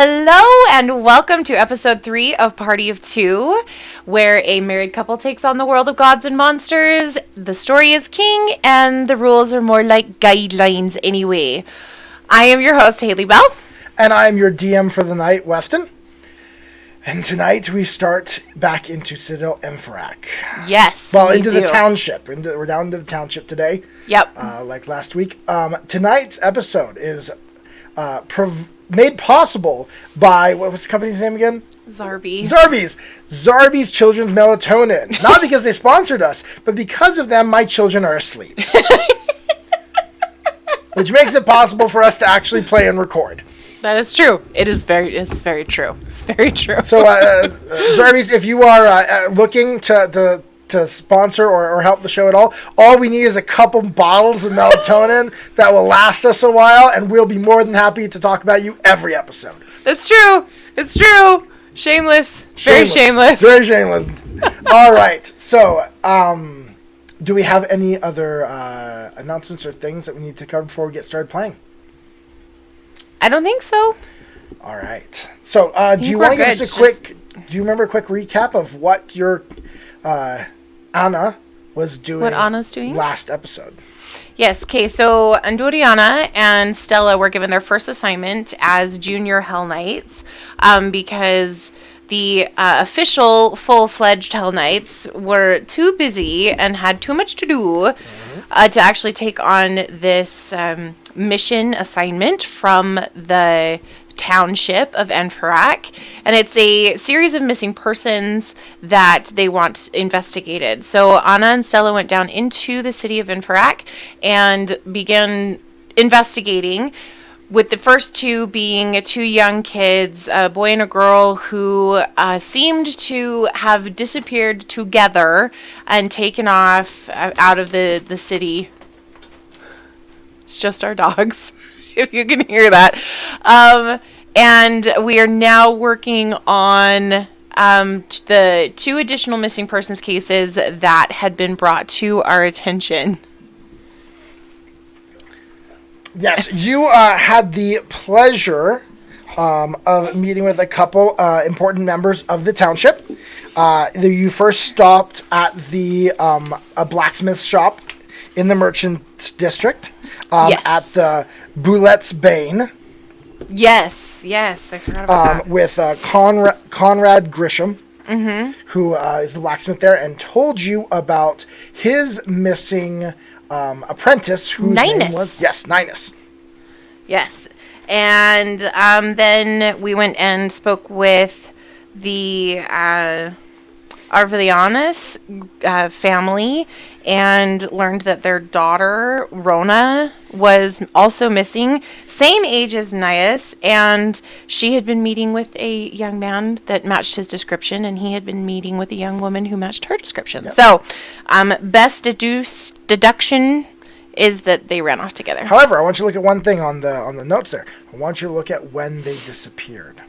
Hello and welcome to episode 3 of Party of Two, where a married couple takes on the world of gods and monsters. The story is king and the rules are more like guidelines anyway. I am your host, Hayley Bell. And I am your DM for the night, Weston. And tonight we start back into Citadel Enferac. Yes, well, into the township. We're down to the township today. Yep. Like last week. Tonight's episode is made possible by, what was the company's name again? Zarby's Children's Melatonin. Not because they sponsored us, but because of them, my children are asleep. Which makes it possible for us to actually play and record. That is true. It's very true. It's very true. So, Zarby's, if you are looking to sponsor or help the show at all we need is a couple bottles of melatonin that will last us a while, and we'll be more than happy to talk about you every episode. It's true. It's true. Shameless. Very shameless. Very shameless. All right. So, do we have any other announcements or things that we need to cover before we get started playing? I don't think so. All right. So, do you want to give us do you remember a quick recap of what your Ana was doing. What Ana's doing? Last episode. Yes. Okay. So Ana and Stella were given their first assignment as junior Hell Knights, because the official full-fledged Hell Knights were too busy and had too much to do to actually take on this mission assignment from the township of Enferac, and it's a series of missing persons that they want investigated. So Ana and Stella went down into the city of Enferac and began investigating, with the first two being two young kids, a boy and a girl, who seemed to have disappeared together and taken off out of the city. It's just our dogs, if you can hear that. And we are now working on the two additional missing persons cases that had been brought to our attention. Yes, you had the pleasure of meeting with a couple important members of the township. You first stopped at a blacksmith shop in the Merchants District, yes. At the Boulette's Bane. Yes, I forgot about that. With Conrad Grisham, who is the blacksmith there, and told you about his missing apprentice, whose name was... Yes, Ninus. Yes, and then we went and spoke with the Arvelianis family and learned that their daughter, Rona, was also missing, same age as Nias, and she had been meeting with a young man that matched his description, and he had been meeting with a young woman who matched her description. Yep. So, best deduction is that they ran off together. However, I want you to look at one thing on the notes there. I want you to look at when they disappeared.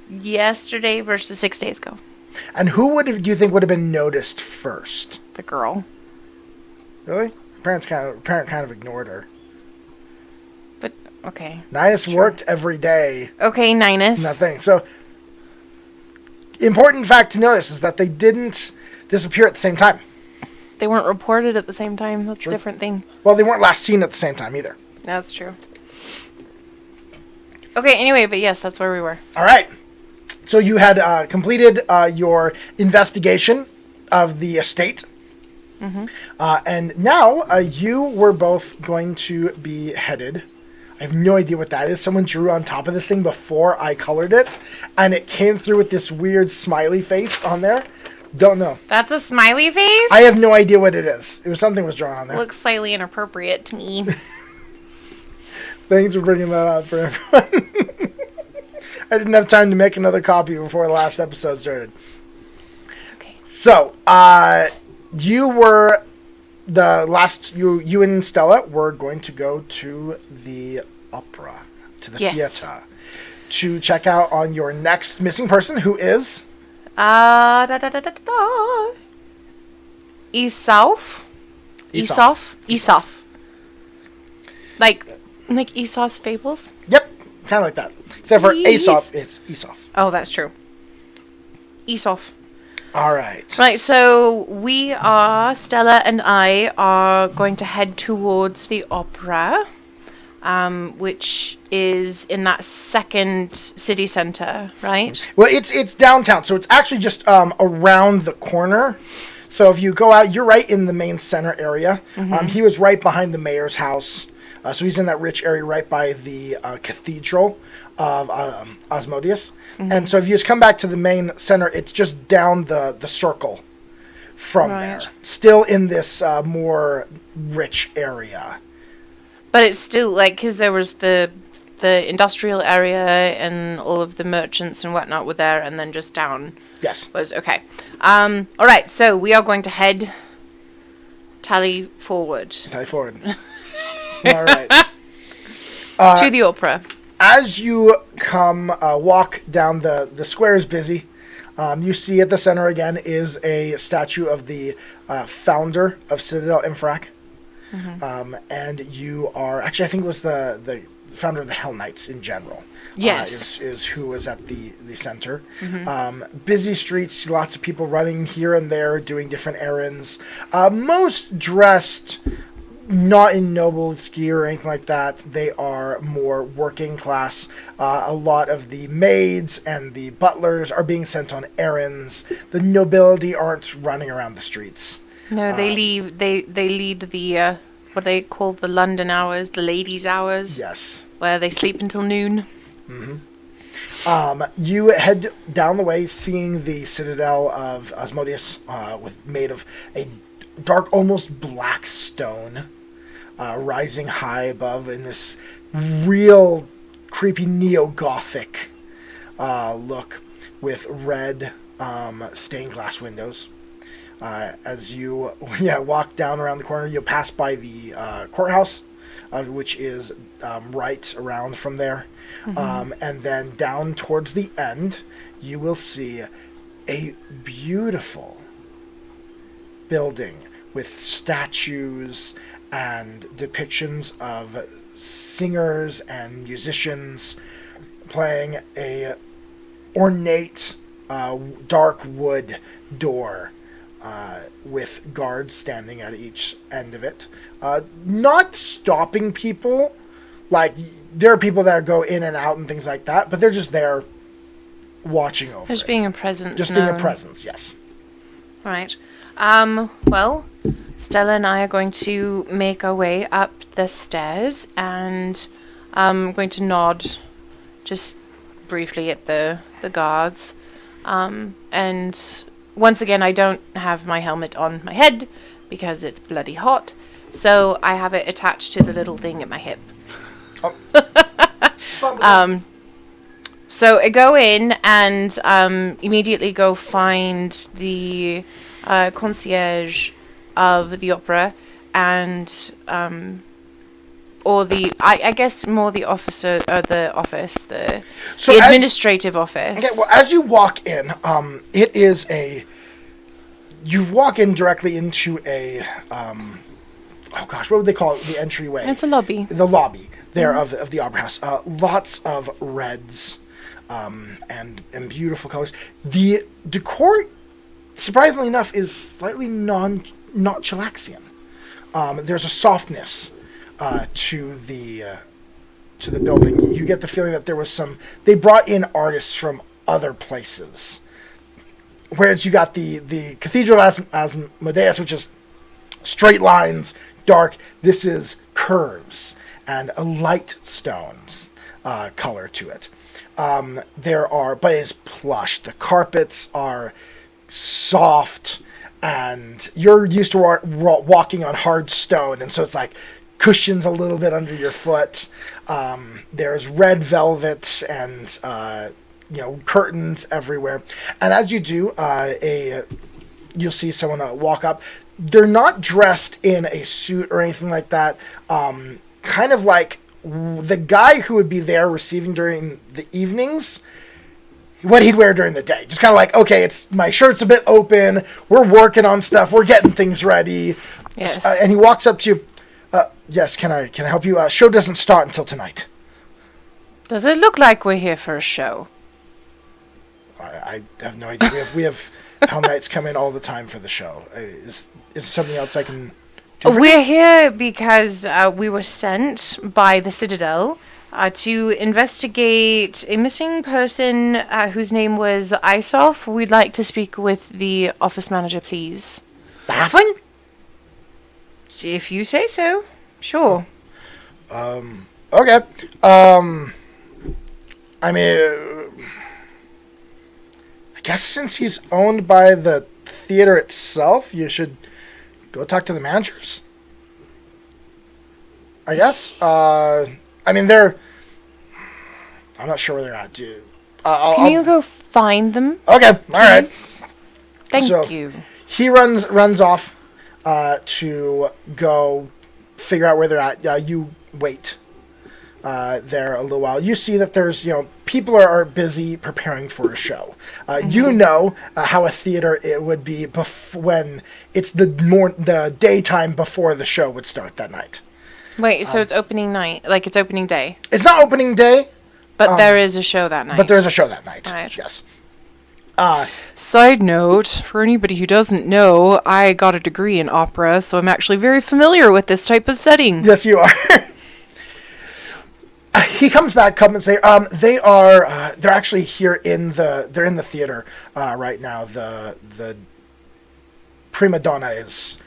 Yesterday versus 6 days ago. And who do you think would have been noticed first? The girl. Really? Parent kind of ignored her. But okay. Ninus worked every day. Okay, Ninus. Nothing. So, important fact to notice is that they didn't disappear at the same time. They weren't reported at the same time. That's a different thing. Well, they weren't last seen at the same time either. That's true. Okay, anyway, but yes, that's where we were. All right. So you had completed your investigation of the estate. And now you were both going to be headed. I have no idea what that is. Someone drew on top of this thing before I colored it, and it came through with this weird smiley face on there. Don't know. That's a smiley face? I have no idea what it is. It was something was drawn on there. Looks slightly inappropriate to me. Thanks for bringing that up for everyone. I didn't have time to make another copy before the last episode started. Okay. So, you were you and Stella were going to go to the opera, to the theater, to check out on your next missing person, who is Isaf. Like Like Esau's Fables? Yep, kind of like that. Except for Yes. Aesop, it's Aesop. Oh, that's true. Aesop. All right. Right, so Stella and I are going to head towards the opera, which is in that second city center, right? Well, it's downtown, so it's actually just around the corner. So if you go out, you're right in the main center area. He was right behind the mayor's house. So he's in that rich area right by the cathedral of Asmodeus. And so if you just come back to the main center, it's just down the circle from there. Still in this more rich area. But it's still like, because there was the industrial area and all of the merchants and whatnot were there, and then just down Yes. was okay. All right, so we are going to head tally forward Tally forward. All right. to the opera. As you walk down the square is busy. You see at the center again is a statue of the founder of Citadel Enferac. And you are actually, I think it was the founder of the Hell Knights in general. Yes. Is who was at the center. Busy streets, lots of people running here and there, doing different errands. Most dressed not in nobles gear or anything like that. They are more working class. A lot of the maids and the butlers are being sent on errands. The nobility aren't running around the streets. No, they leave. They lead the what they call the London hours, the ladies' hours. Yes. Where they sleep until noon. You head down the way, seeing the citadel of Asmodeus, made of a dark, almost black stone, rising high above in this real creepy neo-Gothic look with red stained glass windows. As you walk down around the corner, you'll pass by the courthouse, which is right around from there. And then down towards the end, you will see a beautiful building with statues and depictions of singers and musicians playing a ornate dark wood door with guards standing at each end of it, not stopping people. Like, there are people that go in and out and things like that, but they're just there watching over Just it. being a presence. Just being a presence, yes. Right. Well, Stella and I are going to make our way up the stairs, and I'm going to nod just briefly at the guards. And once again, I don't have my helmet on my head because it's bloody hot, so I have it attached to the little thing at my hip. So I go in and immediately go find the concierge of the opera, and or the I guess more the officer, the office, the administrative office. Okay, well, as you walk in, it is you walk in directly into a oh gosh, what would they call it? The entryway. It's a lobby. The lobby there of the opera house. Lots of reds and beautiful colors. The decor, surprisingly enough, is slightly not chillaxian. There's a softness to the building. You get the feeling that there was they brought in artists from other places. Whereas you got the Cathedral of Asmodeus, which is straight lines, dark. This is curves and a light stones color to it. But it's plush. The carpets are soft, and you're used to walking on hard stone, and so it's like cushions a little bit under your foot. There's red velvet and curtains everywhere. And as you do, you'll see someone walk up. They're not dressed in a suit or anything like that. Kind of like the guy who would be there receiving during the evenings, what he'd wear during the day. Just kind of like, okay, my shirt's a bit open. We're working on stuff. We're getting things ready. Yes. And he walks up to you. Yes, can I help you? Show doesn't start until tonight. Does it look like we're here for a show? I have no idea. We have Hell Knights come in all the time for the show. Is there something else I can do for you? We're here because we were sent by the Citadel to investigate a missing person whose name was Isof. We'd like to speak with the office manager, please. The halfling? If you say so. Sure. Okay. I mean, I guess since he's owned by the theater itself, you should go talk to the managers. I guess. I mean, I'm not sure where they're at, dude. Can you go find them? Okay, all right. Thank you. He runs off to go figure out where they're at. You wait there a little while. You see that there's, people are busy preparing for a show. You know how a theater it would be when it's the daytime before the show would start that night. Wait, so it's opening night, like it's opening day. It's not opening day. But there is a show that night. But there's a show that night. Right. Yes. Side note, for anybody who doesn't know, I got a degree in opera, so I'm actually very familiar with this type of setting. Yes, you are. He comes back, come and say, they're actually here they're in the theater right now. The prima donna is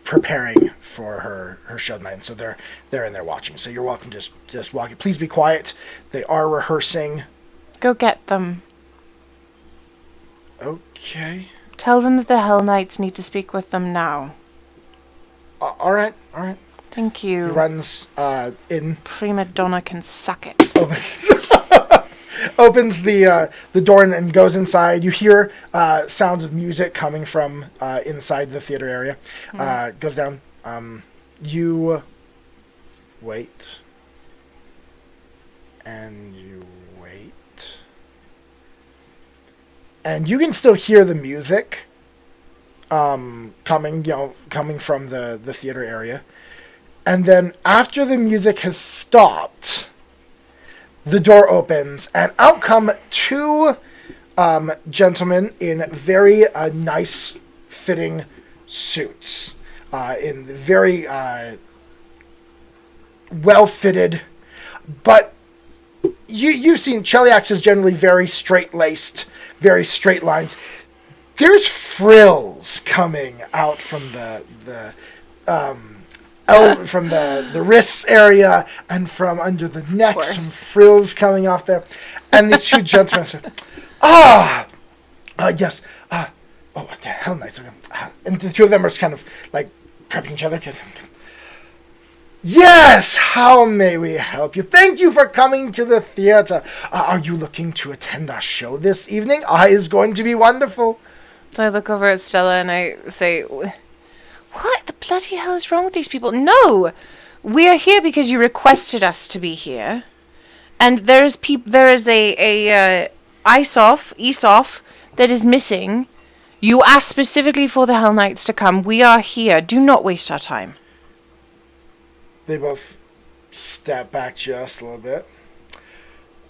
preparing for her show tonight, so they're in there watching. So you're welcome to just walk. Please be quiet. They are rehearsing. Go get them. Okay. Tell them that the Hell Knights need to speak with them now. All right. Thank He you. runs in. Prima donna can suck it. Opens the door and goes inside. You hear sounds of music coming from inside the theater area. Goes down. You wait. And you wait. And you can still hear the music coming from the theater area. And then after the music has stopped, the door opens, and out come two gentlemen in very nice fitting suits, in very well fitted. But you've seen Cheliax is generally very straight laced, very straight lines. There's frills coming out from from the wrists area and from under the neck, some frills coming off there. And these two gentlemen said, yes, what the hell, Knights? And the two of them are kind of like prepping each other. Yes, how may we help you? Thank you for coming to the theater. Are you looking to attend our show this evening? It's going to be wonderful. So I look over at Stella and I say, what the bloody hell is wrong with these people? No! We are here because you requested us to be here. And there is a Isof that is missing. You asked specifically for the Hell Knights to come. We are here. Do not waste our time. They both step back just a little bit.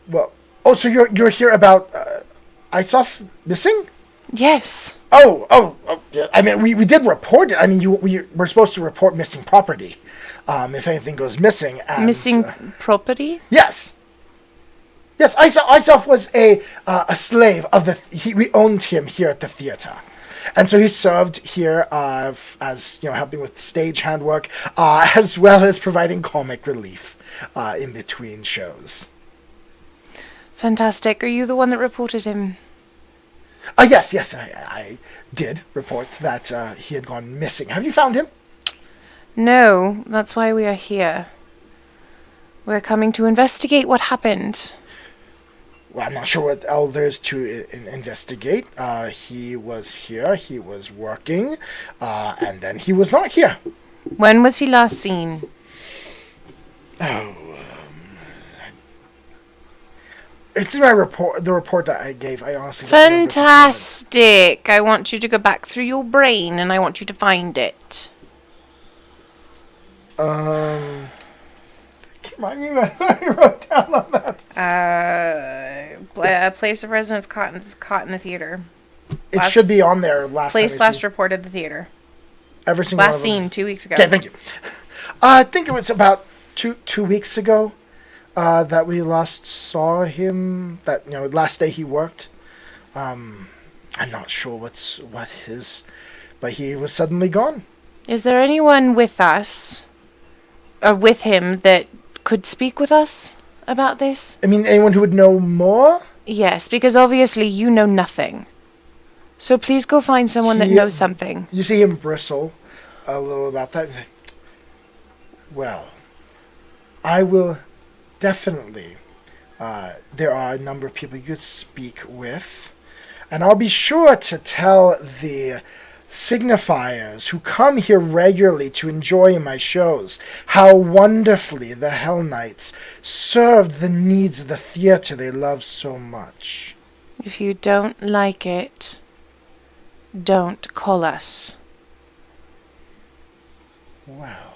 Well, so you're here about Isof missing? Yes. Oh, yeah. I mean, we did report it. I mean, we're supposed to report missing property, if anything goes missing. And, missing property? Yes. Yes, Isof was a slave of we owned him here at the theater. And so he served here as, helping with stage handwork, as well as providing comic relief in between shows. Fantastic. Are you the one that reported him? Yes, I did report that he had gone missing. Have you found him? No, that's why we are here. We're coming to investigate what happened. Well, I'm not sure what else there is to investigate. He was here, he was working, and then he was not here. When was he last seen? It's in my report, the report that I gave. I honestly Fantastic! I want you to go back through your brain and I want you to find it. Remind me what I wrote down on that. A place of residence caught in the theater. It should be on there last Place time. last reported the theater. Every single one Last of them. seen 2 weeks ago. Okay, thank you. I think it was about two weeks ago that we last saw him. That last day he worked. I'm not sure what his, but he was suddenly gone. Is there anyone with us, or with him, that could speak with us about this? I mean, anyone who would know more? Yes, because obviously you know nothing. So please go find someone that knows something. You see him bristle a little about that. Well, I will definitely. There are a number of people you could speak with. And I'll be sure to tell the signifiers who come here regularly to enjoy my shows how wonderfully the Hell Knights served the needs of the theater they love so much. If you don't like it, don't call us. Well,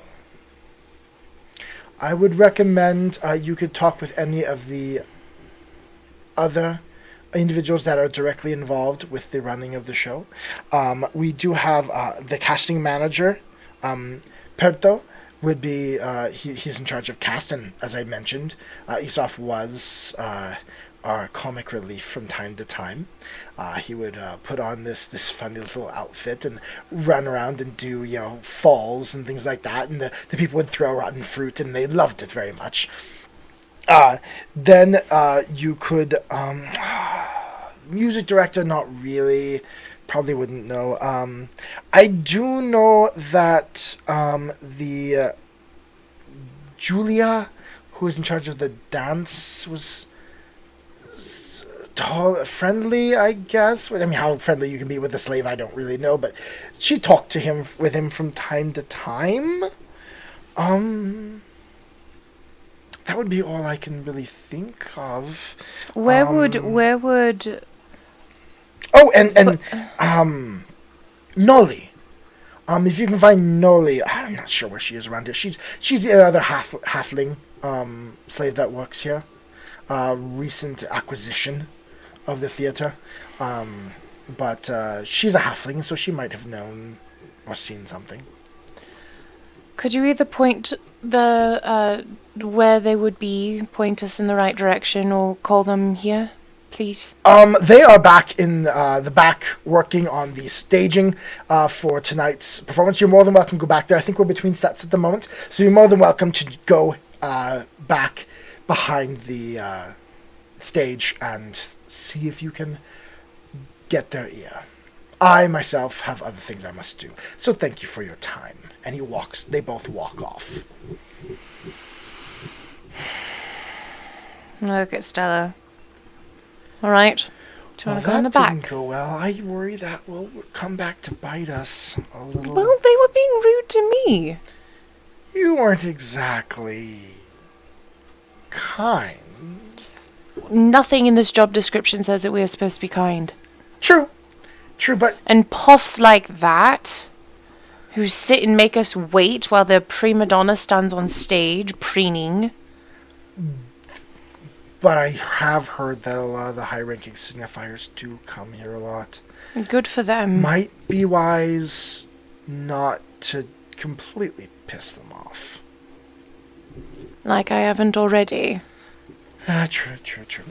I would recommend you could talk with any of the other individuals that are directly involved with the running of the show. We do have the casting manager, Perto, would be, he's in charge of cast, and as I mentioned, Isaf was our comic relief from time to time. He would put on this funny little outfit and run around and do, falls and things like that, and the people would throw rotten fruit, and they loved it very much. Then you could, music director, not really, probably wouldn't know. I do know that the Julia, who was in charge of the dance, was friendly, I guess. I mean, how friendly you can be with a slave, I don't really know, but she talked with him from time to time. That would be all I can really think of. Where would Oh, and Nolly. If you can find Nolly, I'm not sure where she is around here. She's the other halfling slave that works here. Recent acquisition of the theater. But she's a halfling, so she might have known or seen something. Could you either point the where they would be, point us in the right direction, or call them here, please? They are back in the back working on the staging for tonight's performance. You're more than welcome to go back there. I think we're between sets at the moment, so you're more than welcome to go back behind the stage and see if you can get their ear. I myself have other things I must do, so thank you for your time. And they both walk off. Look at Stella. All right. Do you want to go in the That back? didn't go well. I worry that will come back to bite us a little. Well, they were being rude to me. You weren't exactly kind. Nothing in this job description says that we are supposed to be kind. True, but And puffs like that, who sit and make us wait while the prima donna stands on stage preening. But I have heard that a lot of the high-ranking signifiers do come here a lot. Good for them. Might be wise not to completely piss them off. Like I haven't already. True.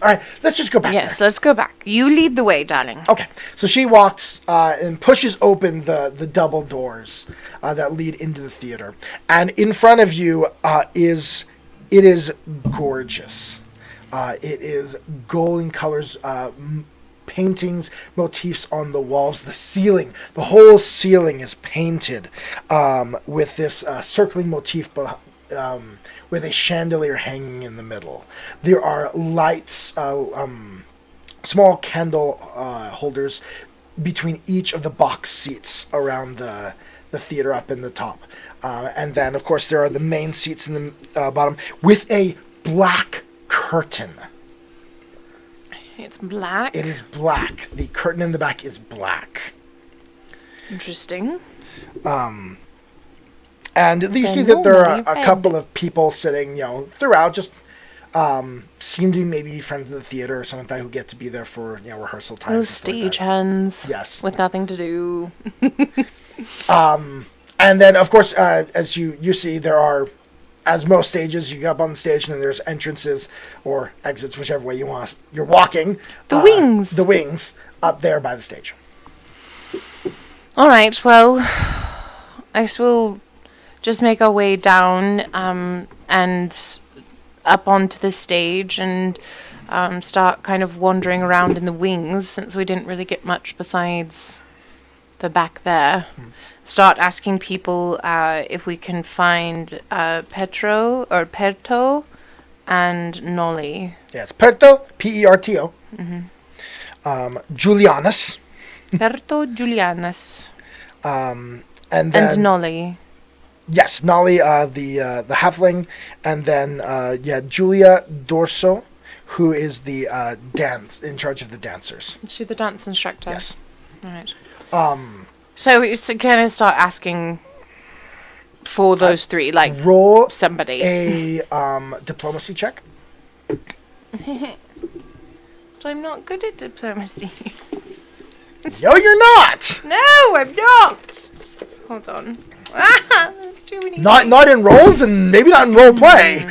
All right, let's just go back Yes, there. let's go back. You lead the way, darling. Okay, so she walks and pushes open the double doors that lead into the theater. And in front of you it is gorgeous. It is golden colors, paintings, motifs on the walls. The whole ceiling is painted with this circling motif with a chandelier hanging in the middle. There are lights, small candle holders between each of the box seats around the theater up in the top. And then, of course, there are the main seats in the bottom with a black curtain. It's black. It is black. The curtain in the back is black. Interesting. And you see that there are a couple of people sitting, throughout, just seem to be maybe friends of the theater or something like that who get to be there for, rehearsal time. Those stage hands. Yes. With nothing to do. And then, of course, as you see, there are, as most stages, you go up on the stage and then there's entrances or exits, whichever way you're walking. The wings. The wings up there by the stage. All right, well, I guess we'll just make our way down and up onto the stage and start kind of wandering around in the wings, since we didn't really get much besides the back there. Start asking people if we can find Perto and Nolly. Yeah, it's Perto, Perto. Julianus. Perto Julianus. And Nolly. Yes, Nolly, the halfling, and then Julia Dorso, who is the in charge of the dancers. Is she the dance instructor? Yes. All right. So we kind of start asking for those three, like roll somebody. A diplomacy check. I'm not good at diplomacy. No, you're not. No, I'm not. Hold on. There's too many. Not in roles, and maybe not in role play.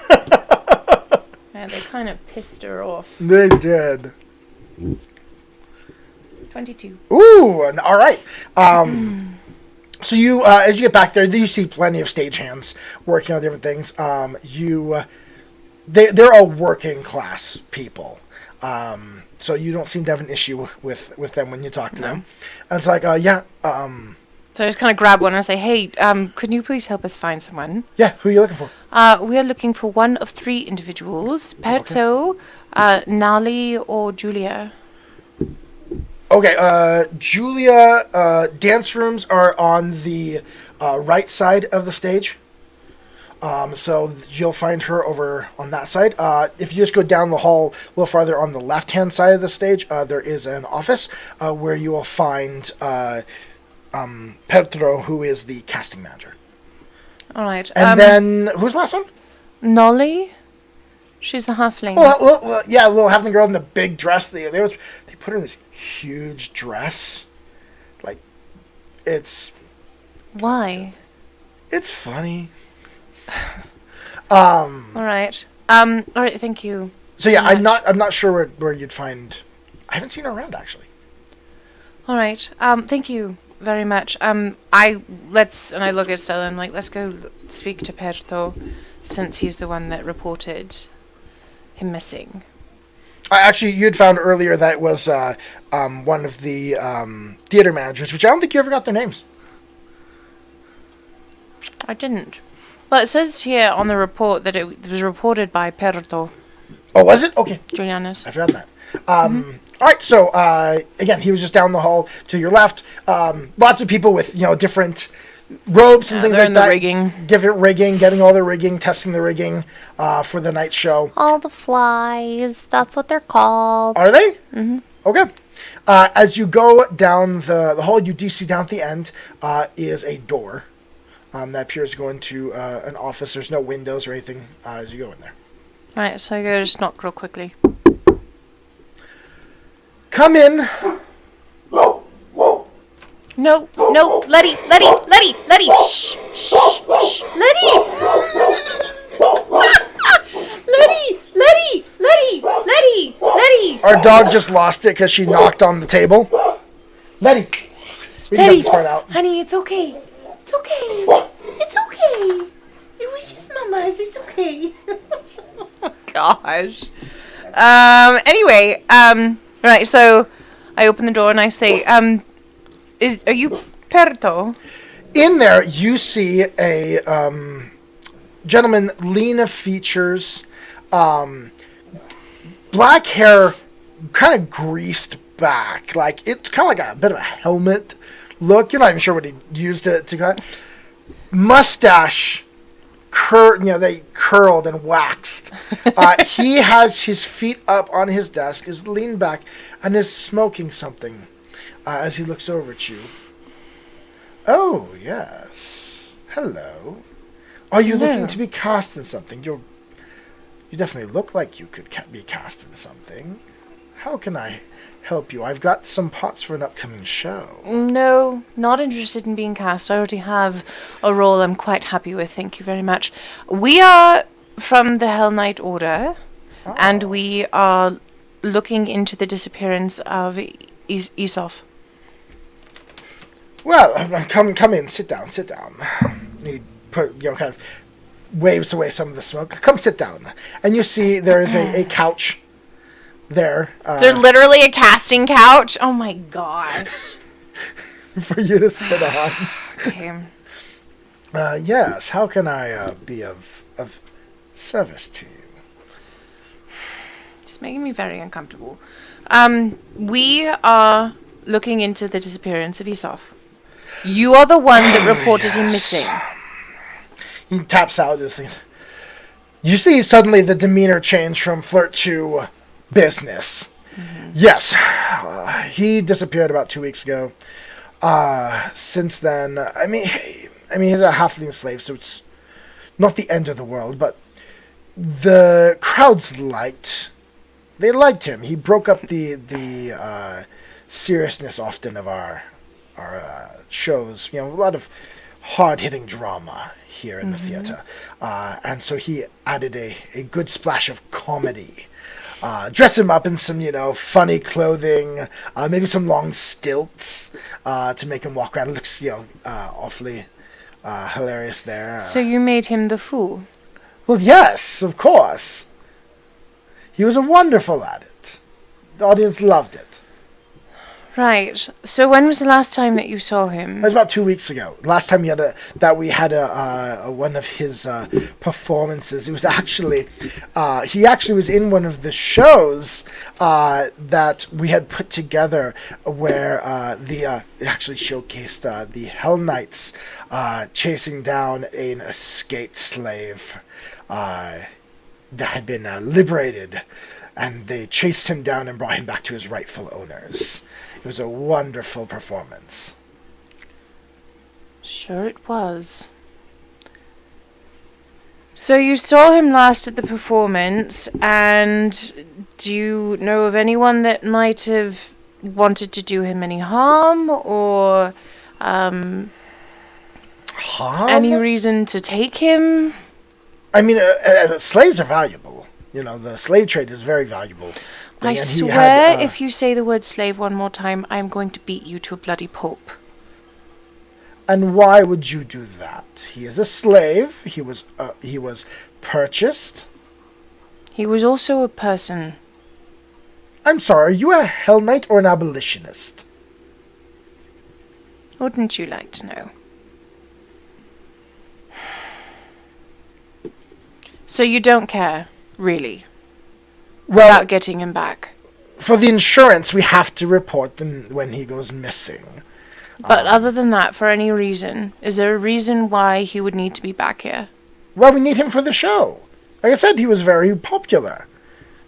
Yeah, they kind of pissed her off. They did. 22. Ooh, all right. So you, as you get back there, you see plenty of stagehands working on different things. They're all working class people. So you don't seem to have an issue with them when you talk to them. And it's like, So I just kind of grab one and say, hey, could you please help us find someone? Yeah, who are you looking for? We are looking for one of three individuals, Perto, Nali, or Julia. Okay, Julia, dance rooms are on the right side of the stage. So you'll find her over on that side. If you just go down the hall a little farther on the left-hand side of the stage, there is an office where you will find Pertro, who is the casting manager. All right. And then, who's the last one? Nolly. She's a halfling. Well, yeah, a little halfling girl in the big dress. They put her in this huge dress. Like, it's... Why? It's funny. All right. All right. Thank you. So yeah, I'm not sure where you'd find. I haven't seen her around actually. All right. Thank you very much. And I look at Stella and I'm like, let's go speak to Perto, since he's the one that reported him missing. Actually, you'd found earlier that it was one of the theater managers, which I don't think you ever got their names. I didn't. Well, it says here on the report that it was reported by Perto. Oh, was it? Okay. Julianus. I forgot that. All right, so again, he was just down the hall to your left. Lots of people with different ropes and things like that. Rigging. Different rigging, getting all the rigging, testing the rigging for the night show. All the flies. That's what they're called. Are they? Mm-hmm. Okay. As you go down the hall, you do see down at the end is a door. That appears to go into an office. There's no windows or anything as you go in there. Right, so I go just knock real quickly. Come in. No, Letty, shh, Letty. Letty. Our dog just lost it because she knocked on the table. Letty. We can get this part out. Honey, it's okay. It's okay. It was just Mama's. It's okay. Oh, gosh. Anyway, right, so I open the door and I say, are you Perto? In there, you see a gentleman, lean of features, black hair, kind of greased back. Like, it's kind of like a bit of a helmet look. You're not even sure what he used to cut. Mustache, they curled and waxed. He has his feet up on his desk, is leaned back, and is smoking something as he looks over at you. Oh, yes. Hello. Are you Hello. looking to be cast in something? You definitely look like you could be cast in something. How can I help you? I've got some parts for an upcoming show. No, not interested in being cast. I already have a role I'm quite happy with. Thank you very much. We are from the Hell Knight Order, and we are looking into the disappearance of Isof. Well, come in. Sit down. He kind of waves away some of the smoke. Come sit down. And you see there is a couch there. There's literally a casting couch. Oh my gosh. For you to sit on. Okay. Yes. How can I be of service to you? It's making me very uncomfortable. We are looking into the disappearance of Isof. You are the one that reported him missing. He taps out this thing. You see suddenly the demeanor change from flirt to business. Mm-hmm. Yes. He disappeared about 2 weeks ago. Since then, I mean, he's a halfling slave, so it's not the end of the world, but the crowds liked him. He broke up the seriousness often of our shows. A lot of hard-hitting drama here in the theater. And so he added a good splash of comedy. Dress him up in some, funny clothing, maybe some long stilts to make him walk around. It looks, awfully hilarious there. So you made him the fool? Well, yes, of course. He was wonderful at it. The audience loved it. Right. So when was the last time that you saw him? It was about 2 weeks ago. Last time we had one of his performances. It was actually he actually was in one of the shows that we had put together, where it actually showcased the Hell Knights chasing down an escaped slave that had been liberated, and they chased him down and brought him back to his rightful owners. It was a wonderful performance. Sure it was. So you saw him last at the performance, and do you know of anyone that might have wanted to do him any harm, or Harm? any reason to take him? I mean, slaves are valuable. The slave trade is very valuable. I swear, if you say the word slave one more time, I'm going to beat you to a bloody pulp. And why would you do that? He is a slave. He was purchased. He was also a person. I'm sorry, are you a Hell Knight or an abolitionist? Wouldn't you like to know? So you don't care, really, about getting him back? For the insurance, we have to report them when he goes missing. But other than that, for any reason, is there a reason why he would need to be back here? Well, we need him for the show. Like I said, he was very popular.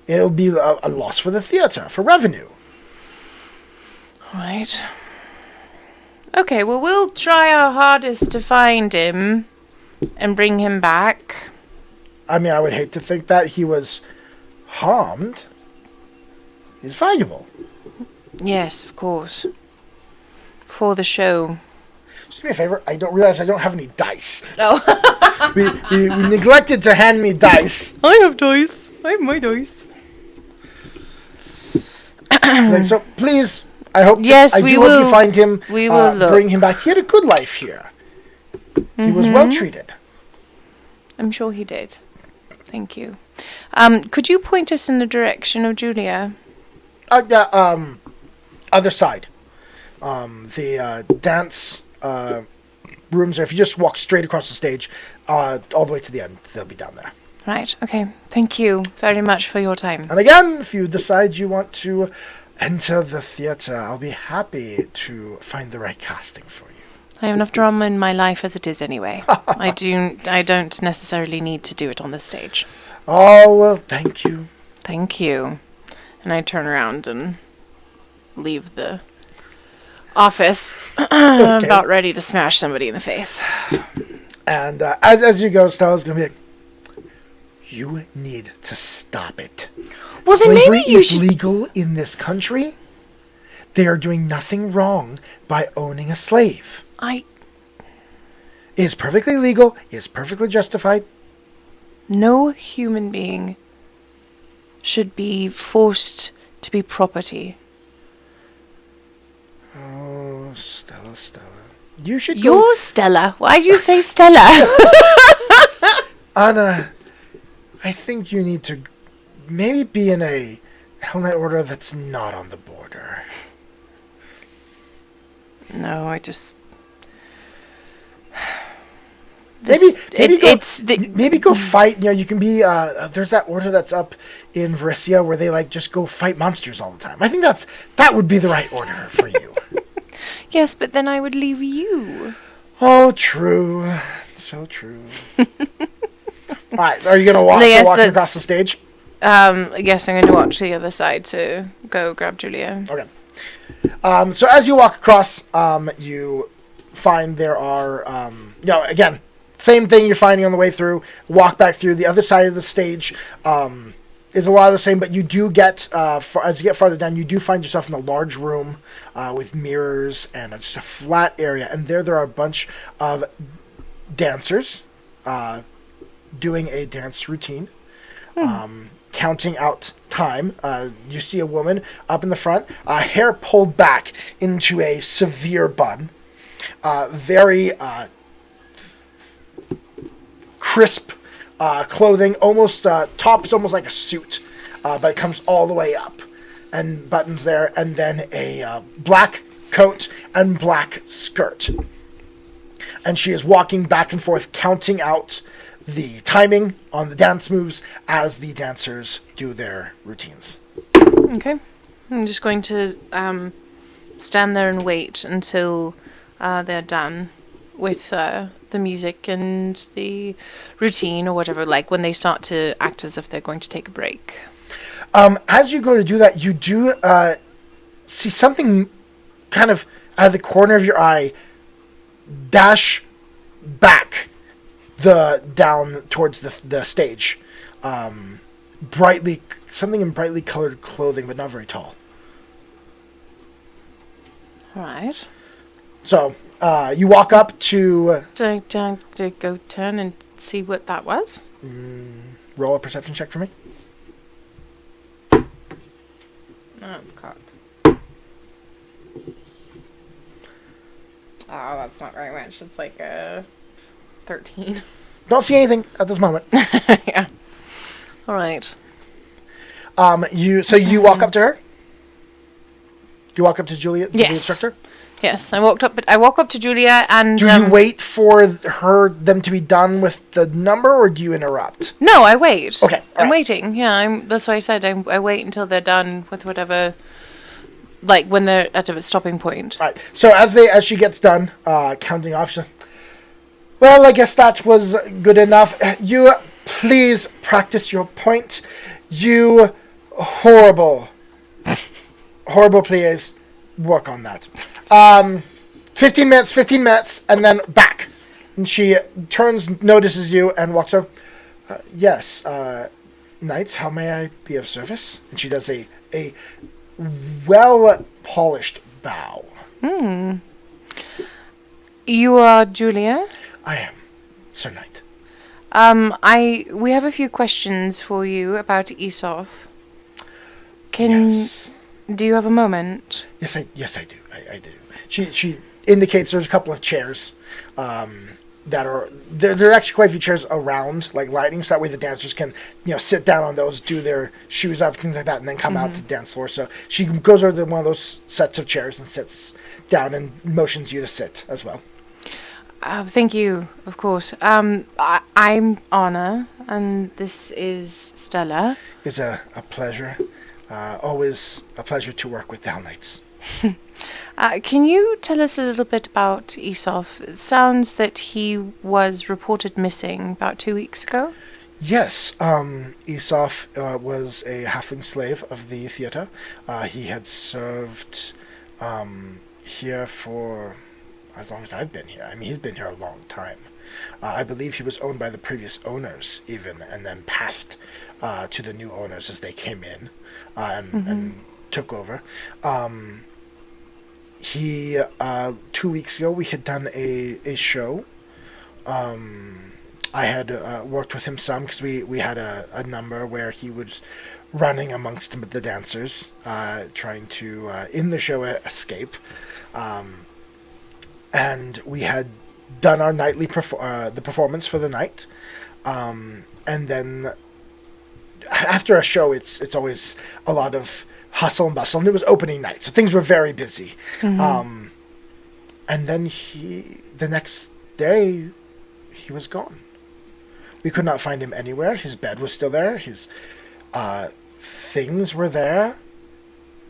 It'll be a loss for the theater, for revenue. Right. Okay, well, we'll try our hardest to find him and bring him back. I mean, I would hate to think that he was harmed. He's valuable. Yes, of course. For the show. Just do me a favor. I don't realize I don't have any dice. Oh. we neglected to hand me dice. I have dice. I have my dice. So please, I hope. Yes, I we do will. Hope you find him. We will look. Bring him back. He had a good life here. He was well treated. I'm sure he did. Thank you. Could you point us in the direction of Julia? Other side. The dance rooms are, if you just walk straight across the stage, all the way to the end, they'll be down there. Right, okay. Thank you very much for your time. And again, if you decide you want to enter the theater, I'll be happy to find the right casting for you. I have enough drama in my life as it is anyway. I don't necessarily need to do it on the stage. Oh, well, thank you. Thank you. And I turn around and leave the office, Okay. about ready to smash somebody in the face. And as you go, Stella's going to be like, you need to stop it. Well, then Slavery maybe you is should... legal in this country. They are doing nothing wrong by owning a slave. It is perfectly legal. It is perfectly justified. No human being should be forced to be property. Oh, Stella. You should go... You're Stella. Why do you say Stella? Ana, I think you need to maybe be in a Hell Knight order that's not on the border. No, I just... Maybe go fight. You know, you can be. There's that order that's up in Varissia where they like just go fight monsters all the time. I think that would be the right order for you. Yes, but then I would leave you. Oh, true. So true. All right, are you gonna walk across the stage? Yes, I'm going to watch the other side to go grab Julia. Okay. So as you walk across, you find there are, again, same thing you're finding on the way through. Walk back through the other side of the stage. Is a lot of the same, but you do get, as you get farther down, you do find yourself in a large room with mirrors and just a flat area. And there are a bunch of dancers doing a dance routine, counting out time. You see a woman up in the front, hair pulled back into a severe bun, very crisp clothing, almost top is almost like a suit, but it comes all the way up, and buttons there, and then a black coat and black skirt. And she is walking back and forth, counting out the timing on the dance moves as the dancers do their routines. Okay. I'm just going to stand there and wait until they're done with the music and the routine or whatever, like when they start to act as if they're going to take a break. As you go to do that, you do see something kind of out of the corner of your eye dash back down towards the stage. Something in brightly colored clothing, but not very tall. All right. So you walk up to... To go turn and see what that was? Roll a perception check for me. Oh, it's cocked. Oh, that's not very much. It's like a 13. Don't see anything at this moment. Yeah. All right. You walk up to her? You walk up to Julia, the instructor? Yes, I walk up to Julia and... Do you wait for them to be done with the number, or do you interrupt? No, I wait. Okay. I'm waiting. Yeah, that's why I said I wait until they're done with whatever... Like, when they're at a stopping point. All right. So as she gets done counting off, she's like, well, I guess that was good enough. You please practice your point. You horrible please work on that. 15 minutes, and then back. And she turns, notices you, and walks over. Yes, knights, how may I be of service? And she does a well-polished bow. You are Julia? I am, Sir Knight. We have a few questions for you about Isof. Yes. Do you have a moment? Yes, I do. I do. She indicates there's a couple of chairs that are... There are actually quite a few chairs around, like lighting, so that way the dancers can, sit down on those, do their shoes up, things like that, and then come out to the dance floor. So she goes over to one of those sets of chairs and sits down and motions you to sit as well. Thank you, of course. I'm Ana, and this is Stella. It's a pleasure. Always a pleasure to work with the Hell Knights. Can you tell us a little bit about Isof? It sounds that he was reported missing about 2 weeks ago. Yes, Isof was a halfling slave of the theater. He had served here for as long as I've been here. I mean, he's been here a long time. I believe he was owned by the previous owners, even, and then passed to the new owners as they came in and took over. He 2 weeks ago we had done a show. I had worked with him some because we had a number where he was running amongst the dancers, trying to in the show escape, and we had done our nightly the performance for the night, and then after a show it's always a lot of hustle and bustle, and it was opening night, so things were very busy. And then the next day he was gone. We could not find him anywhere. His bed was still there. His things were there.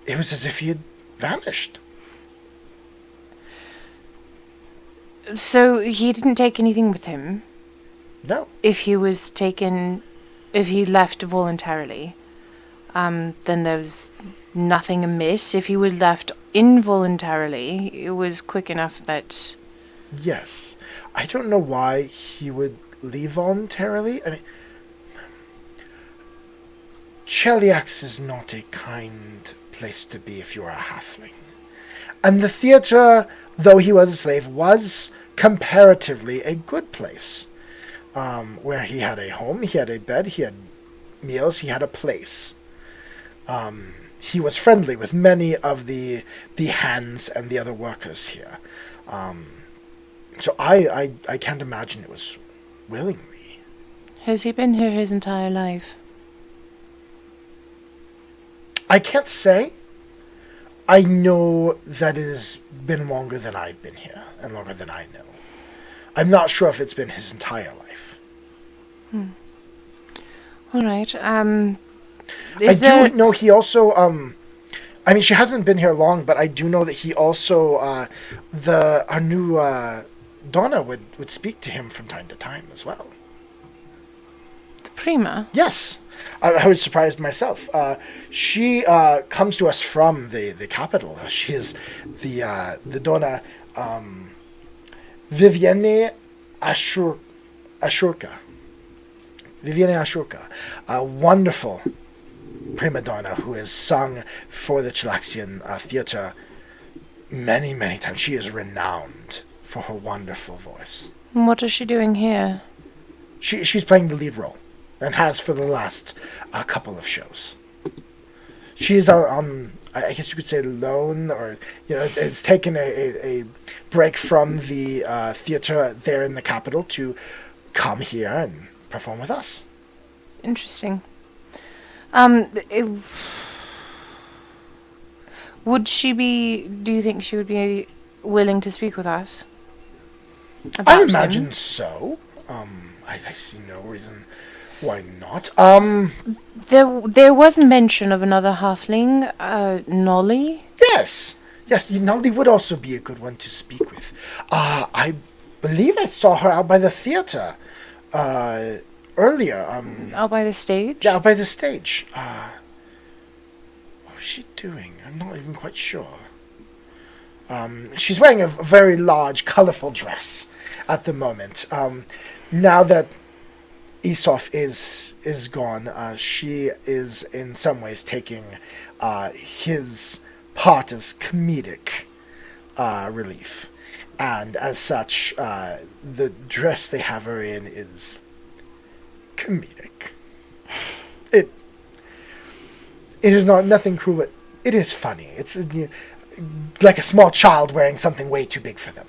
It was as if he had vanished. So he didn't take anything with him? No. If he left voluntarily, then there was nothing amiss. If he was left involuntarily, it was quick enough that... Yes. I don't know why he would leave voluntarily. I mean, Cheliax is not a kind place to be if you're a halfling. And the theatre, though he was a slave, was comparatively a good place. Where he had a home, he had a bed, he had meals, he had a place. He was friendly with many of the hands and the other workers here. So I can't imagine it was willingly. Has he been here his entire life? I can't say. I know that it has been longer than I've been here, and longer than I know. I'm not sure if it's been his entire life. All right. I do know he also, I mean, she hasn't been here long, but I do know that he also, our new Donna would speak to him from time to time as well. The Prima? Yes. I was surprised myself. She comes to us from the capital. She is the Donna Vivienne Ashurka. Vivienne Ashurka, a wonderful prima donna who has sung for the Chilaxian theatre many, many times. She is renowned for her wonderful voice. And what is she doing here? She's playing the lead role, and has for the last couple of shows. She's on I guess you could say, loan, or it's taken a break from the theatre there in the capital to come here and perform with us. Interesting. Would she be? Do you think she would be willing to speak with us? I imagine so. I see no reason why not. There was mention of another halfling, Nolly. Yes, Nolly would also be a good one to speak with. I believe I saw her out by the theatre earlier. Out by the stage? Yeah, out by the stage. What was she doing? I'm not even quite sure. She's wearing a very large, colorful dress at the moment. Now that Isof is gone, she is in some ways taking his part as comedic relief. And as such, the dress they have her in is comedic. It is nothing cruel, but it is funny. It's like a small child wearing something way too big for them.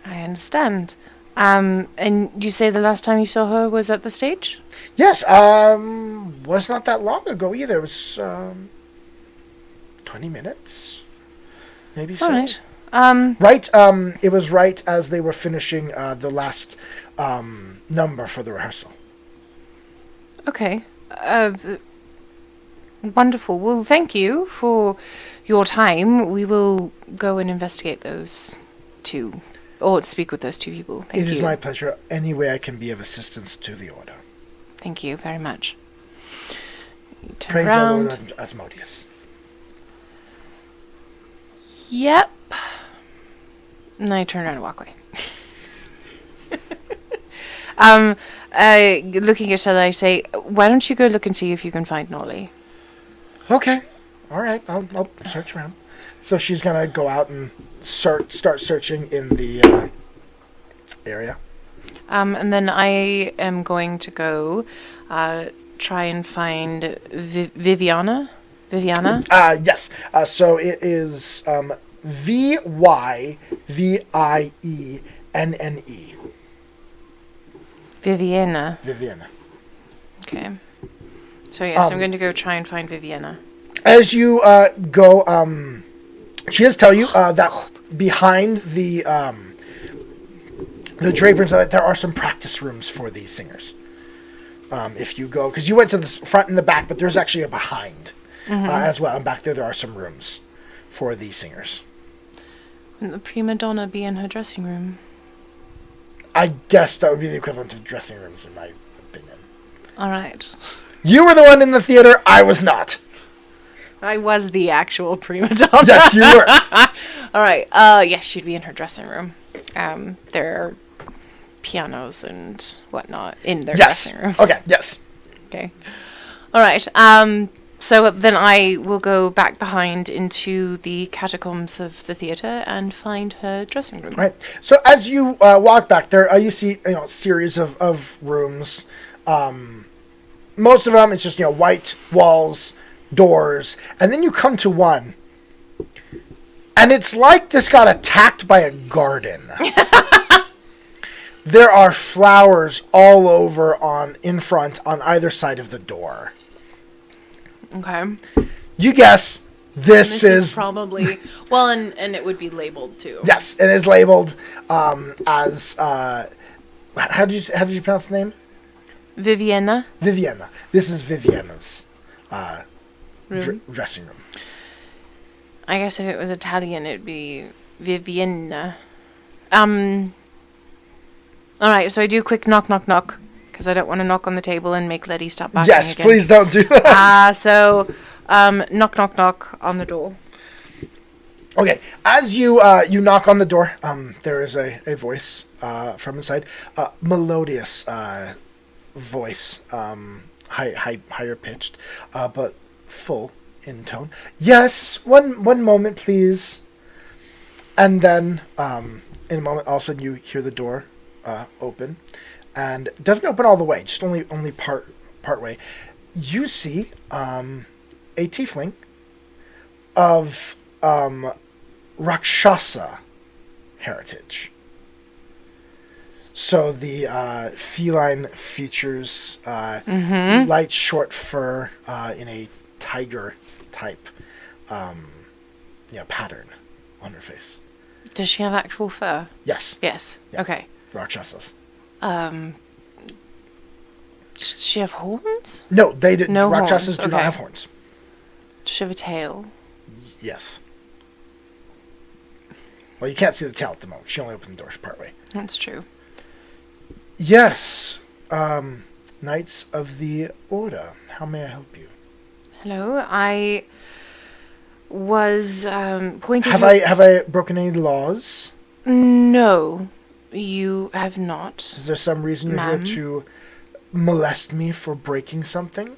I understand. And you say the last time you saw her was at the stage? Yes, was not that long ago either. It was 20 minutes, maybe so. All right. Right, it was right as they were finishing the last number for the rehearsal. Okay. Wonderful. Well, thank you for your time. We will go and investigate those two, or speak with those two people. Thank you. It is my pleasure. Any way I can be of assistance to the order. Thank you very much. You turn Praise around. our Lord Asmodeus. Yep. And I turn around and walk away. Looking at Stella, I say, why don't you go look and see if you can find Nolly? Okay. All right. I'll search around. So she's going to go out and start searching in the area. And then I am going to go try and find Viviana. Viviana? Yes. So it is Vyvienne. Viviana. Vivienne. Okay. So yes, I'm going to go try and find Viviana. As you go, she does tell you that behind the drapers, there are some practice rooms for the singers. If you go, because you went to the front and the back, but there's actually a behind as well. And back there are some rooms for the singers. Wouldn't the prima donna be in her dressing room? I guess that would be the equivalent of dressing rooms, in my opinion. All right. You were the one in the theater. I was not. I was the actual prima donna. Yes, you were. All right. Yes, she'd be in her dressing room. There are pianos and whatnot in their dressing rooms. Okay. Yes. Okay. All right. So then I will go back behind into the catacombs of the theater and find her dressing room. Right. So as you walk back there, you see a series of rooms. Most of them, it's just white walls, doors, and then you come to one, and it's like this got attacked by a garden. There are flowers all over in front on either side of the door. Okay. You guess this is probably well, and it would be labeled too. Yes, it is labeled as how did you pronounce the name? Viviana. Viviana. This is Viviana's dressing room. I guess if it was Italian, it'd be Viviana. All right, so I do a quick knock, because I don't want to knock on the table and make Letty stop backing Yes, again. please don't do that. So knock on the door. Okay, as you knock on the door, there is a voice from inside, melodious voice, higher pitched, but full in tone. Yes, one moment, please. And then in a moment, all of a sudden you hear the door open, and it doesn't open all the way, just only part way. You see a tiefling of Rakshasa heritage. So the feline features, light short fur in a tiger type pattern on her face. Does she have actual fur? Yes. Yes. Yeah. Okay. Rakshasas. Does she have horns? No, they did. No Rakshasas horns, do not okay. have horns. Does she have a tail? Yes. Well, you can't see the tail at the moment. She only opened the doors partway. That's true. Yes. Knights of the Order. How may I help you? Hello, I was pointing. Have I broken any laws? No, you have not. Is there some reason you're Ma'am? here to molest me for breaking something?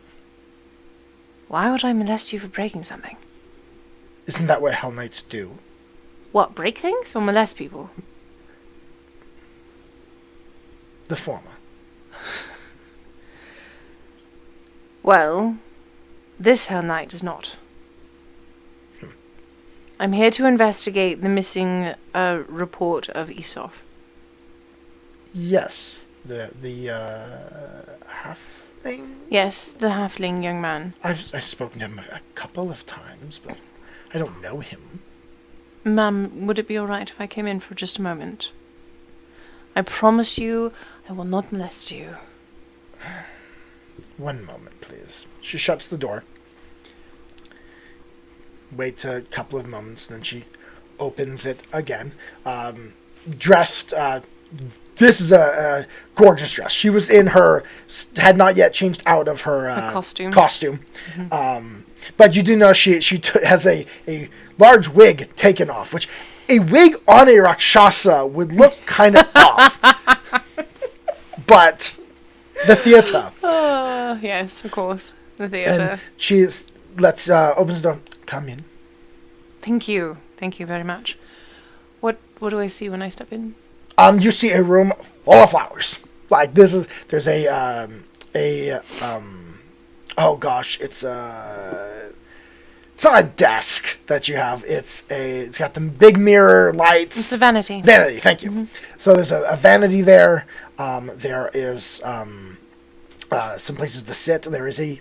Why would I molest you for breaking something? Isn't that what Hell Knights do? What, break things or molest people? The former. Well, this Hell Knight does not. I'm here to investigate the missing report of Esau. Yes. The halfling? Yes, the halfling young man. I've spoken to him a couple of times, but I don't know him. Ma'am, would it be alright if I came in for just a moment? I promise you I will not molest you. One moment, please. She shuts the door. Waits a couple of moments, then she opens it again. Dressed, this is a gorgeous dress. She was in had not yet changed out of her costume. Mm-hmm. But you do know she has a large wig taken off, which a wig on a Rakshasa would look kind of off. but the theater. Oh, yes, of course. The theater. And she opens the door. Come in. Thank you. Thank you very much. What do I see when I step in? You see a room full of flowers. Like there's oh gosh, it's not a desk that you have. It's got the big mirror lights. It's a vanity. Vanity, thank you. Mm-hmm. So there's a vanity there. There is some places to sit. There is a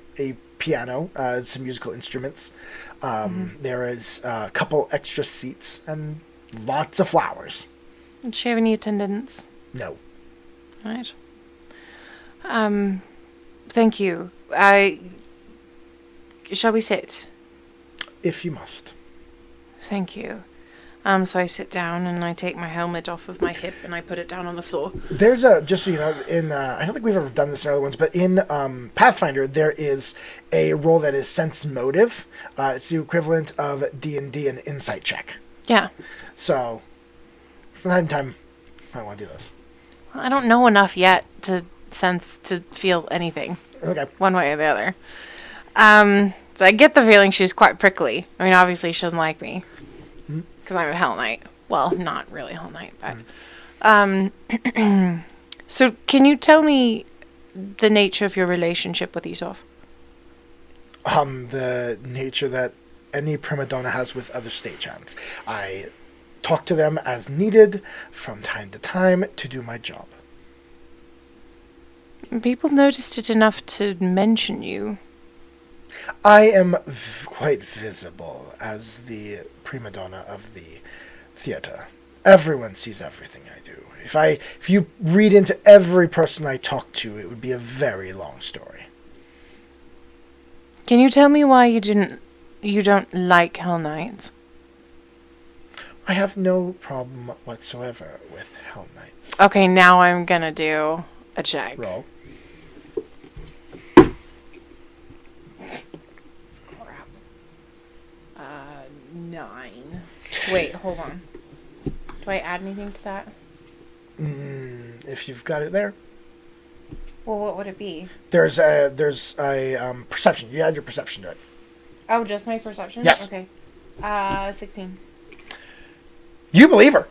piano, some musical instruments. There is a couple extra seats and lots of flowers. Does she have any attendants? No. Right. Thank you. Shall we sit? If you must. Thank you. So I sit down and I take my helmet off of my hip and I put it down on the floor. There's just so you know, I don't think we've ever done this in other ones, but in Pathfinder there is a role that is sense motive. It's the equivalent of D&D an insight check. Yeah. So, from time to time, I want to do this. Well, I don't know enough yet to feel anything. Okay. One way or the other. So I get the feeling she's quite prickly. I mean, obviously she doesn't like me. Because I'm a Hell Knight. Well, not really Hell Knight, but... So, can you tell me the nature of your relationship with Esau? The nature that any prima donna has with other stagehands. I talk to them as needed from time to time to do my job. People noticed it enough to mention you. I am quite visible as the prima donna of the theater. Everyone sees everything I do. If you read into every person I talk to, it would be a very long story. Can you tell me why you don't like Hell Knights? I have no problem whatsoever with Hell Knights. Okay, now I'm gonna do a check. Roll. Crap. 9. Wait, hold on. Do I add anything to that? If you've got it there. Well, what would it be? There's a perception. You add your perception to it. Oh, just my perception? Yes. Okay. 16. You believe her.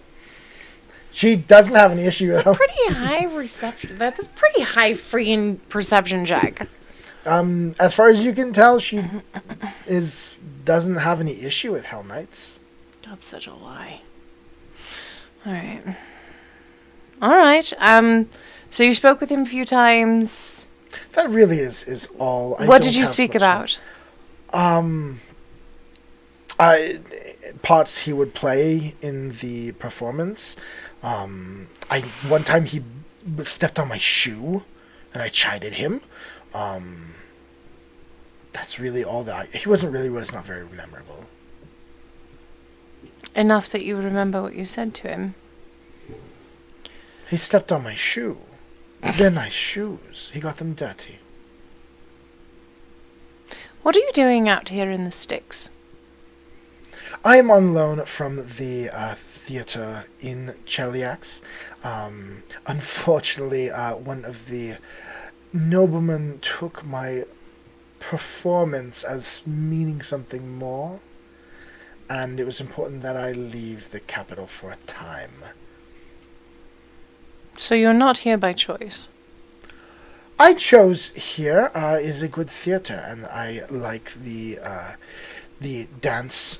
She doesn't have any issue with it. Pretty high reception. That's a pretty high freaking perception check. As far as you can tell, she doesn't have any issue with Hell Knights. That's such a lie. Alright. So you spoke with him a few times. That really is all. What did you speak about? Parts he would play in the performance. One time he stepped on my shoe, and I chided him. That's really all that. He was not very memorable. Enough that you remember what you said to him. He stepped on my shoe. They're nice shoes. He got them dirty. What are you doing out here in the sticks? I am on loan from the theater in Cheliax. Unfortunately, one of the noblemen took my performance as meaning something more, and it was important that I leave the capital for a time. So you're not here by choice? I chose here. Is a good theater, and I like the dance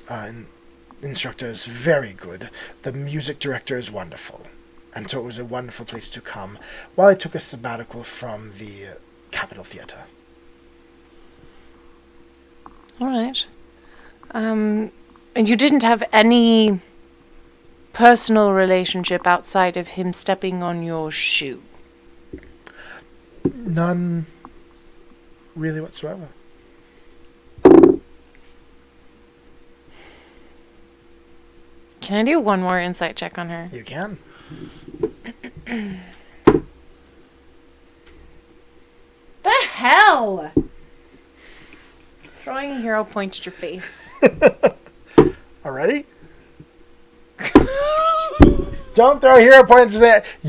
instructor is very good. The music director is wonderful, and so it was a wonderful place to come while I took a sabbatical from the Capitol Theater. All right. And you didn't have any personal relationship outside of him stepping on your shoe? None really whatsoever. Can I do one more insight check on her? You can. The hell? Throwing a hero point at your face. Already? Don't throw hero points. You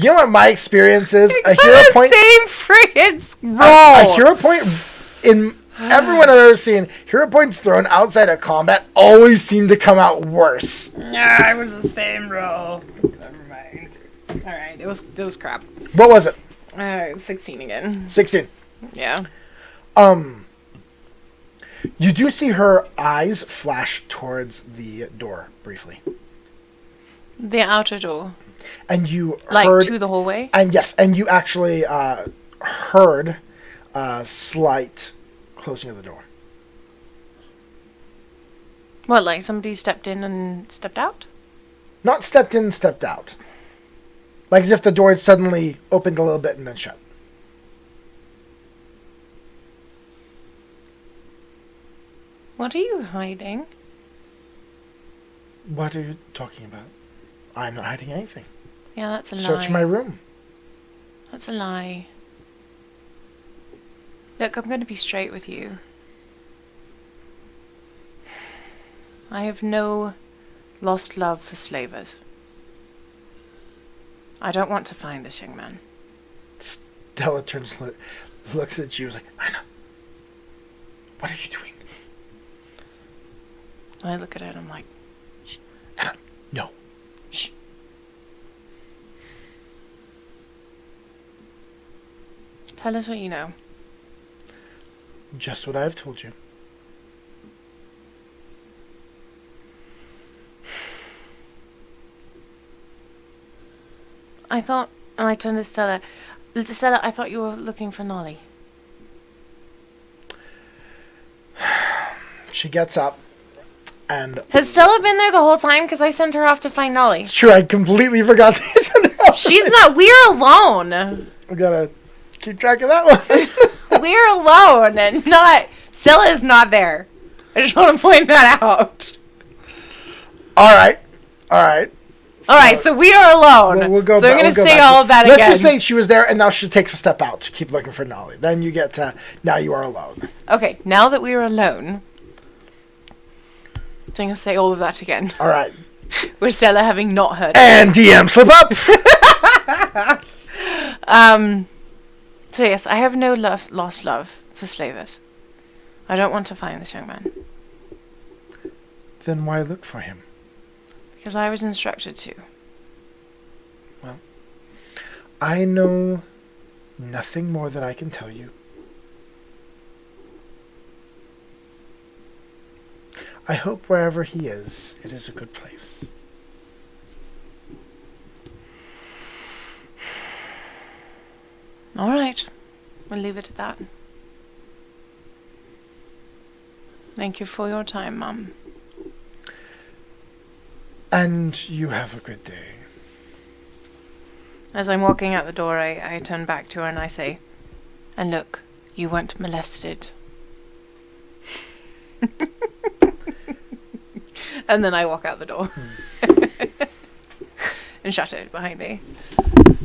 know what my experience is? A hero point. Same friggin' roll. A hero point in everyone I've ever seen. Hero points thrown outside of combat always seem to come out worse. Yeah, it was the same roll. Never mind. All right, it was crap. What was it? 16 again. 16. Yeah. You do see her eyes flash towards the door briefly. The outer door. And you Like heard... to the hallway? And yes, and you actually heard a slight closing of the door. What, like somebody stepped in and stepped out? Not stepped in, stepped out. Like as if the door had suddenly opened a little bit and then shut. What are you hiding? What are you talking about? I'm not hiding anything. Yeah, that's a lie. Search my room. That's a lie. Look, I'm going to be straight with you. I have no lost love for slavers. I don't want to find this young man. Stella turns, looks at you, like, Anna, what are you doing? I look at her and I'm like, Shh. Anna, no. shh. Tell us what you know. Just what I've told you. I thought, and I turned to Stella. Stella, I thought you were looking for Nolly. She gets up and... Has Stella been there the whole time? Because I sent her off to find Nolly. It's true, I completely forgot this. She's not. We're alone. We gotta keep track of that one. We're alone and not. Stella is not there. I just want to point that out. All right. All right, so we are alone. We'll go so I'm back, going to say all of that again. Let's just say she was there, and now she takes a step out to keep looking for Nolly. Then you get to, now you are alone. Okay, now that we are alone, so I'm going to say all of that again. All right. With Stella having not heard it. And DM slip up. So yes, I have no lost love for slavers. I don't want to find this young man. Then why look for him? Because I was instructed to. Well, I know nothing more that I can tell you. I hope wherever he is, it is a good place. All right. We'll leave it at that. Thank you for your time, Mum. And you have a good day. As I'm walking out the door, I turn back to her and I say, and look, you weren't molested. And then I walk out the door. And shut it behind me.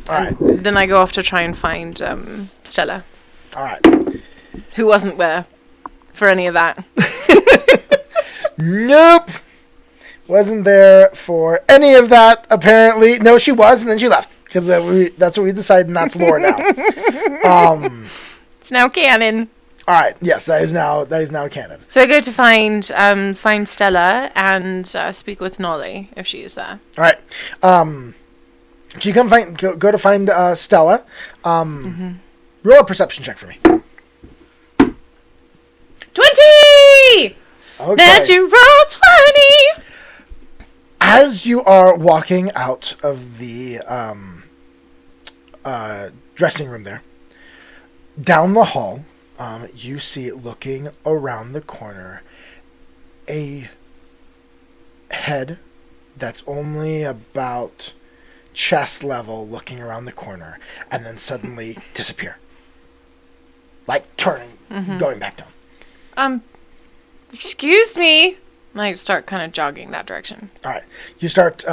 Alright. Then I go off to try and find Stella. Alright. Who wasn't there for any of that. Nope. Wasn't there for any of that, apparently. No, she was, and then she left. Because that's what we decided, and that's lore now. It's now canon. Alright, yes, that is now canon. So I go to find Stella and speak with Nolly if she is there. Alright. So you go to find Stella. Roll a perception check for me. 20! Okay. Natural 20! As you are walking out of the dressing room there, down the hall, you see, looking around the corner, a head that's only about chest level looking around the corner, and then suddenly disappear. Like turning, going back down. Excuse me. And I start kind of jogging that direction. Alright. You start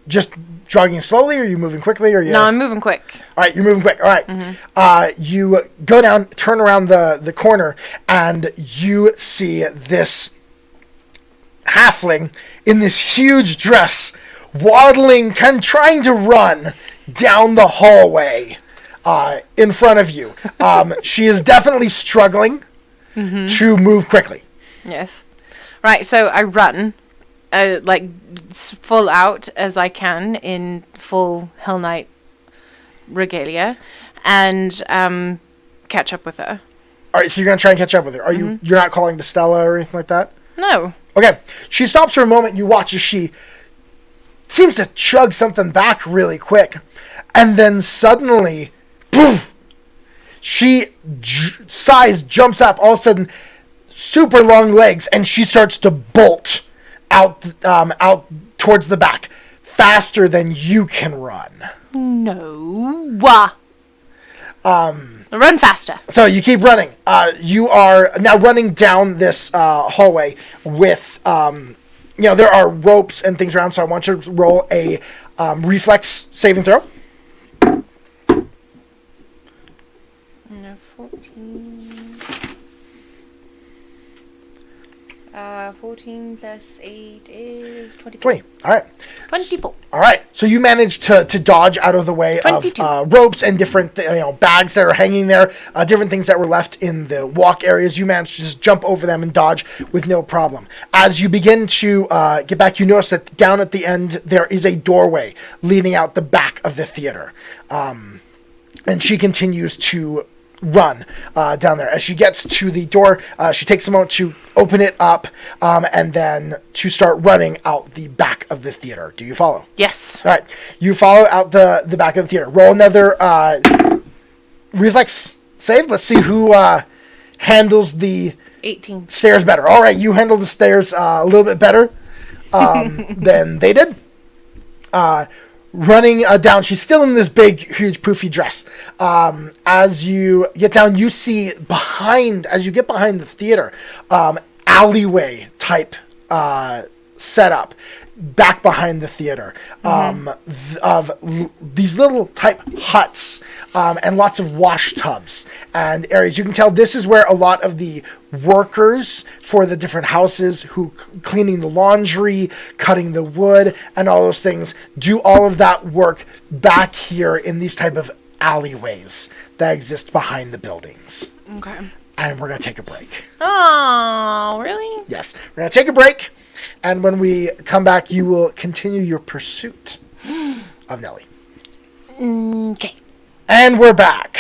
just jogging slowly, or are you moving quickly? Or No, I'm moving quick. Alright, you're moving quick. Alright. You go down, turn around the corner, and you see this halfling in this huge dress waddling, kind of trying to run down the hallway in front of you. She is definitely struggling to move quickly. Yes. Right, so I run, full out as I can in full Hell Knight regalia, and catch up with her. All right, so you're going to try and catch up with her. You're not calling to Stella or anything like that? No. Okay. She stops for a moment. You watch as she seems to chug something back really quick. And then suddenly, poof, she sighs, jumps up, all of a sudden, super long legs, and she starts to bolt out towards the back faster than you can run. No. Run faster. So you keep running. You are now running down this hallway with, there are ropes and things around, so I want you to roll a reflex saving throw. No, 14. 14 plus 8 is 20. 20. All right. 20 people. All right. So you managed to dodge out of the way 22. of ropes and different bags that are hanging there, different things that were left in the walk areas. You managed to just jump over them and dodge with no problem. As you begin to get back, you notice that down at the end there is a doorway leading out the back of the theater. And she continues to run down there. As she gets to the door, she takes a moment to open it up and then to start running out the back of the theater. Do you follow? Yes. All right. You follow out the back of the theater. Roll another reflex save. Let's see who handles the 18. stairs better. All right. You handle the stairs a little bit better than they did. Running down, she's still in this big, huge, poofy dress. As you get down, you see as you get behind the theater, alleyway type setup back behind the theater of these little type huts and lots of wash tubs and areas. You can tell this is where a lot of the workers for the different houses who cleaning the laundry, cutting the wood, and all those things do all of that work back here in these type of alleyways that exist behind the buildings. Okay. And we're going to take a break. Oh, really? Yes. We're going to take a break. And when we come back, you will continue your pursuit of Nellie. Okay. And we're back.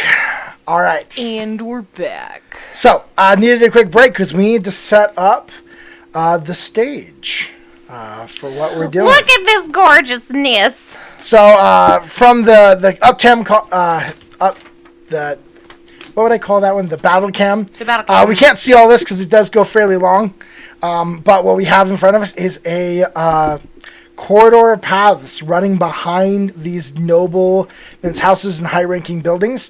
All right. And we're back. So, I needed a quick break because we need to set up the stage for what we're doing. Look at this gorgeousness. So, from the uptown, what would I call that one? The battle cam. The battle cam. We can't see all this because it does go fairly long. But what we have in front of us is a corridor of paths running behind these noble men's houses and high-ranking buildings,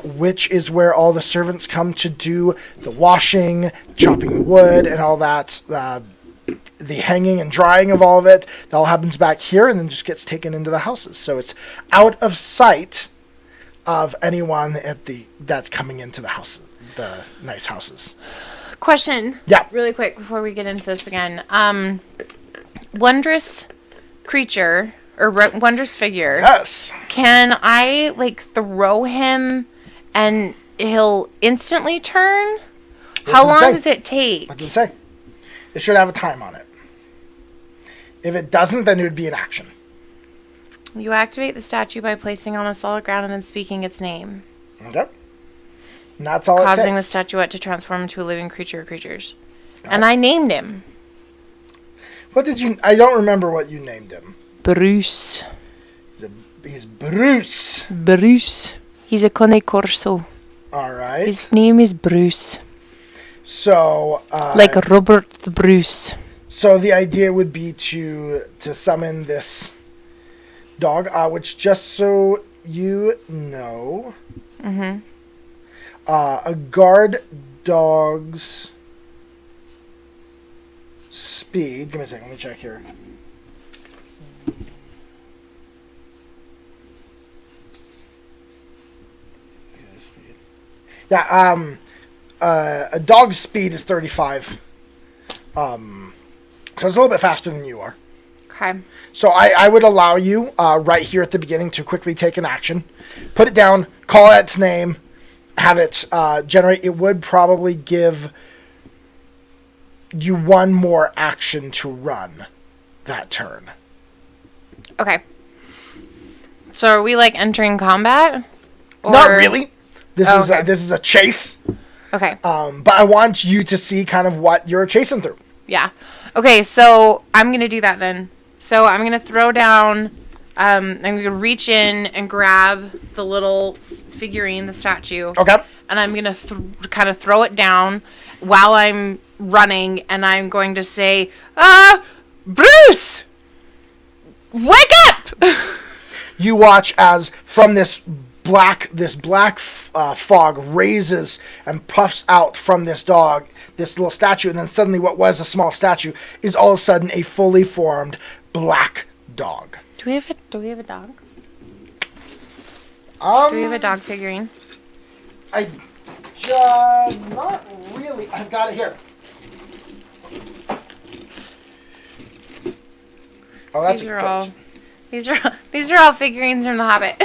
which is where all the servants come to do the washing, chopping wood, and all that. The hanging and drying of all of it. That all happens back here and then just gets taken into the houses. So it's out of sight of anyone that's coming into the houses, the nice houses. Question. Yeah. Really quick before we get into this again. Wondrous creature or wondrous figure. Yes. Can I throw him and he'll instantly turn? How long does it take? What does it say? It should have a time on it. If it doesn't, then it would be an action. You activate the statue by placing on a solid ground and then speaking its name. Okay. And that's all it takes. Causing the statuette to transform into a living creature or creatures. And I named him. What did you... I don't remember what you named him. Bruce. He's Bruce. Bruce. He's a Cane Corso. All right. His name is Bruce. So... like Robert the Bruce. So the idea would be to summon this dog, which just so you know... Mm-hmm. A guard dog's speed. Give me a second. Let me check here. Yeah. A dog's speed is 35. So it's a little bit faster than you are. Okay. So I would allow you right here at the beginning to quickly take an action, put it down, call out its name, have it generate. It would probably give you one more action to run that turn. Okay. So are we like entering combat? Not really. This Oh, is okay. this is a chase. Okay. But I want you to see kind of what you're chasing through. Yeah. Okay, so I'm going to do that then. So I'm going to throw down, I'm going to reach in and grab the little figurine, the statue. Okay. And I'm going to kind of throw it down while I'm running, and I'm going to say, Bruce! Wake up! You watch as from this black fog raises and puffs out from this little statue, and then suddenly what was a small statue is all of a sudden a fully formed black dog. Do we have a dog? Do we have a dog figurine? I not really. I've got it here. Oh, that's These a are goat. all these are all figurines from The Hobbit.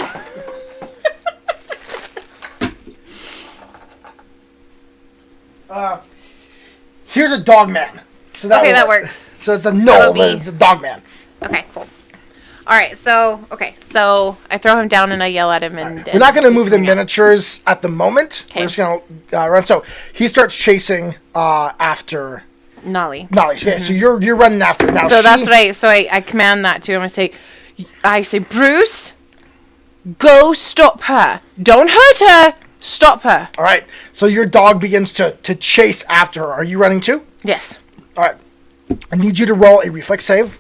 Here's a dog man. So Okay, that works. So it's a That'll gnome, be- but it's a dog man. Okay, cool. All right, so I throw him down and I yell at him, and We're not going to move the freaking out. miniatures at the moment. Okay. We're just going to run. So he starts chasing after Nolly. Nolly. Okay, so you're running after now. So that's what I command that to him. I say, Bruce, go stop her. Don't hurt her. Stop her. All right. So your dog begins to chase after her. Are you running too? Yes. All right. I need you to roll a reflex save.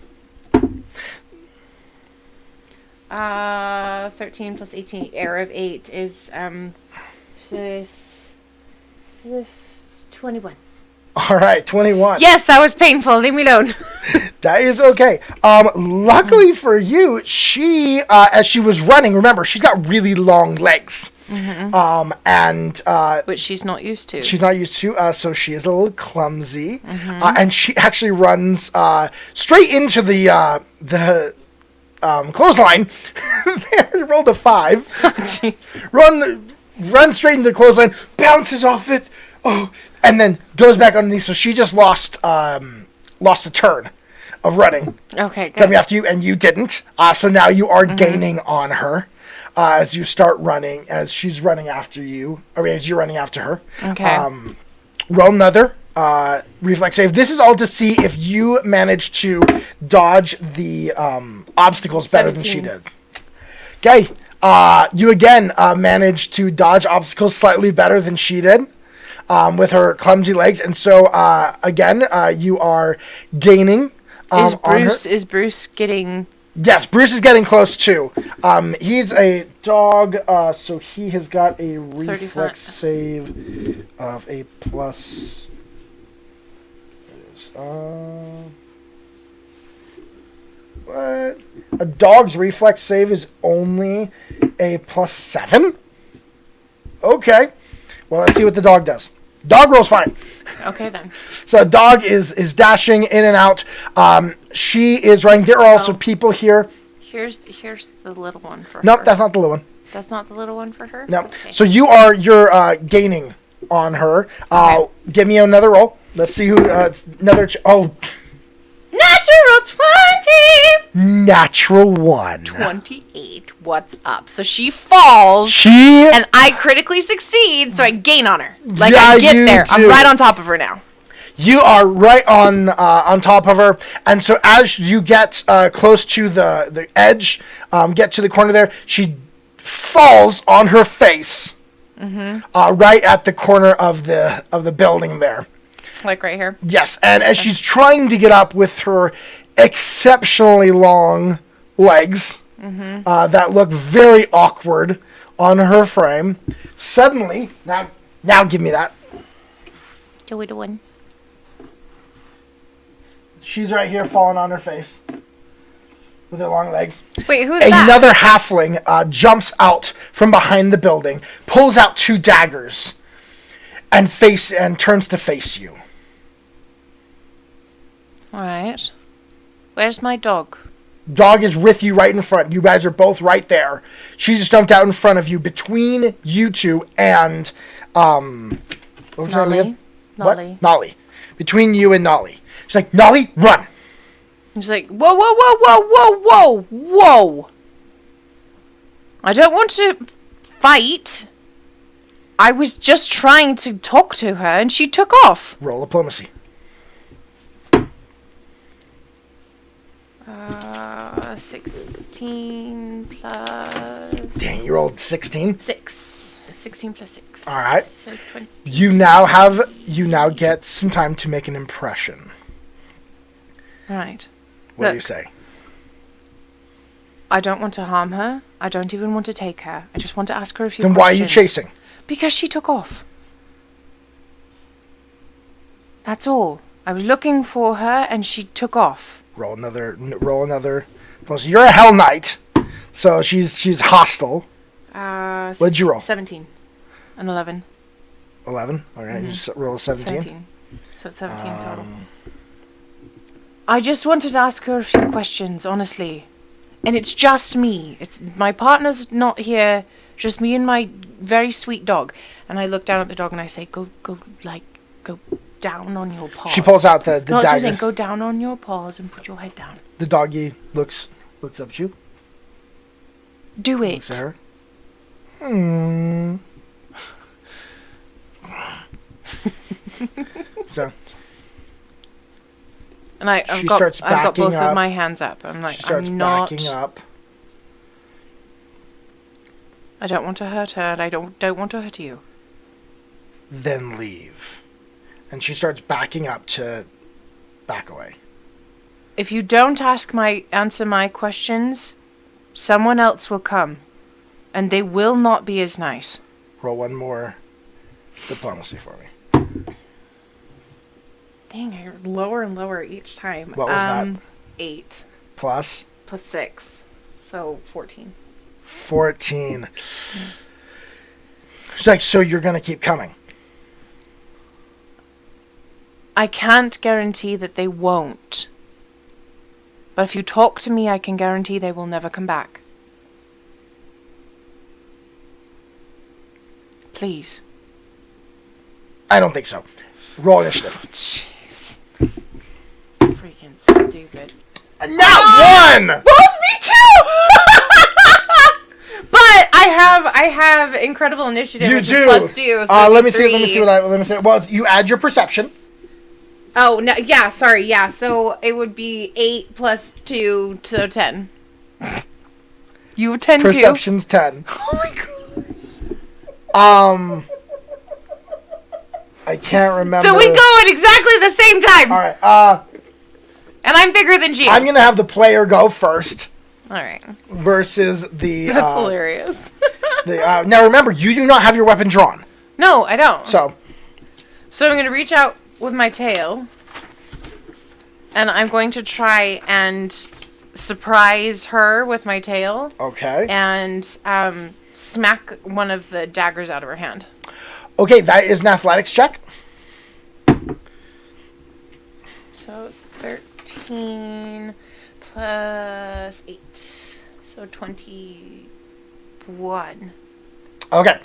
13 plus 18, error of 8 is 21. All right, 21. Yes, that was painful. Leave me alone. That is okay. Luckily for you, she, as she was running, remember, she's got really long legs. And Which she's not used to. she's not used to, so she is a little clumsy. And she actually runs straight into the clothesline. There, rolled a 5. Jeez. Run straight into the clothesline, bounces off it, and then goes back underneath. So she just lost a turn of running, Okay, good. coming after you, and you didn't. So now you are gaining on her as you start running, as she's running after you, or as you're running after her. Okay. Roll another reflex save. This is all to see if you manage to dodge the obstacles better than she 17. did. Okay. You again managed to dodge obstacles slightly better than she did with her clumsy legs. And so, again, you are gaining Is on her. Bruce getting... Yes, Bruce is getting close too. He's a dog, so he has got a 35. reflex save of a plus. What? A dog's reflex save is only a +7? Okay. Well, let's see what the dog does. Dog rolls fine. Okay, then. So dog is dashing in and out. She is running. There are also people here. Here's the little one for Nope, her. that's not the little one. That's not the little one for her? No. Okay. So you're gaining on her. Give me another roll. Let's see who. It's another. Natural 20! Natural 1. 28. What's up? So she falls, She. and I critically succeed, so I gain on her. Like, Yeah, I get you there. I'm do. right on top of her now. You are right on top of her, and so as you get close to the edge, get to the corner there, she falls on her face, right at the corner of the building there. Like right here. Yes, and as she's trying to get up with her exceptionally long legs that look very awkward on her frame, suddenly, now give me that. Do it one. She's right here falling on her face with her long legs. Wait, who's that? Another halfling jumps out from behind the building, pulls out 2 daggers, and turns to face you. All right. Where's my dog? Dog is with you right in front. You guys are both right there. She just jumped out in front of you between you two and what was her name again? Nolly. What? Nolly. Between you and Nolly. She's like, Nolly, run. He's like, whoa, whoa, whoa, whoa, whoa, whoa, whoa. I don't want to fight. I was just trying to talk to her and she took off. Roll diplomacy. 16 plus... Dang, you rolled 16? 6. 16 plus 6. All right. So 20. You now get some time to make an impression. All right. What do you say? I don't want to harm her. I don't even want to take her. I just want to ask her a few Then questions. why are you chasing? Because she took off. That's all. I was looking for her and she took off. Roll another. So you're a Hell Knight, so she's hostile. What'd you roll? 17 and 11. 11. All right, you just roll a 17. 17. So it's 17 total. I just wanted to ask her a few questions, honestly. And it's just me. It's my partner's not here. Just me and my very sweet dog. And I look down at the dog and I say, go down on your paws. She pulls out the No, that's what I'm dagger. saying. Go down on your paws and put your head down. The doggy looks up at you. Do it. Looks at her. So And I've She got starts both backing of up. my hands up. I'm like, she starts I'm not. backing up. I don't want to hurt her, and I don't want to hurt you. Then leave. And she starts backing up to back away. If you don't answer my questions, someone else will come, and they will not be as nice. Roll one more diplomacy for me. Dang, I lower and lower each time. What was that? 8 Plus plus 6, so 14. 14. She's like, so you're going to keep coming? I can't guarantee that they won't. But if you talk to me, I can guarantee they will never come back. Please. I don't think so. Roll initiative. Jeez. Freaking stupid. Not one! Well, me too! But I have incredible initiative, You which do. is plus 2. So Let me see. three. Let me see. Well, you add your perception. Oh, no, yeah, sorry, yeah. So it would be 8 plus 2, so 10. You 10 too? Perception's 10. Oh my god. I can't remember. So we go at exactly the same time. All right. And I'm bigger than she is. I'm gonna have the player go first All right. versus the. That's hilarious. Now remember, you do not have your weapon drawn. No, I don't. So I'm going to reach out with my tail. And I'm going to try and surprise her with my tail. okay. And smack one of the daggers out of her hand. Okay, that is an athletics check. So it's 13 plus 8. So 21. Okay.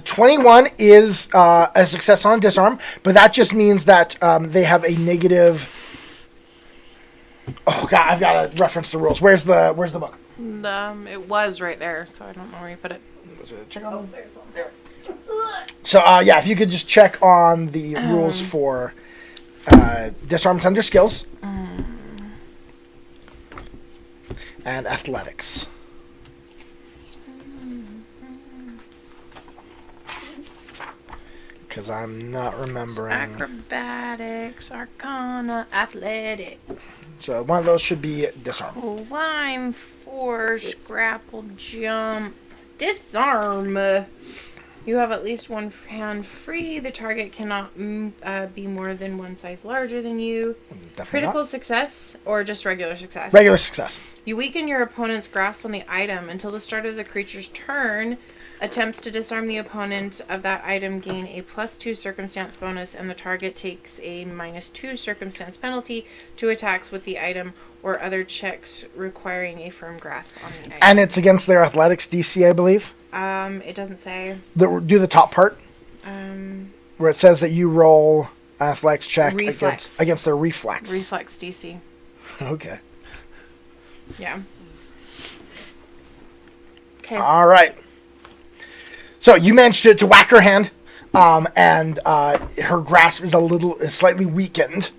21 is a success on disarm, but that just means that they have a negative. Oh god, I've got to reference the rules. Where's the book? It was right there, so I don't know where you put it. Check on there. So yeah, if you could just check on the rules for disarms under skills and athletics. Because I'm not remembering. Acrobatics, Arcana, Athletics, So one of those should be disarm. Climb, Force, Grapple, Jump, Disarm. You have at least one hand free. The target cannot be more than one size larger than you. Definitely Critical not. success or just regular success? Regular success. You weaken your opponent's grasp on the item until the start of the creature's turn. Attempts to disarm the opponent of that item gain a +2 circumstance bonus, and the target takes a -2 circumstance penalty to attacks with the item or other checks requiring a firm grasp on the item. And it's against their athletics DC, I believe. It doesn't say. Do the top part where it says that you roll an athletics check against their reflex. Reflex DC. Okay. Yeah. Okay. All right. So you managed to whack her hand, and her grasp is slightly weakened.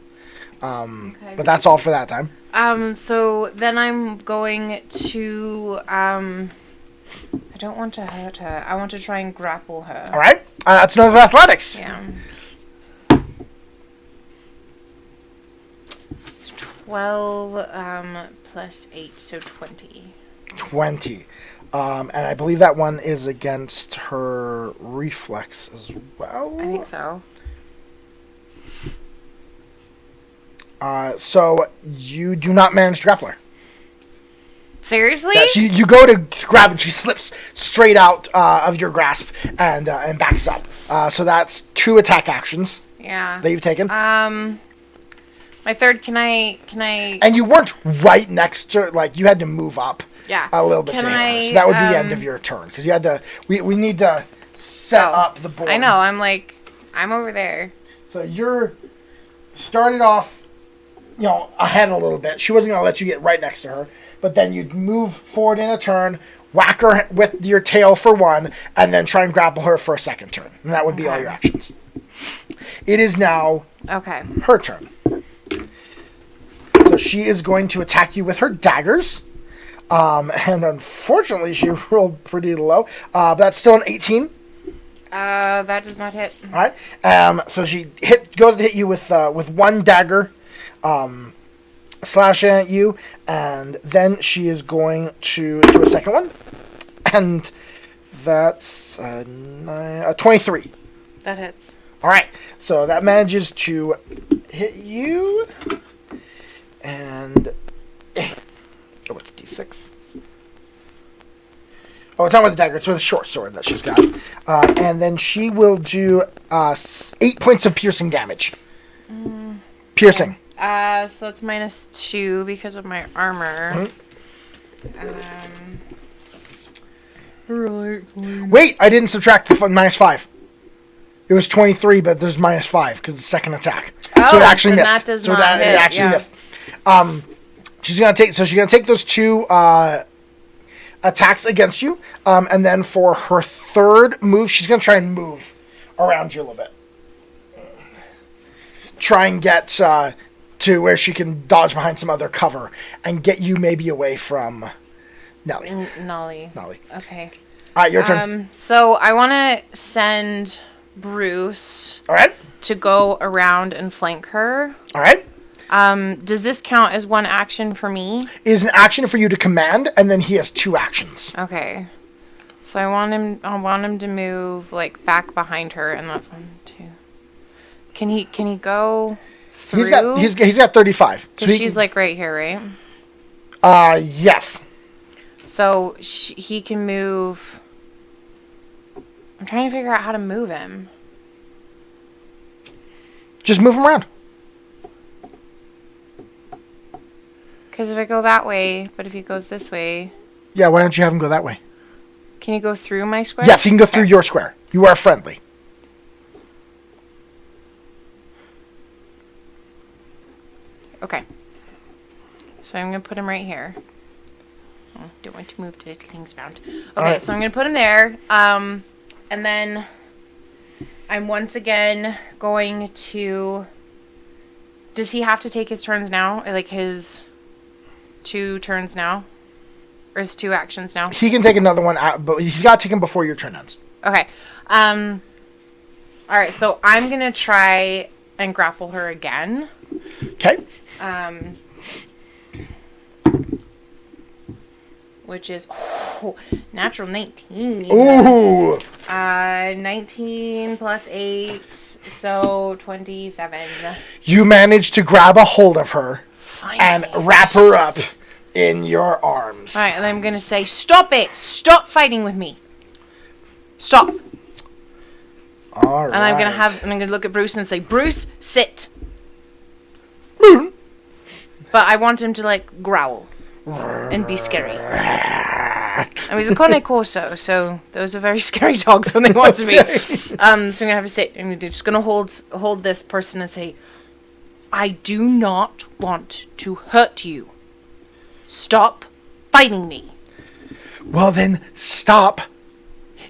But that's all for that time. So then I'm going to, I don't want to hurt her. I want to try and grapple her. All right. That's another athletics. Yeah. It's 12, plus 8, so 20. 20. And I believe that one is against her reflex as well. I think so. So you do not manage to grapple her. Seriously? Yeah, you go to grab and she slips straight out of your grasp and backs up. So that's 2 attack actions Yeah. that you've taken. My third, can I? And you weren't right next to, like, you had to move up Yeah. a little bit Can to hit her. I, So that would be the end of your turn. Because you had to, we need to set up the board. I know, I'm over there. So you're started off, ahead a little bit. She wasn't going to let you get right next to her. But then you'd move forward in a turn, whack her with your tail for 1, and then try and grapple her for a second turn. And that would be all your actions. It is now her turn. So she is going to attack you with her daggers. And unfortunately, she rolled pretty low. But that's still an 18. That does not hit. All right. So she goes to hit you with 1 dagger, slashing at you, and then she is going to do a second one, and that's 23. That hits. All right. So that manages to hit you, and it's D6. Oh, it's not with the dagger. It's with a short sword that she's got. And then she will do 8 points of piercing damage. Piercing. So it's -2 because of my armor. Wait, I didn't subtract the -5. It was 23, but there's -5 because it's the second attack. So it actually missed. That does not hit. It actually missed. She's gonna take those 2 attacks against you, and then for her third move, she's gonna try and move around you a little bit. Try and get to where she can dodge behind some other cover and get you maybe away from Nelly. Nolly. All Okay. right, your turn. So I want to send Bruce All right. to go around and flank her. All right. Does this count as 1 action for me? It is an action for you to command, and then he has 2 actions. Okay. So I want him to move like back behind her, and that's 1, 2. Can he go through? He's got 35. Because she's like right here, right? Yes. So he can move. I'm trying to figure out how to move him. Just move him around. Because if I go that way, but if he goes this way... Yeah, why don't you have him go that way? Can he go through my square? Yes, he can go through your square. You are friendly. Okay. So I'm going to put him right here. Oh, don't want to move the things around. Okay, so I'm going to put him there. And then I'm once again going to... Does he have to take his turns now? Like his 2 turns now? Or his 2 actions now? He can take another one out, but he's got to take him before your turn ends. Okay. Alright, so I'm going to try and grapple her again. Okay. Which is natural 19. Ooh. 19 plus 8, so 27. You manage to grab a hold of her Finally. and wrap her up in your arms. All right, and then I'm gonna say, "Stop it! Stop fighting with me." Stop. All right. And I'm gonna look at Bruce and say, I'm gonna look at Bruce and say, Bruce, sit. But I want him to like growl and be scary. I mean, he's a Cane Corso, so those are very scary dogs when they want to be. So I'm gonna have a sit, and we're just gonna hold this person and say, I do not want to hurt you. Stop fighting me. Well, then stop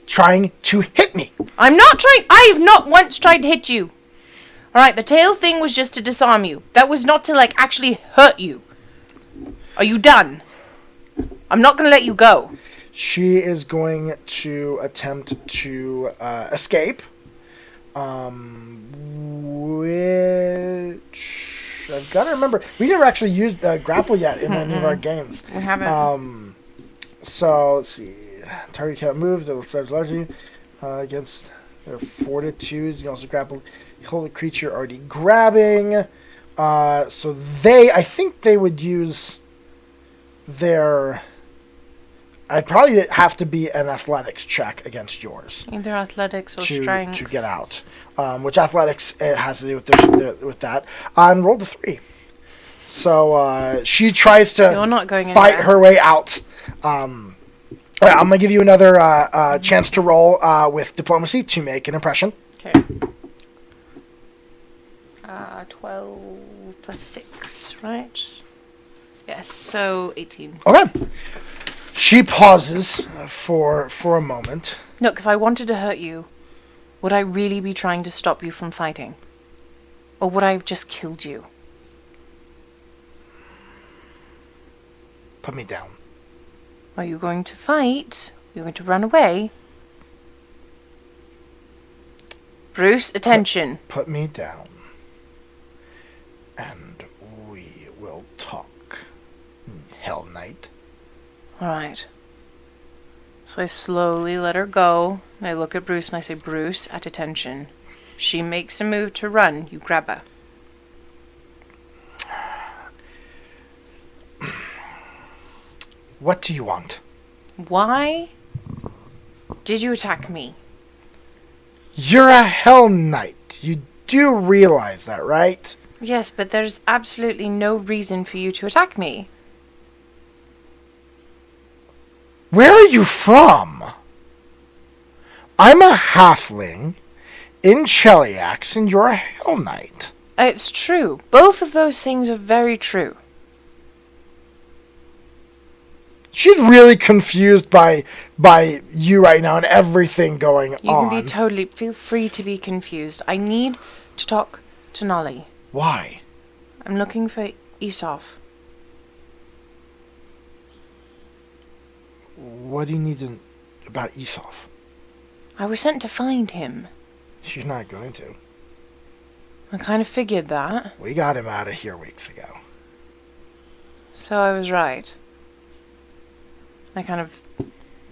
trying to hit me. I'm not trying. I have not once tried to hit you. All right, the tail thing was just to disarm you. That was not to like actually hurt you. Are you done? I'm not gonna let you go. She is going to attempt to escape. Which I've got to remember. We never actually used grapple yet in any of our games. We haven't. So let's see. Target cannot move. That starts largely against their fortitude. You can also grapple. Hold the creature already grabbing. So I think they would use their. I'd probably have to be an athletics check against yours. Either athletics or strength. To get out. Which athletics it has to do with that. And rolled a 3. So she tries to You're not going fight anywhere. her way out. All right, I'm going to give you another chance to roll with diplomacy to make an impression. Okay. 12 plus 6, right? Yes, so 18. Okay. She pauses for a moment. Look, if I wanted to hurt you, would I really be trying to stop you from fighting? Or would I have just killed you? Put me down. Are you going to fight? Are you going to run away? Bruce, attention. Put me down. And we will talk. Hell Knight. Alright. So I slowly let her go. And I look at Bruce and I say, Bruce, at attention. She makes a move to run. You grab her. What do you want? Why did you attack me? You're a Hell Knight. You do realize that, right? Yes, but there's absolutely no reason for you to attack me. Where are you from? I'm a halfling in Cheliax, and you're a Hell Knight. It's true. Both of those things are very true. She's really confused by you right now and everything going You on. can be totally... Feel free to be confused. I need to talk to Nolly. Why? I'm looking for Esaf. What do you need to, about Esaf? I was sent to find him. She's not going to. I kind of figured that. We got him out of here weeks ago. So I was right. I kind of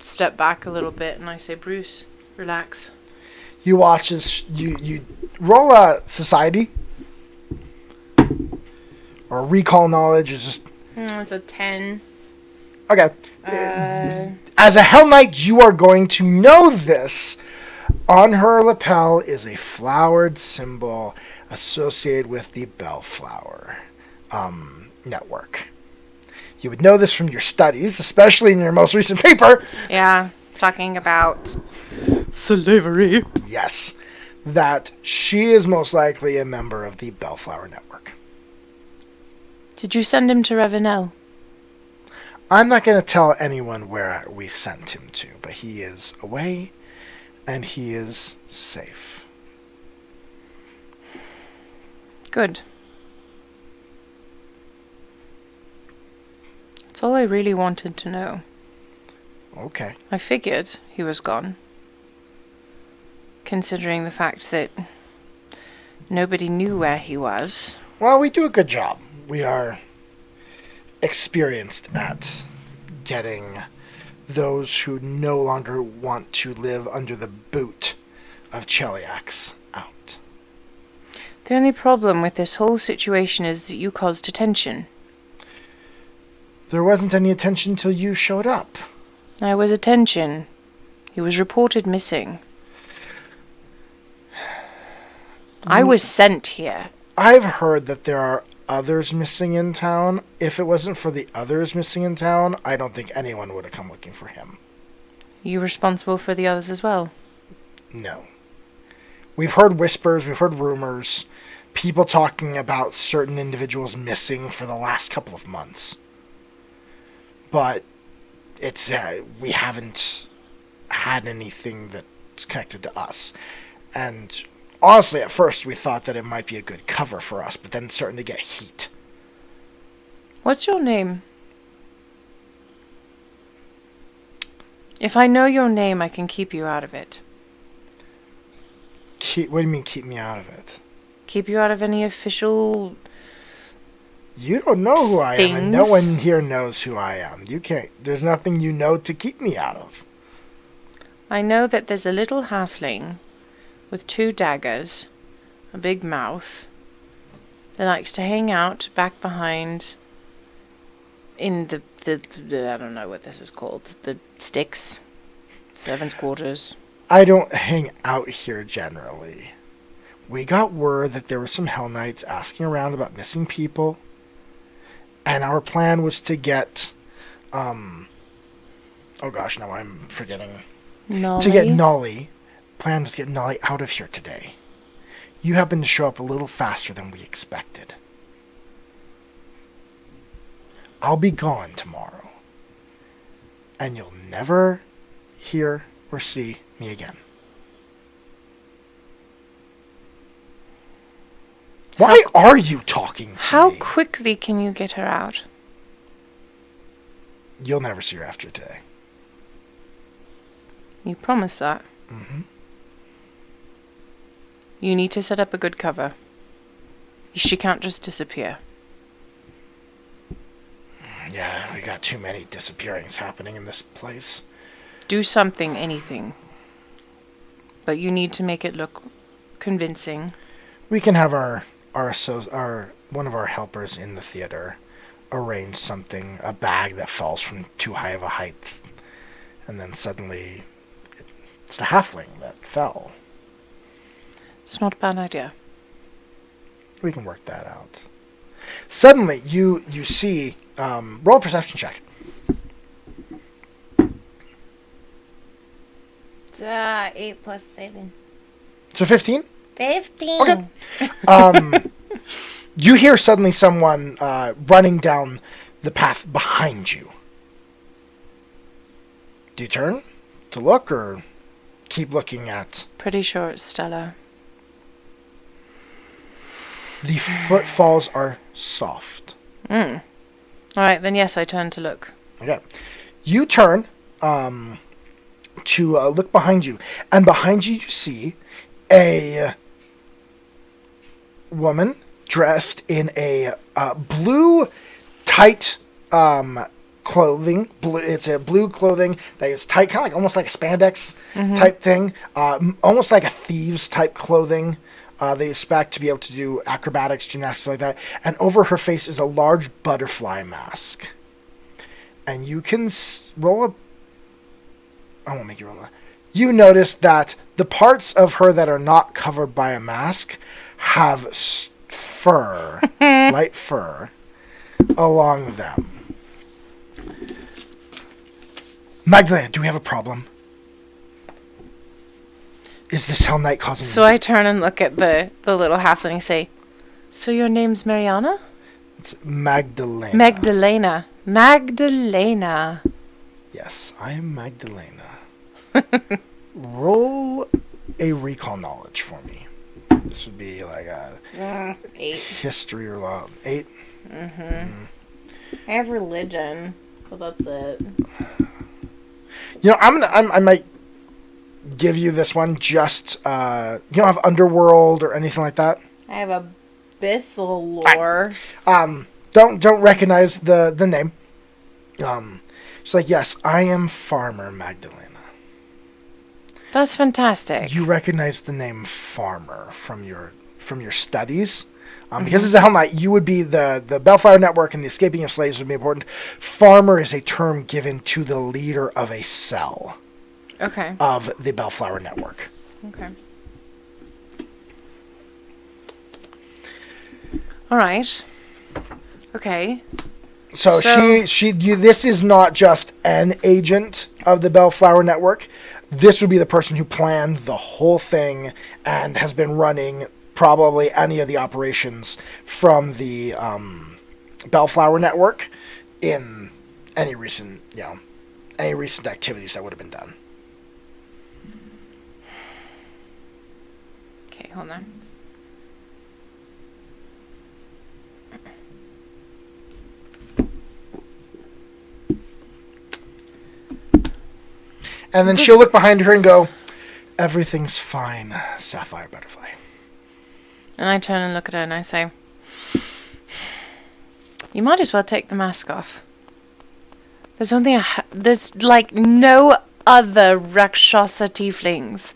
step back a little bit and I say, Bruce, relax. You watch as you roll a society or recall knowledge. Is just It's a 10. okay. As a Hell Knight, you are going to know this. On her lapel is a flowered symbol associated with the Bellflower network. You would know this from your studies, especially in your most recent paper. Yeah, talking about... Slavery. Yes, that she is most likely a member of the Bellflower network. Did you send him to Revenel? I'm not going to tell anyone where we sent him to, but he is away, and he is safe. Good. That's all I really wanted to know. Okay. I figured he was gone. Considering the fact that nobody knew where he was. Well, we do a good job. We are experienced at getting those who no longer want to live under the boot of Cheliax out. The only problem with this whole situation is that you caused attention. There wasn't any attention till you showed up. I was attention. He was reported missing. I was sent here. I've heard that there are others missing in town. If it wasn't for the others missing in town, I don't think anyone would have come looking for him. You responsible for the others as well? No. We've heard whispers, we've heard rumors, people talking about certain individuals missing for the last couple of months. But it's we haven't had anything that's connected to us. And honestly, at first we thought that it might be a good cover for us, but then it's starting to get heat. What's your name? If I know your name, I can keep you out of it. What do you mean, keep me out of it? Keep you out of any official... You don't know who I am, and no things? one here knows who I am. You can't... There's nothing you know to keep me out of. I know that there's a little halfling with 2 daggers, a big mouth, that likes to hang out back behind in the I don't know what this is called, the sticks, servants' quarters. I don't hang out here generally. We got word that there were some Hell Knights asking around about missing people, and our plan was to get, oh gosh, now I'm forgetting. Nolly? To get Nolly. Plan was to get Nolly out of here today. You happened to show up a little faster than we expected. I'll be gone tomorrow, and you'll never hear or see me again. Why are you talking to How me? quickly can you get her out? You'll never see her after today. You promise that? Mm-hmm. You need to set up a good cover. She can't just disappear. Yeah, we got too many disappearings happening in this place. Do something, anything. But you need to make it look convincing. We can have our one of our helpers in the theater arrange something, a bag that falls from too high of a height, and then suddenly it's the halfling that fell. It's not a bad idea. We can work that out. Suddenly, you see, roll a perception check. It's 8 plus 7. So 15? 15. Okay. You hear suddenly someone running down the path behind you. Do you turn to look or keep looking at? Pretty sure it's Stella. The footfalls are soft. Alright, then yes, I turn to look. Okay. You turn to look behind you, and behind you you see a woman dressed in a blue tight clothing. It's a blue clothing that is tight, kind of like almost like a spandex type thing, almost like a thieves type clothing. They expect to be able to do acrobatics, gymnastics like that. And over her face is a large butterfly mask. And you can roll a... I won't make you roll that. You notice that the parts of her that are not covered by a mask have fur, light fur, along them. Magdalena, do we have a problem? Is this Hell Knight causing... So I turn and look at the little halfling and say, so your name's Mariana? It's Magdalena. Magdalena. Magdalena. Yes, I am Magdalena. Roll a recall knowledge for me. This would be like a 8. history or law. 8? I have religion, but that's it. You know, I might give you this one. Just you don't have underworld or anything like that. I have abyssal lore. Don't recognize the name. She's like, yes, I am Farmer Magdalena. That's fantastic. You recognize the name Farmer from your studies. Because it's a Hell Knight, you would be the Bellflower Network and the escaping of slaves would be important. Farmer is a term given to the leader of a cell. Okay. of the Bellflower Network. Okay. All right. Okay. So this is not just an agent of the Bellflower Network. This would be the person who planned the whole thing and has been running probably any of the operations from the Bellflower Network in any recent activities that would have been done. Okay, hold on. And then she'll look behind her and go, "Everything's fine, Sapphire Butterfly." And I turn and look at her and I say, "You might as well take the mask off. There's like no other Rakshasa tieflings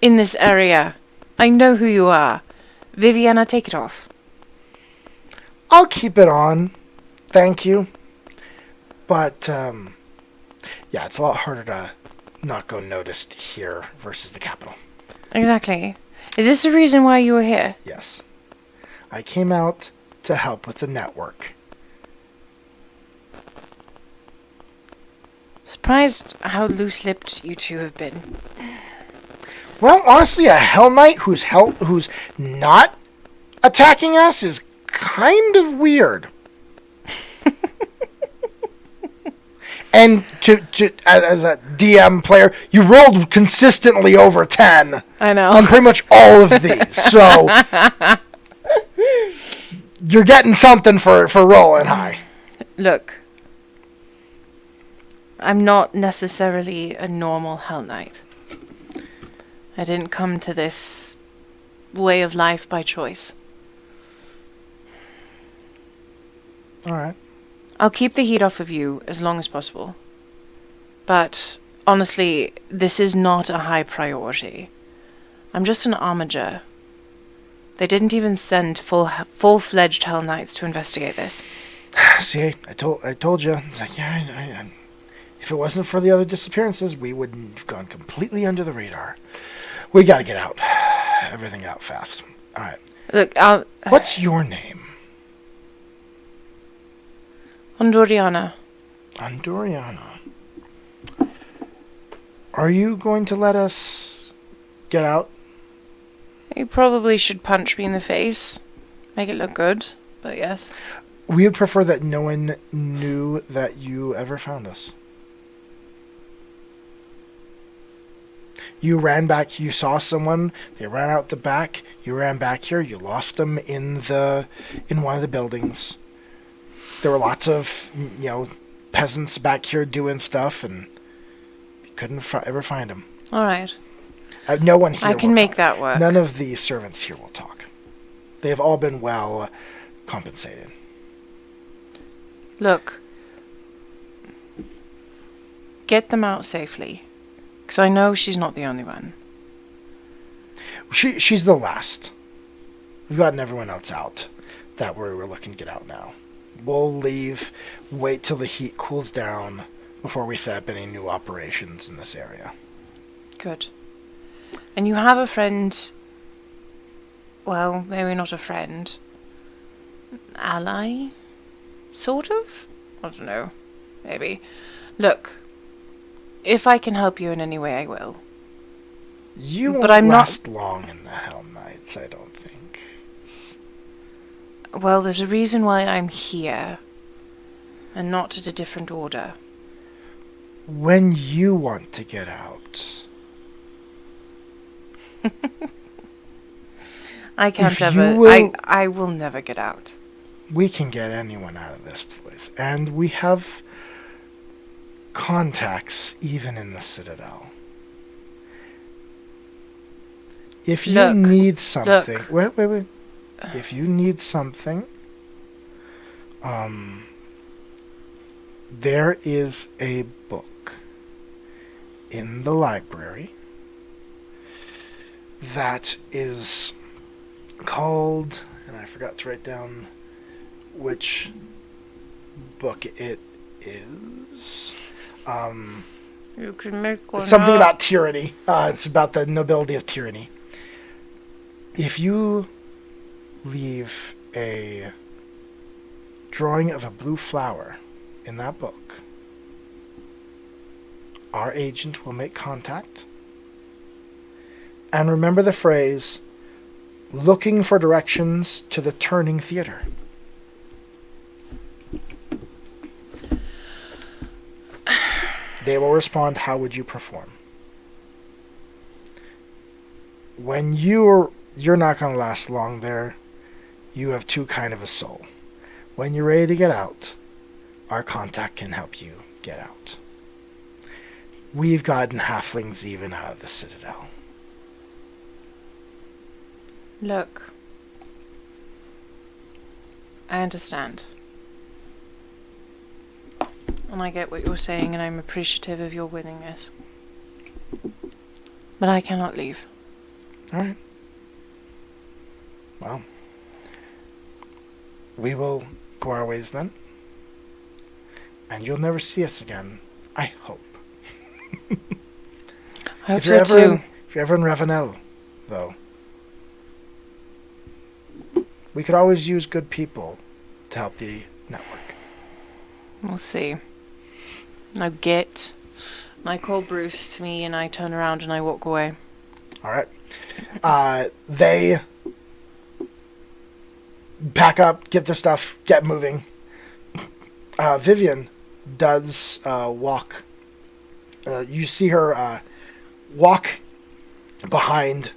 in this area. I know who you are. Viviana, take it off." I'll keep it on, thank you. But yeah, it's a lot harder to not go noticed here versus the capital. Exactly. Is this the reason why you were here? Yes. I came out to help with the network. Surprised how loose-lipped you two have been. Well, honestly, a Hell Knight who's not attacking us is kind of weird. And as a DM player, you rolled consistently over 10 I know. on pretty much all of these. So you're getting something for rolling high. Look, I'm not necessarily a normal Hell Knight. I didn't come to this way of life by choice. All right. I'll keep the heat off of you as long as possible. But honestly, this is not a high priority. I'm just an armiger. They didn't even send full-fledged Hell Knights to investigate this. See, I told you. Like, yeah, if it wasn't for the other disappearances, we would have gone completely under the radar. We got to get out. Everything out fast. All right. Look, What's your name? Andoriana. Andoriana. Are you going to let us get out? You probably should punch me in the face. Make it look good, but yes. We would prefer that no one knew that you ever found us. You ran back, you saw someone, they ran out the back, you ran back here, you lost them in one of the buildings. There were lots of, peasants back here doing stuff, and you couldn't ever find them. All right. No one here I can will make talk. that work. None of the servants here will talk. They have all been well compensated. Look. Get them out safely. Because I know she's not the only one. She's the last. We've gotten everyone else out that we're looking to get out now. We'll leave, wait till the heat cools down before we set up any new operations in this area. Good. And you have a friend, well, maybe not a friend, ally, sort of? I don't know, maybe. Look, if I can help you in any way, I will. You But won't I'm not- last long in the Hell Knights, I don't think. Well, there's a reason why I'm here, and not at a different order. When you want to get out. I can't If ever, you will- I will never get out. We can get anyone out of this place. And we have contacts even in the Citadel. If you Look, need something... look. Wait. If you need something... there is a book in the library that is called... And I forgot to write down which book it is. You can make one It's something up. about tyranny. It's about the nobility of tyranny. If you leave a drawing of a blue flower in that book, our agent will make contact. And remember the phrase, looking for directions to the turning theater. They will respond, how would you perform? When you're not going to last long there. You have too kind of a soul. When you're ready to get out, our contact can help you get out. We've gotten halflings even out of the Citadel. Look. I understand. And I get what you're saying, and I'm appreciative of your willingness. But I cannot leave. Alright. Well, we will go our ways then. And you'll never see us again, I hope. I hope so too. If you're ever in Ravenel, though, we could always use good people to help the network. We'll see. Now get. And I call Bruce to me, and I turn around and I walk away. Alright. They pack up, get their stuff, get moving. Vivian does walk. You see her walk behind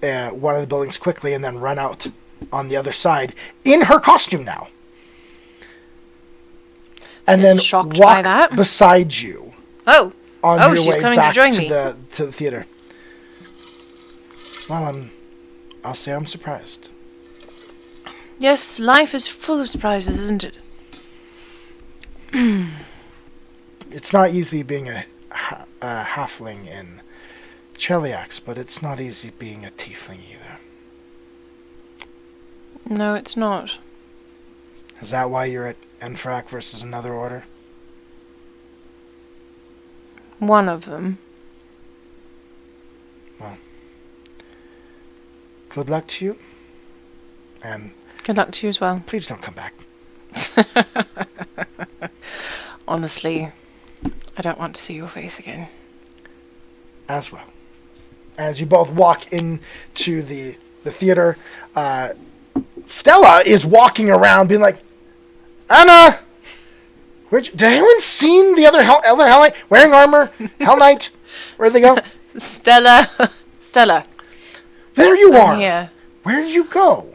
one of the buildings quickly and then run out on the other side in her costume now. And then Shocked walk by that? beside you Oh! on Oh, your she's way coming to back join to me. the theater. Well, I'll say I'm surprised. Yes, life is full of surprises, isn't it? It's not easy being a halfling in Cheliax, but it's not easy being a tiefling either. No, it's not. Is that why you're at Enferac versus another order? One of them. Good luck to you. And Good luck to you as well. please don't come back. Honestly, I don't want to see your face again. As well. As you both walk into the theater, Stella is walking around being like, Anna! Did anyone seen the other Hell Knight wearing armor? Hell Knight? Where'd they go? Stella. Stella. There you are. Yeah. Where did you go?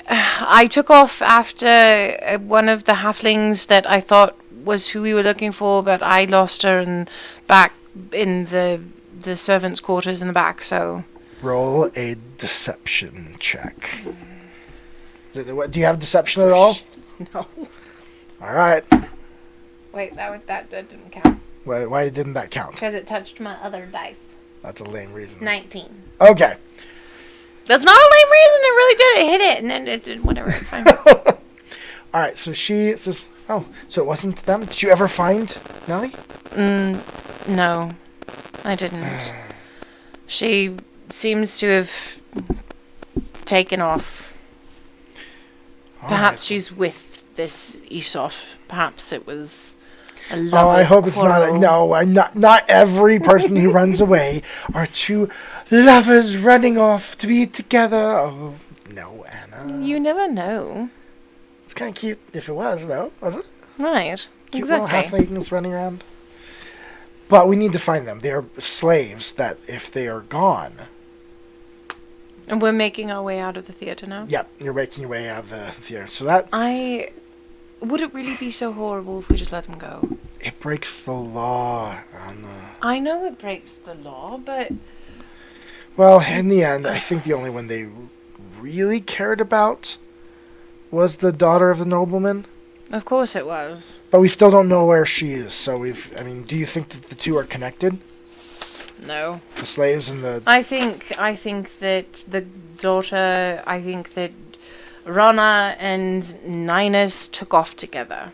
I took off after one of the halflings that I thought was who we were looking for, but I lost her and back in the servants' quarters in the back, so... Roll a deception check. Do you have deception at all? No. All right. Wait, that didn't count. Why didn't that count? Because it touched my other dice. That's a lame reason. 19. Okay. That's not a lame reason, it really did. It hit it, and then it did whatever, it's fine. All right, so she says, oh, so it wasn't them? Did you ever find Nellie? No, I didn't. She seems to have taken off. All Perhaps right. she's with this Esoph. Perhaps it was a Oh, lover's I hope it's not. quarrel. No, not every person who runs away are two lovers running off to be together. Oh, no, Anna. You never know. It's kind of cute if it was, though, was it? Right, Cute exactly. little halflings running around. But we need to find them. They are slaves that if they are gone... And we're making our way out of the theatre now? Yep, you're making your way out of the theater. So that... Would it really be so horrible if we just let them go? It breaks the law, Anna. I know it breaks the law, but... Well, in the end, I think the only one they really cared about was the daughter of the nobleman. Of course it was. But we still don't know where she is, so do you think that the two are connected? No. The slaves and the... I think that the daughter, I think that Rana and Ninus took off together.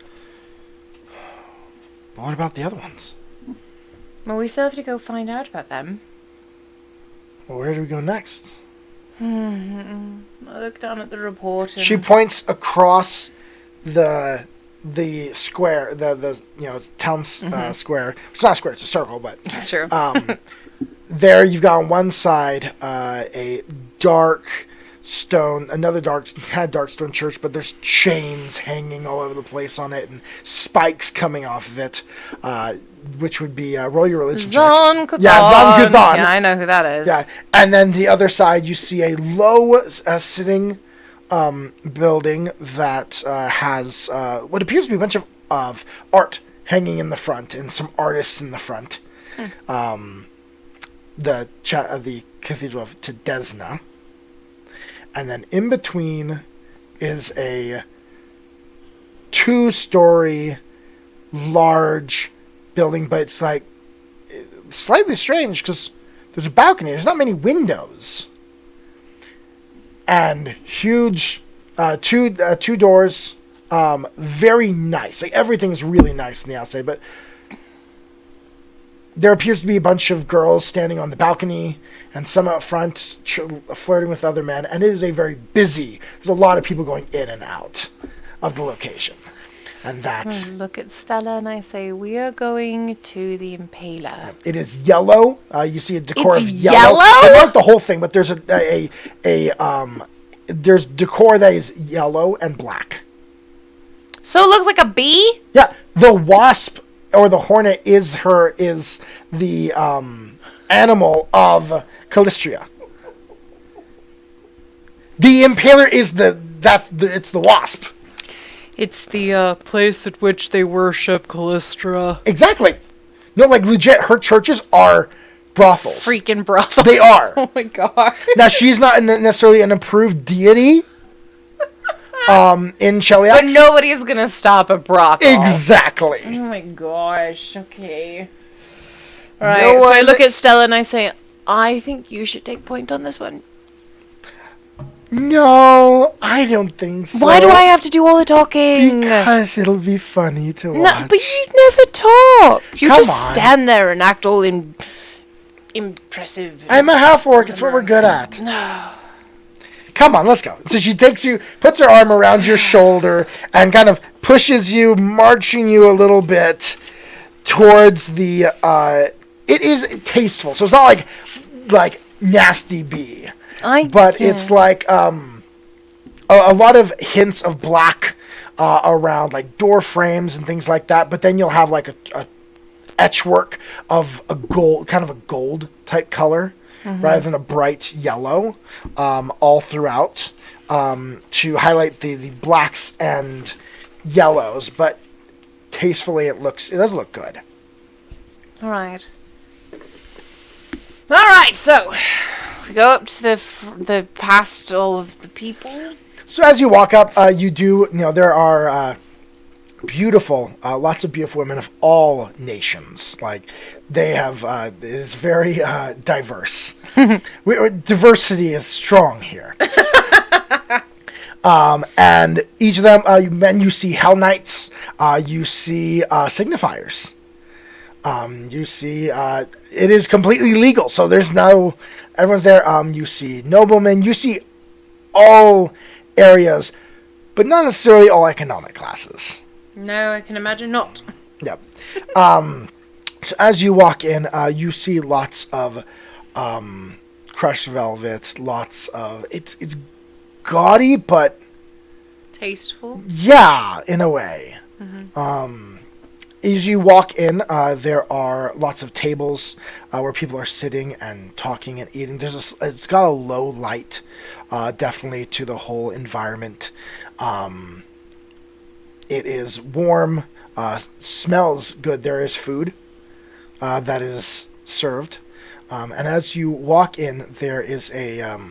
But what about the other ones? Well, we still have to go find out about them. Well, where do we go next? I look down at the report. And She points across the square, the town square. It's not a square; it's a circle, but It's true. there you've got on one side a dark stone, another dark stone church, but there's chains hanging all over the place on it and spikes coming off of it, which would be roll your religion check. Zon Kuthon. Yeah, Zon Kuthon. Yeah, I know who that is. Yeah, and then the other side you see a low sitting building that has what appears to be a bunch of art hanging in the front and some artists in the front. The Cathedral of Tedesna. And then in between is a 2-story large building, but it's like slightly strange because there's a balcony. There's not many windows. And huge two doors, very nice. Like everything's really nice on the outside, but there appears to be a bunch of girls standing on the balcony and some out front flirting with other men, and it is a very busy. There's a lot of people going in and out of the location. And I look at Stella and I say, we are going to the Impaler. it is yellow. You see a decor It's of yellow. yellow? But not the whole thing, but there's there's decor that is yellow and black. So it looks like a bee? Yeah, the wasp or the hornet is the animal of Callistria. The Impaler is it's the wasp. It's the place at which they worship Callistra. Exactly. No, like legit, her churches are brothels. Freaking brothel. They are. Oh my god. Now she's not necessarily an approved deity. In Cheliax. But nobody's gonna stop a brothel. Exactly. Oh my gosh. Okay. Alright, No so I one- look at Stella and I say, I think you should take point on this one. No, I don't think so. Why do I have to do all the talking? Because it'll be funny to watch. No, but you never talk. You Come just on. stand there and act all impressive. I'm a half-orc. It's what we're good at. No. Come on, let's go. So she puts her arm around your shoulder and kind of pushes you, marching you a little bit towards the, it is tasteful. So it's not like nasty bee. But it's like a lot of hints of black around like door frames and things like that. But then you'll have like a etchwork of a gold, kind of a gold type color, rather than a bright yellow, all throughout to highlight the blacks and yellows. But tastefully, it does look good. All right. All right. So we go up to the past all of the people. So as you walk up, there are lots of beautiful women of all nations. Like they have, it is very diverse. Diversity is strong here. And each of them, you see Hell Knights, you see signifiers. You see, it is completely legal, so everyone's there. You see noblemen, you see all areas, but not necessarily all economic classes. No, I can imagine not. Yep. So as you walk in, you see lots of crushed velvet, lots of it's gaudy, but Tasteful. yeah, in a way. As you walk in, there are lots of tables where people are sitting and talking and eating. It's got a low light, definitely to the whole environment. It is warm, smells good. There is food that is served, and as you walk in, there is a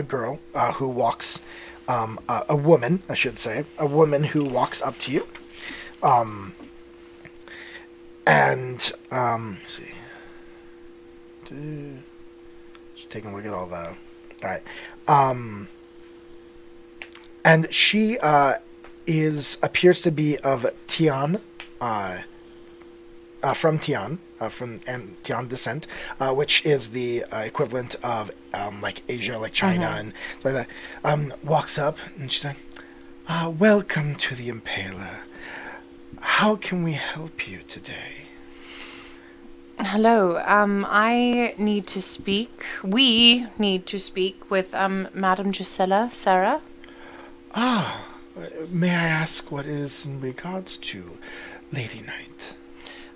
girl who walks, a woman, I should say, a woman who walks up to you. Let's see. Just taking a look at all that. All right. And she appears to be of Tian from Tian, and Tian descent, which is the equivalent of like Asia, like China and stuff like that, walks up and she's like, "Welcome to the Impaler. How can we help you today?" Hello. I need to speak. We need to speak with Madame Gisela, Sarah. May I ask what is in regards to Lady Knight?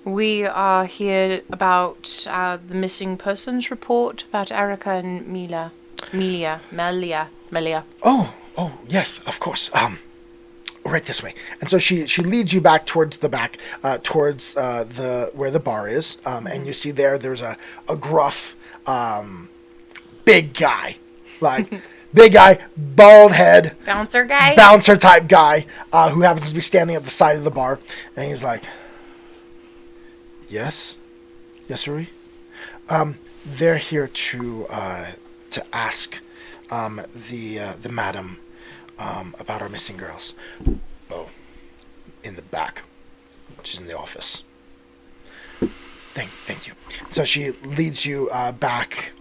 We are here about the missing persons report about Erica and Melia. Oh, yes, of course. Right this way. And so she leads you back towards the back, towards the where the bar is. And you see there's a gruff, big guy, like big guy, bald head, bouncer type guy, who happens to be standing at the side of the bar, and he's like, "Yes, sir. They're here to ask the madam about our missing girls." "Oh, in the back. She's in the office." Thank you. So she leads you back.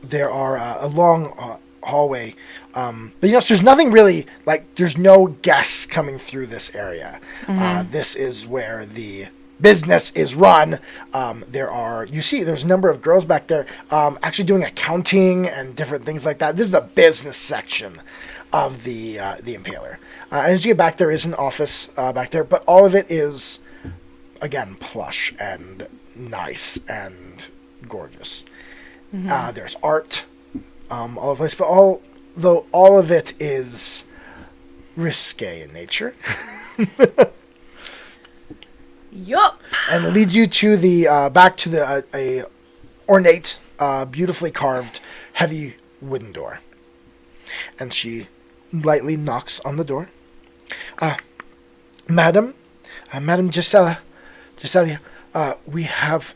There are a long hallway, but there's nothing really, like, there's no guests coming through this area. This is where the business is run. There's a number of girls back there actually doing accounting and different things like that. This is the business section of the Impaler. And as you get back, there is an office back there, but all of it is, again, plush and nice and gorgeous. There's art all over the place, but all of it is risque in nature. Yup. And leads you to the back to the a ornate, beautifully carved, heavy wooden door. And she lightly knocks on the door. Madam Gisela, we have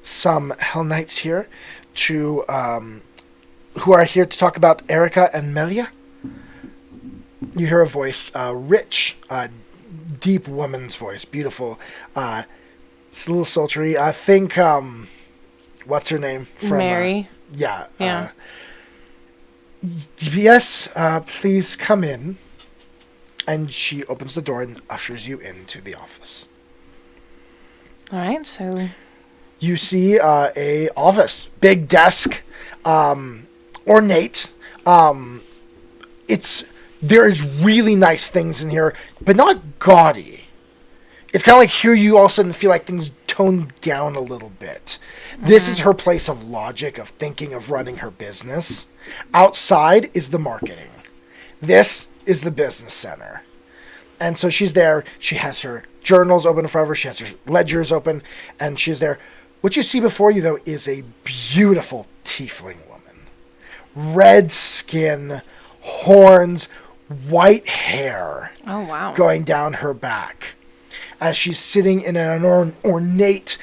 some Hell Knights here who are here to talk about Erica and Melia. You hear a voice, rich, deep woman's voice, beautiful. It's a little sultry. I think, what's her name? Mary. Yeah. Yeah. Yes, please come in. And she opens the door and ushers you into the office. All right, so You see a office, big desk, ornate. There's really nice things in here, but not gaudy. It's kind of like here you all of a sudden feel like things toned down a little bit. This is her place of logic, of thinking, of running her business. Outside is the marketing. This is the business center. And so she's there. She has her journals open in front of her. She has her ledgers open, and she's there. What you see before you, though, is a beautiful tiefling woman. Red skin, horns, white hair. Oh, wow. Going down her back. As she's sitting in an ornate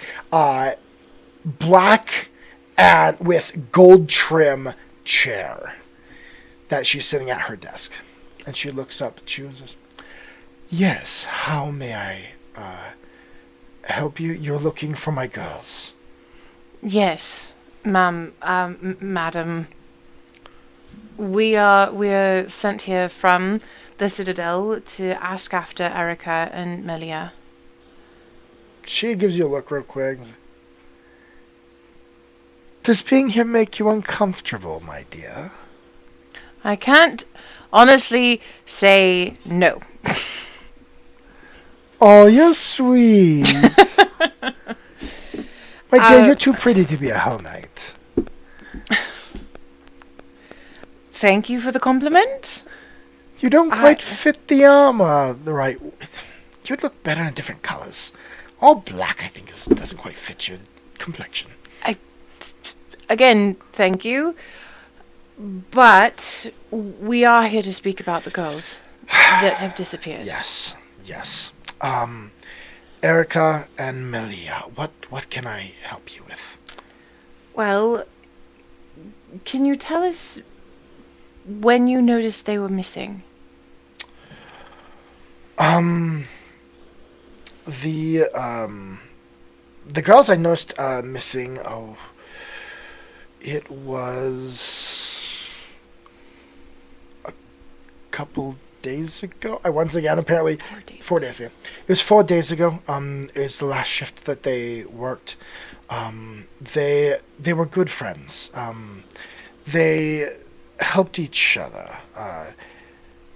black and with gold trim chair that she's sitting at her desk. And she looks up at you and says, "Yes, how may I help you? You're looking for my girls." Yes, ma'am, madam. We're sent here from the Citadel to ask after Erica and Melia. She gives you a look real quick. "Does being here make you uncomfortable, my dear?" I can't honestly say no. "Oh, you're sweet." "My dear, you're too pretty to be a Hell Knight." Thank you for the compliment. "You don't quite fit the armor the right way. You'd look better in different colors. All black, I think, doesn't quite fit your complexion." Again, thank you. But we are here to speak about the girls that have disappeared. Yes. Erica and Melia, what can I help you with? Well, can you tell us when you noticed they were missing? the girls I noticed missing. Oh, it was a couple days ago. Once again, apparently 4 days ago. It was 4 days ago. It was the last shift that they worked. They were good friends. They helped each other.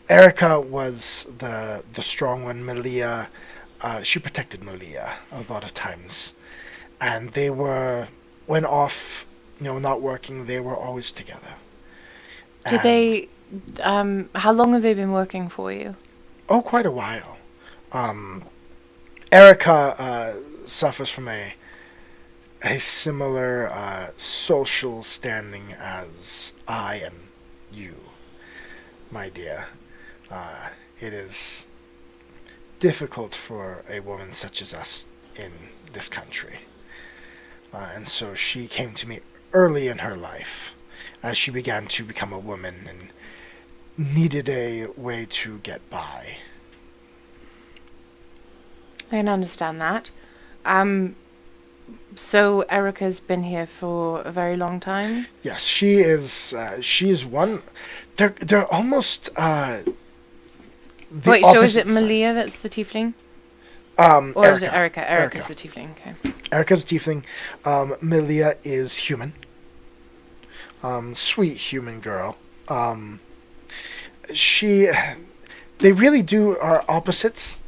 Erica was the strong one. Malia, she protected Malia a lot of times, and they were when off, not working. They were always together. Did they? How long have they been working for you? Oh, quite a while. Erica suffers from a similar social standing as I and you, my dear. It is difficult for a woman such as us in this country. And so she came to me early in her life as she began to become a woman and needed a way to get by. I can understand that. So Erica's been here for a very long time? Yes, she is. She is one. They're almost. Wait, so is it Malia that's the tiefling? Or Erica. is it Erica? Erica's the tiefling, okay. Erica's tiefling. Malia is human. Sweet human girl. They really are opposites.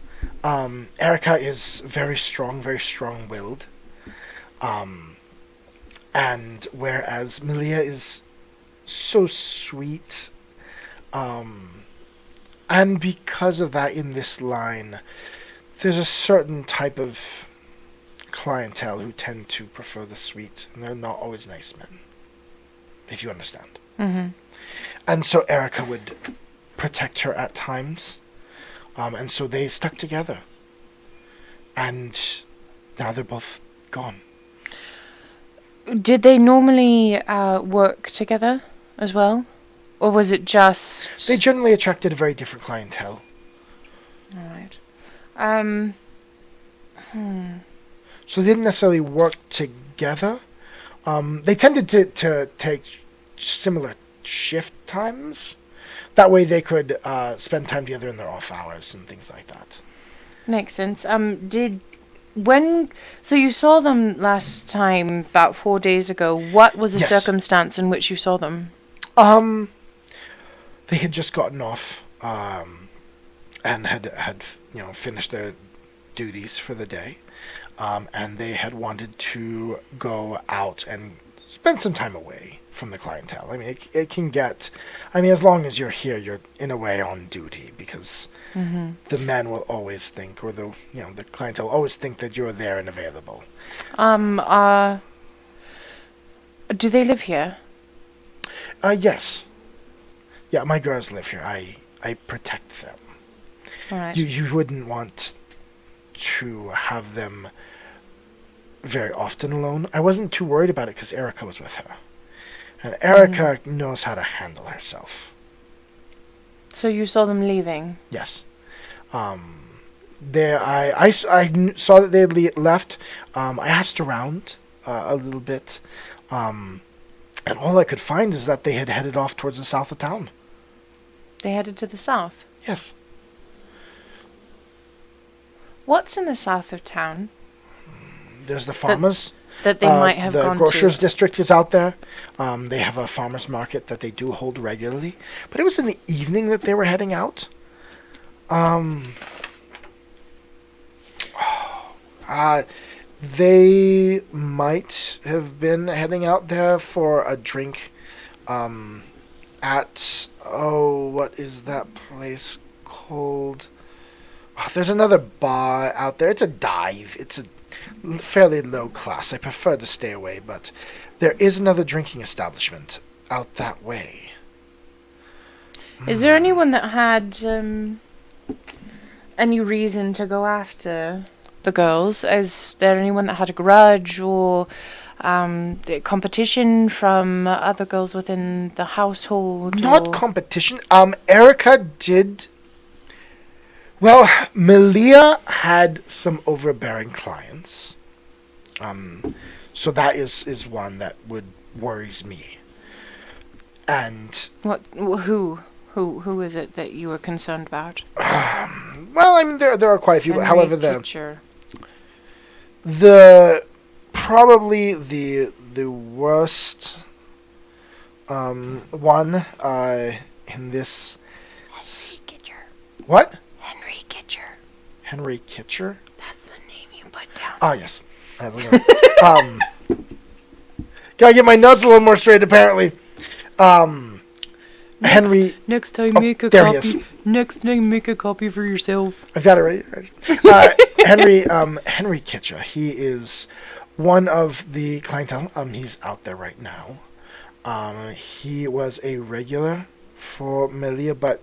Erica is very strong-willed. And whereas Malia is so sweet, and because of that, in this line, there's a certain type of clientele who tend to prefer the sweet, and they're not always nice men, if you understand. Mm-hmm. And so Erica would protect her at times, and so they stuck together. And now they're both gone. Did they normally work together as well? Or was it just... They generally attracted a very different clientele. All right. So they didn't necessarily work together. They tended to take similar shift times. That way they could spend time together in their off hours and things like that. Makes sense. So you saw them last time about 4 days ago. What was the Yes. circumstance in which you saw them? They had just gotten off, and had finished their duties for the day, and they had wanted to go out and spend some time away from the clientele. I mean, it can get, as long as you're here, you're in a way on duty, because the men will always think, or the clientele will always think that you're there and available. Do they live here? Yes. Yeah, my girls live here. I protect them. All right. You wouldn't want to have them very often alone. I wasn't too worried about it because Erica was with her. And Erica knows how to handle herself. So you saw them leaving? Yes. I saw that they had left. I asked around a little bit. And all I could find is that they had headed off towards the south of town. They headed to the south? Yes. What's in the south of town? There's the farmers. That they might have gone to. The grocers district is out there. They have a farmers market that they do hold regularly. But it was in the evening that they were heading out. They might have been heading out there for a drink at, what is that place called? Oh, there's another bar out there. It's a dive. It's a fairly low class. I prefer to stay away, but there is another drinking establishment out that way. Is there anyone that had any reason to go after the girls? Is there anyone that had a grudge or competition from other girls within the household? Not competition. Erica did... Well, Malia had some overbearing clients. So that is one that worries me. And Who is it that you were concerned about? well, I mean there are quite a few. But Henry however, Kitcher. the probably the worst one in this. Kitcher. What? Henry Kitcher. Henry Kitcher? That's the name you put down. Ah, yes. Gotta get my notes a little more straight, apparently. Henry. Next time, Oh, make a there he is. copy. Next time, make a copy for yourself. I've got it right. Henry Kitcher. He is one of the clientele. He's out there right now. He was a regular for Melia, but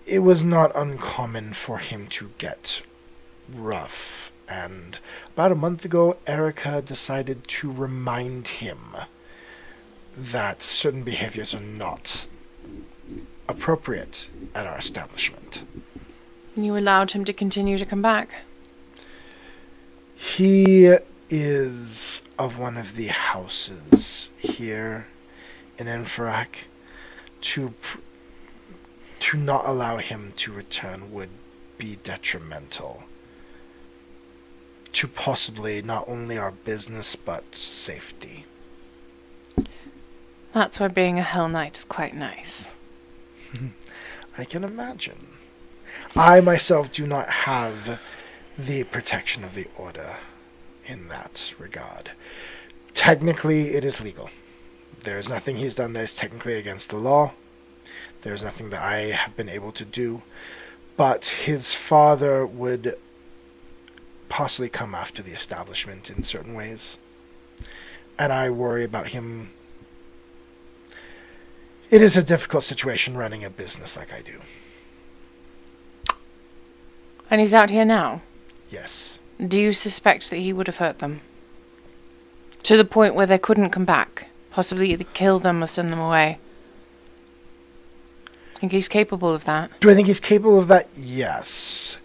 it was not uncommon for him to get rough. And about a month ago, Erica decided to remind him that certain behaviors are not appropriate at our establishment. You allowed him to continue to come back. He is of one of the houses here in Enferac. To not allow him to return would be detrimental to possibly not only our business but safety. That's why being a Hell Knight is quite nice. I can imagine. I myself do not have the protection of the Order in that regard. Technically, it is legal. There's nothing he's done that is technically against the law. There's nothing that I have been able to do. But his father would possibly come after the establishment in certain ways. And I worry about him. It is a difficult situation running a business like I do. And he's out here now. Yes. Do you suspect that he would have hurt them? To the point where they couldn't come back? Possibly either kill them or send them away? I think he's capable of that. Do I think he's capable of that? Yes.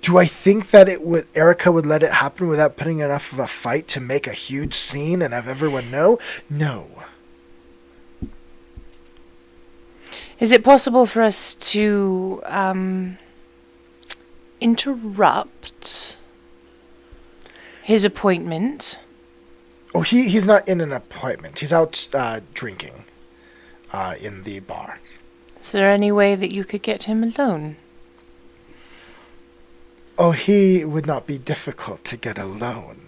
Do I think that Erica would let it happen without putting enough of a fight to make a huge scene and have everyone know? No. Is it possible for us to interrupt his appointment? Oh, he's not in an appointment. He's out drinking in the bar. Is there any way that you could get him alone? Oh, he would not be difficult to get alone.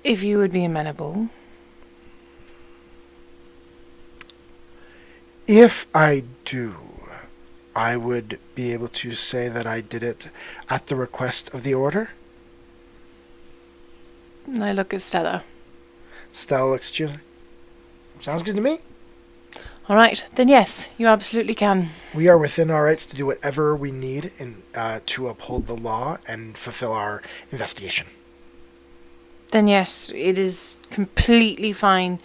If you would be amenable. If I do, I would be able to say that I did it at the request of the Order. I look at Stella. Stella looks at you. Sounds good to me. All right, then yes, you absolutely can. We are within our rights to do whatever we need to uphold the law and fulfill our investigation. Then yes, it is completely fine.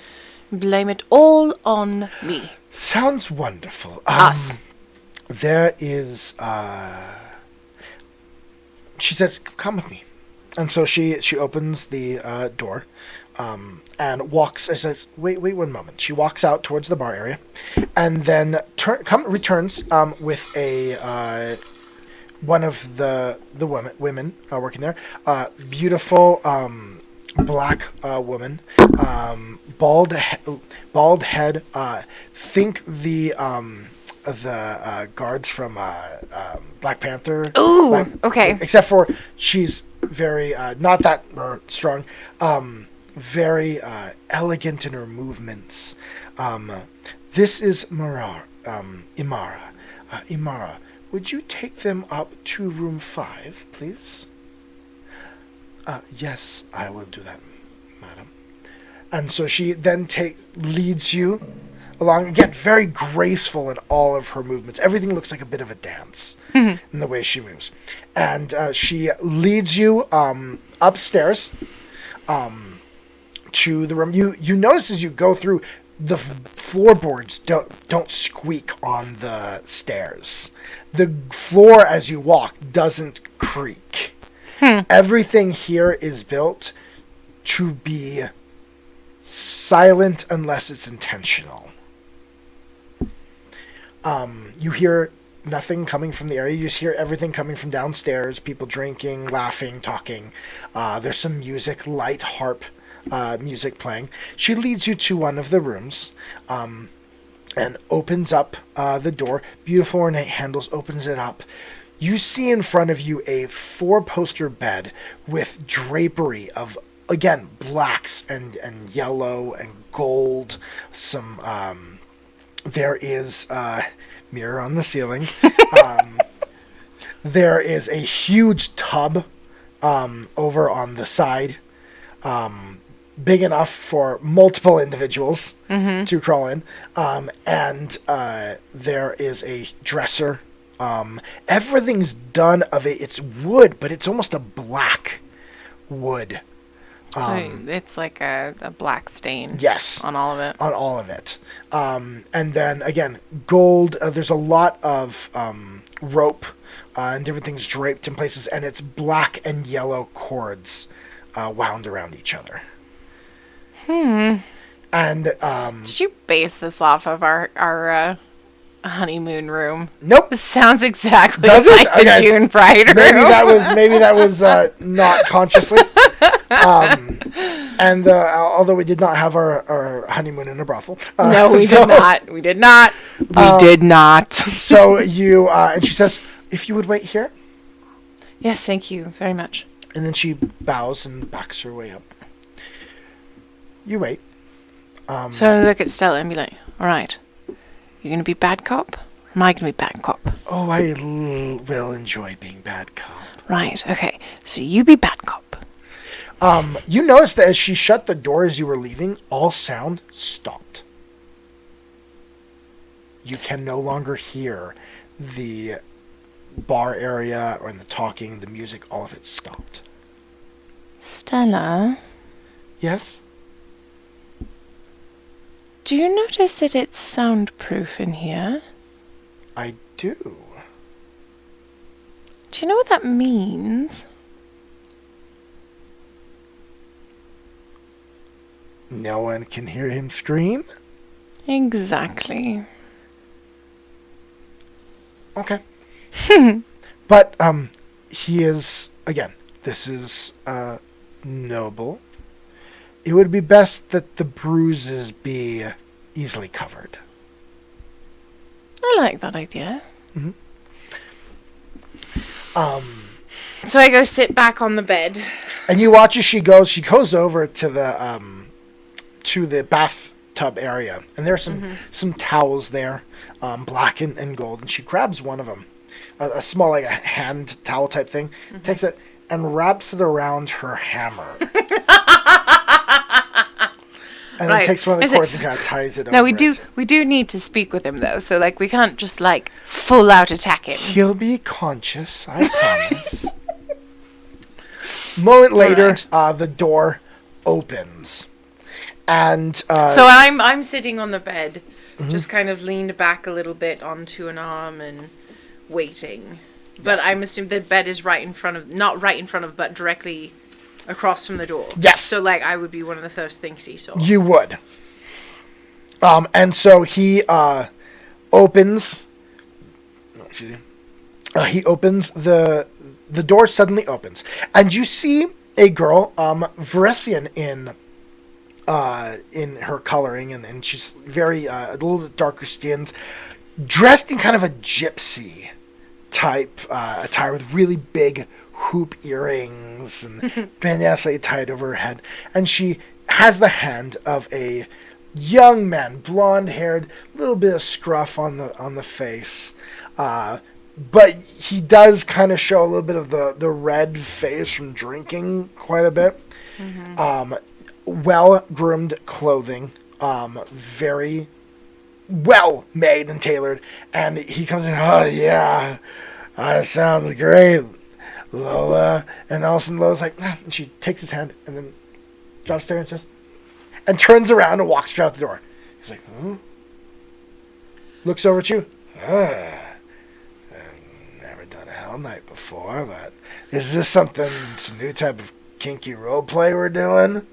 Blame it all on me. Sounds wonderful. Us. There is, she says, come with me. And so she opens the door and walks, says, wait one moment. She walks out towards the bar area and then returns with a one of the women working there, beautiful black woman, bald head. Think the guards from Black Panther. Ooh, okay. Except for she's very not that strong. Very elegant in her movements. This is Imara. Imara, would you take them up to room 5, please? Yes, I will do that, madam. And so she then leads you along, again, very graceful in all of her movements. Everything looks like a bit of a dance in the way she moves. And she leads you upstairs to the room. You notice as you go through the floorboards don't squeak on the stairs. The floor as you walk doesn't creak. Everything here is built to be silent unless it's intentional. You hear nothing coming from the area. You just hear everything coming from downstairs. People drinking, laughing, talking. There's some music, light harp music playing. She leads you to one of the rooms and opens up the door. Beautiful ornate handles, opens it up. You see in front of you a 4-poster bed with drapery of, again, blacks and yellow and gold. Some, there is a mirror on the ceiling. There is a huge tub over on the side, big enough for multiple individuals to crawl in. And there is a dresser. Everything's done of it. It's wood, but it's almost a black wood. So it's like a black stain. Yes. On all of it. On all of it. And then, again, gold. There's a lot of rope and different things draped in places, and it's black and yellow cords wound around each other. And Did you base this off of our honeymoon room? nope. This sounds exactly Does it? like the Okay. June bride room. Maybe that was not consciously. And although we did not have our honeymoon in a brothel, No, we did not. We did not. We did not. So you and she says, "If you would wait here," Yes, thank you very much. and then she bows and backs her way up. You wait. So I look at Stella and be like, all right, you're going to be bad cop? Or am I going to be bad cop? Oh, I will enjoy being bad cop. Right, okay. So you be bad cop. You noticed that as she shut the door as you were leaving, all sound stopped. You can no longer hear the bar area or the talking, the music, all of it stopped. Stella, Yes? do you notice that it's soundproof in here? I do. Do you know what that means? No one can hear him scream? Exactly. Okay. But, he is, again, this is, noble. It would be best that the bruises be easily covered. I like that idea. Um, So I go sit back on the bed. and you watch as she goes over to the bathtub area, and there's some towels there, black and gold, and she grabs one of them, a small, like a hand towel type thing, takes it and wraps it around her hammer. And then Right. takes one of the Is it- cords and kind of ties it over No, we it. do need to speak with him though. So like we can't just like full out attack him. He'll be conscious, I promise. Moment later, Alright. the door opens. And So I'm sitting on the bed, just kind of leaned back a little bit onto an arm and waiting. But Yes. I'm assuming the bed is not right in front of, but directly across from the door. Yes. So like I would be one of the first things he saw. you would. And so he opens. Excuse me. He opens the door. Suddenly opens, and you see a girl, Veresian in her coloring, and she's very a little bit darker skinned, dressed in kind of a gypsy type attire with really big hoop earrings and bandana slightly tied over her head, and she has the hand of a young man, blonde haired, little bit of scruff on the face, but he does kind of show a little bit of the red face from drinking quite a bit. Well groomed clothing, very well made and tailored, and he comes in, oh yeah, that sounds great, Lola. And all of a sudden Lola's like, "Ah," and she takes his hand and then drops there and says, and turns around and walks her out the door. He's like, Looks over at you. I've never done a Hell Night before, but is this something, some new type of kinky role play we're doing?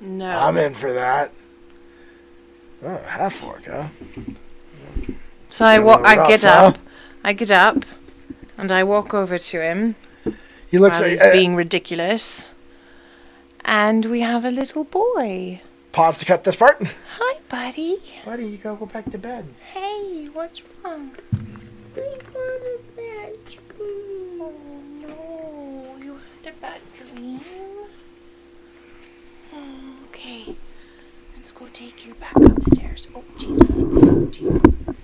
No. I'm in for that. Oh, half orc, huh? So I rough, get huh? up. I get up, and I walk over to him He looks while like he's being ridiculous. And we have a little boy. pause to cut this part. Hi, buddy. Buddy, you gotta go back to bed. Hey, what's wrong? I got a bad dream. Oh, no. You had a bad dream? Oh, okay. Let's go take you back upstairs. Oh, jeez. Oh, jeez.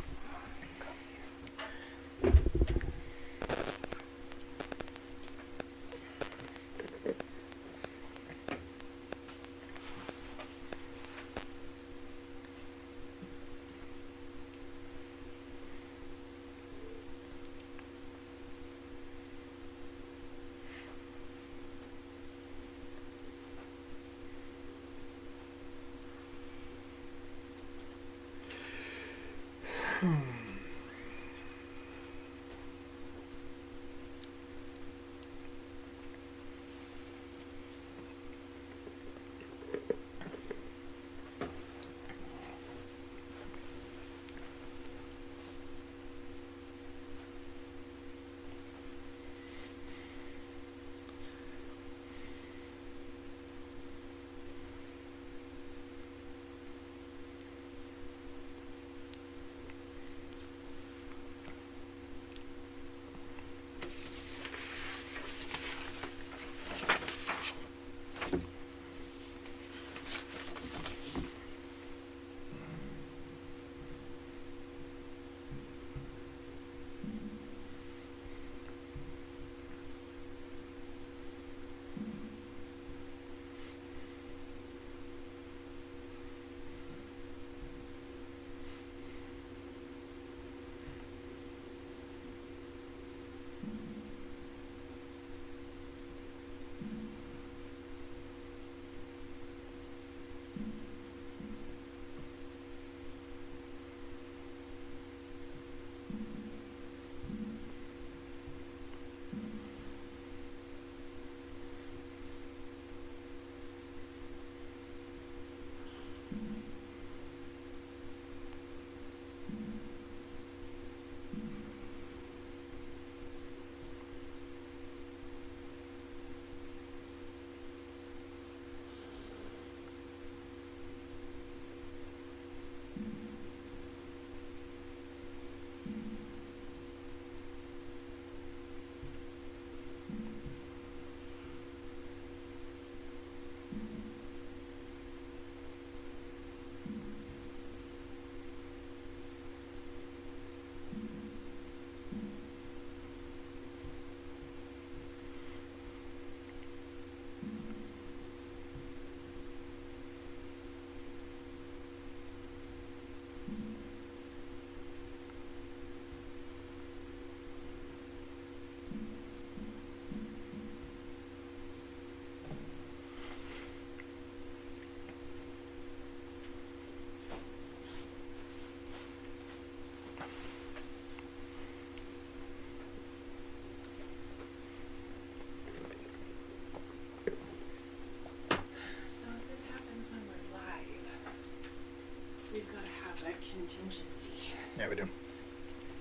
Contingency. Yeah, we do.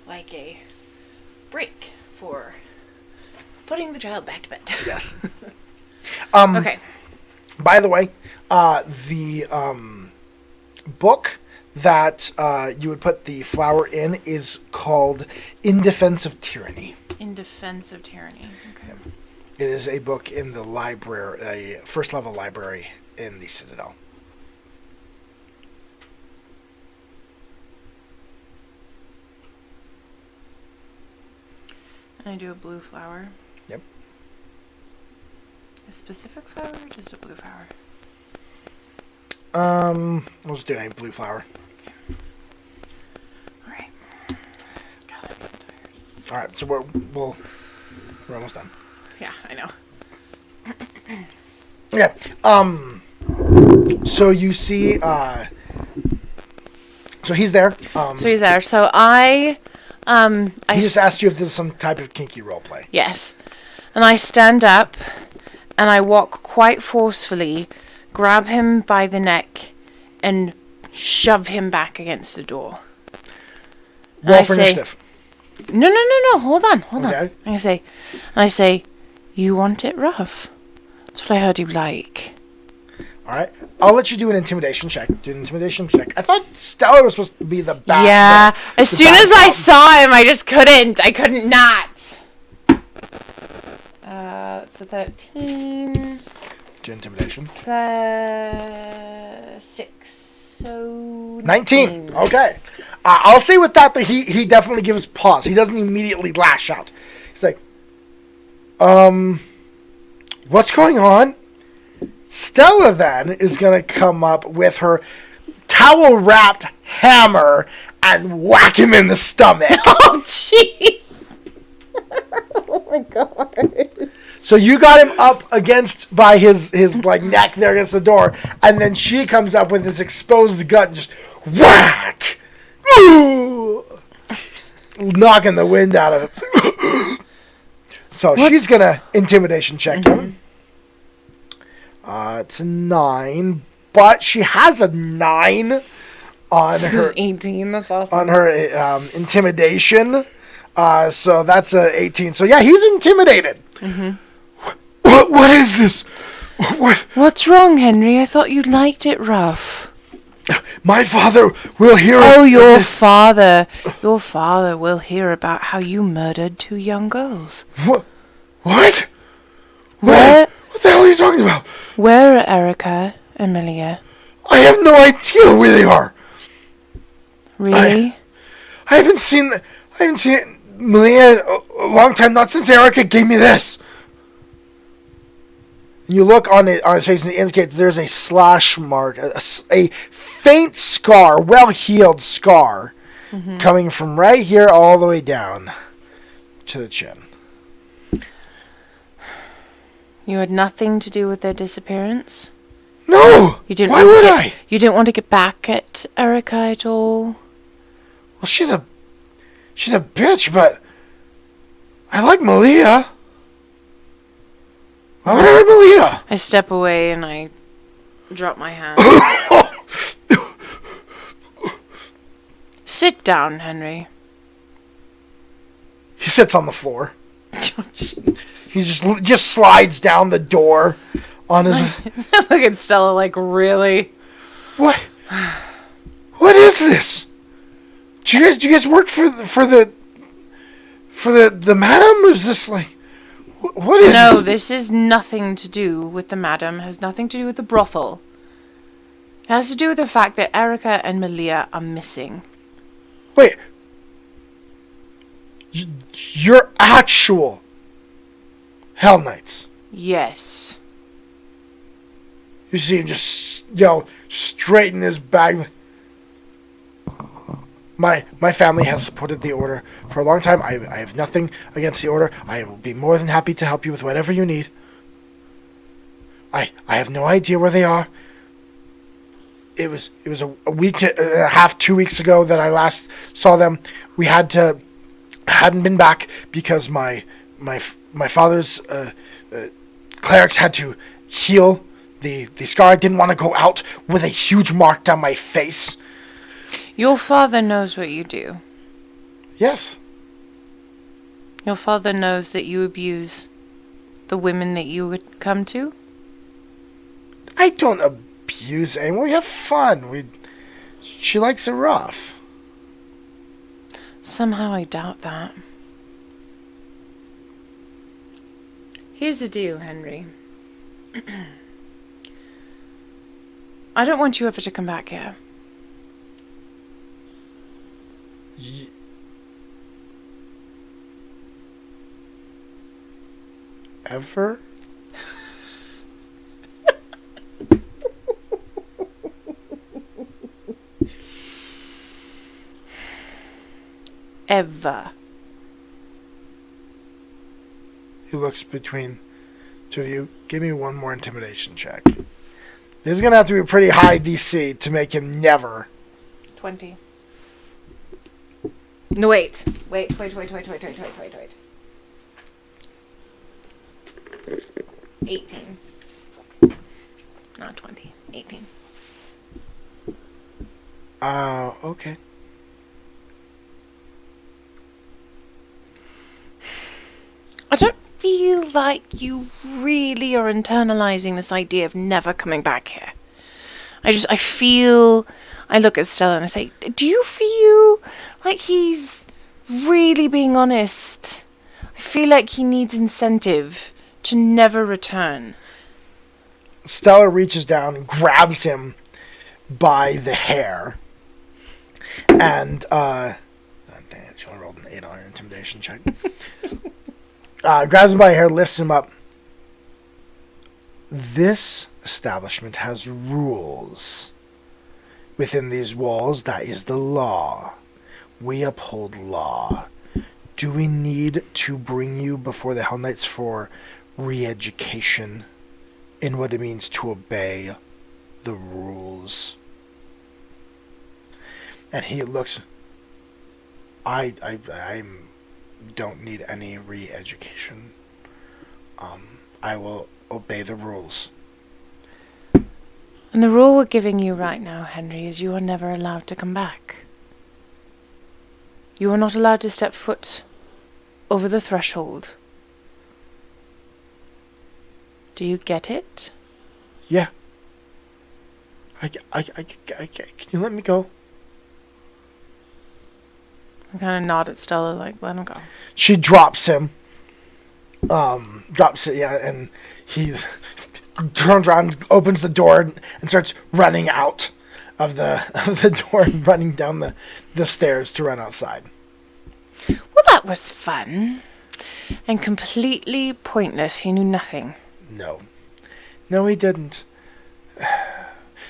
Like a break for putting the child back to bed. Yes. Okay. By the way, the book that you would put the flower in is called In Defense of Tyranny. In Defense of Tyranny. Okay. It is a book in the library, a first level library in the Citadel. And I do a blue flower. Yep. A specific flower or just a blue flower? We'll just do a blue flower. Alright. God, I'm tired. Alright, so we're almost done. Yeah, I know. Okay. So you see So he's there. So he's there. So I He just asked you if there's some type of kinky role play. Yes. And I stand up and I walk quite forcefully, grab him by the neck, and shove him back against the door. Roll for initiative. No. Hold on. Okay. And I say, you want it rough? That's what I heard you like. All right. I'll let you do an intimidation check. I thought Stella was supposed to be the bad. Yeah. As soon as I saw him, I just couldn't. I couldn't not. It's a 13. Do intimidation. Plus 6. So 19. Okay. I'll say with that he definitely gives pause. He doesn't immediately lash out. He's like, what's going on? Stella then is going to come up with her towel-wrapped hammer and whack him in the stomach. Oh, jeez. Oh, my God. So you got him up by his like neck there against the door, and then she comes up with his exposed gut and just whack! Ooh! Knocking the wind out of it. So she's going to intimidation check him. It's a 9, but she has a 9 on her 18. That's awesome. on her intimidation. So that's a 18. So yeah, he's intimidated. Mm-hmm. What is this? What's wrong, Henry? I thought you liked it rough. My father will hear. Oh, your father. Your father will hear about how you murdered 2 young girls. What? What Where the hell are you talking about? Where are Erica and Melia? I have no idea where they are. Really? I haven't seen Malia a long time. Not since Erica gave me this. And you look on his face and it indicates there's a slash mark, a faint scar, well-healed scar, coming from right here all the way down to the chin. You had nothing to do with their disappearance? No! You didn't Why want would to I? You didn't want to get back at Erica at all? Well, she's a bitch, but I like Malia. Why would I like Malia? I step away and I drop my hand. Sit down, Henry. He sits on the floor. He just slides down the door on his. Look at Stella like, really? What? What is this? Do you guys work for the madam? Is this like what is? No, this is nothing to do with the madam. Has nothing to do with the brothel. It has to do with the fact that Erica and Malia are missing. Wait. You're actual Hell Knights. Yes. You see him just straighten his bag. My family has supported the order for a long time. I have nothing against the order. I will be more than happy to help you with whatever you need. I have no idea where they are. It was a week and a half, 2 weeks ago that I last saw them. We hadn't been back because my father's clerics had to heal the scar. I didn't want to go out with a huge mark down my face. Your father knows what you do. Yes. Your father knows that you abuse the women that you would come to. I don't abuse anyone. We have fun. She likes it rough. Somehow I doubt that. Here's the deal, Henry. I don't want you ever to come back here. Ever? Ever. He looks between two of you. Give me one more intimidation check. This is going to have to be a pretty high DC to make him never. 20. No, wait. 18. Not 20. 18. Okay. I don't feel like you really are internalizing this idea of never coming back here. I look at Stella and I say, do you feel like he's really being honest? I feel like he needs incentive to never return. Stella reaches down and grabs him by the hair. And, dang it, she only rolled an 8 on her intimidation check. Grabs him by the hair, lifts him up. This establishment has rules. Within these walls, that is the law. We uphold law. Do we need to bring you before the Hell Knights for re-education in what it means to obey the rules? And he looks... I don't need any re-education. I will obey the rules. And the rule we're giving you right now, Henry, is you are never allowed to come back. You are not allowed to step foot over the threshold. Do you get it? Yeah. Can you let me go? I kind of nod at Stella, like, let him go. She drops him. Drops it, yeah, and he turns around, opens the door, and starts running out of the door and running down the stairs to run outside. Well, that was fun. And completely pointless. He knew nothing. No. No, he didn't.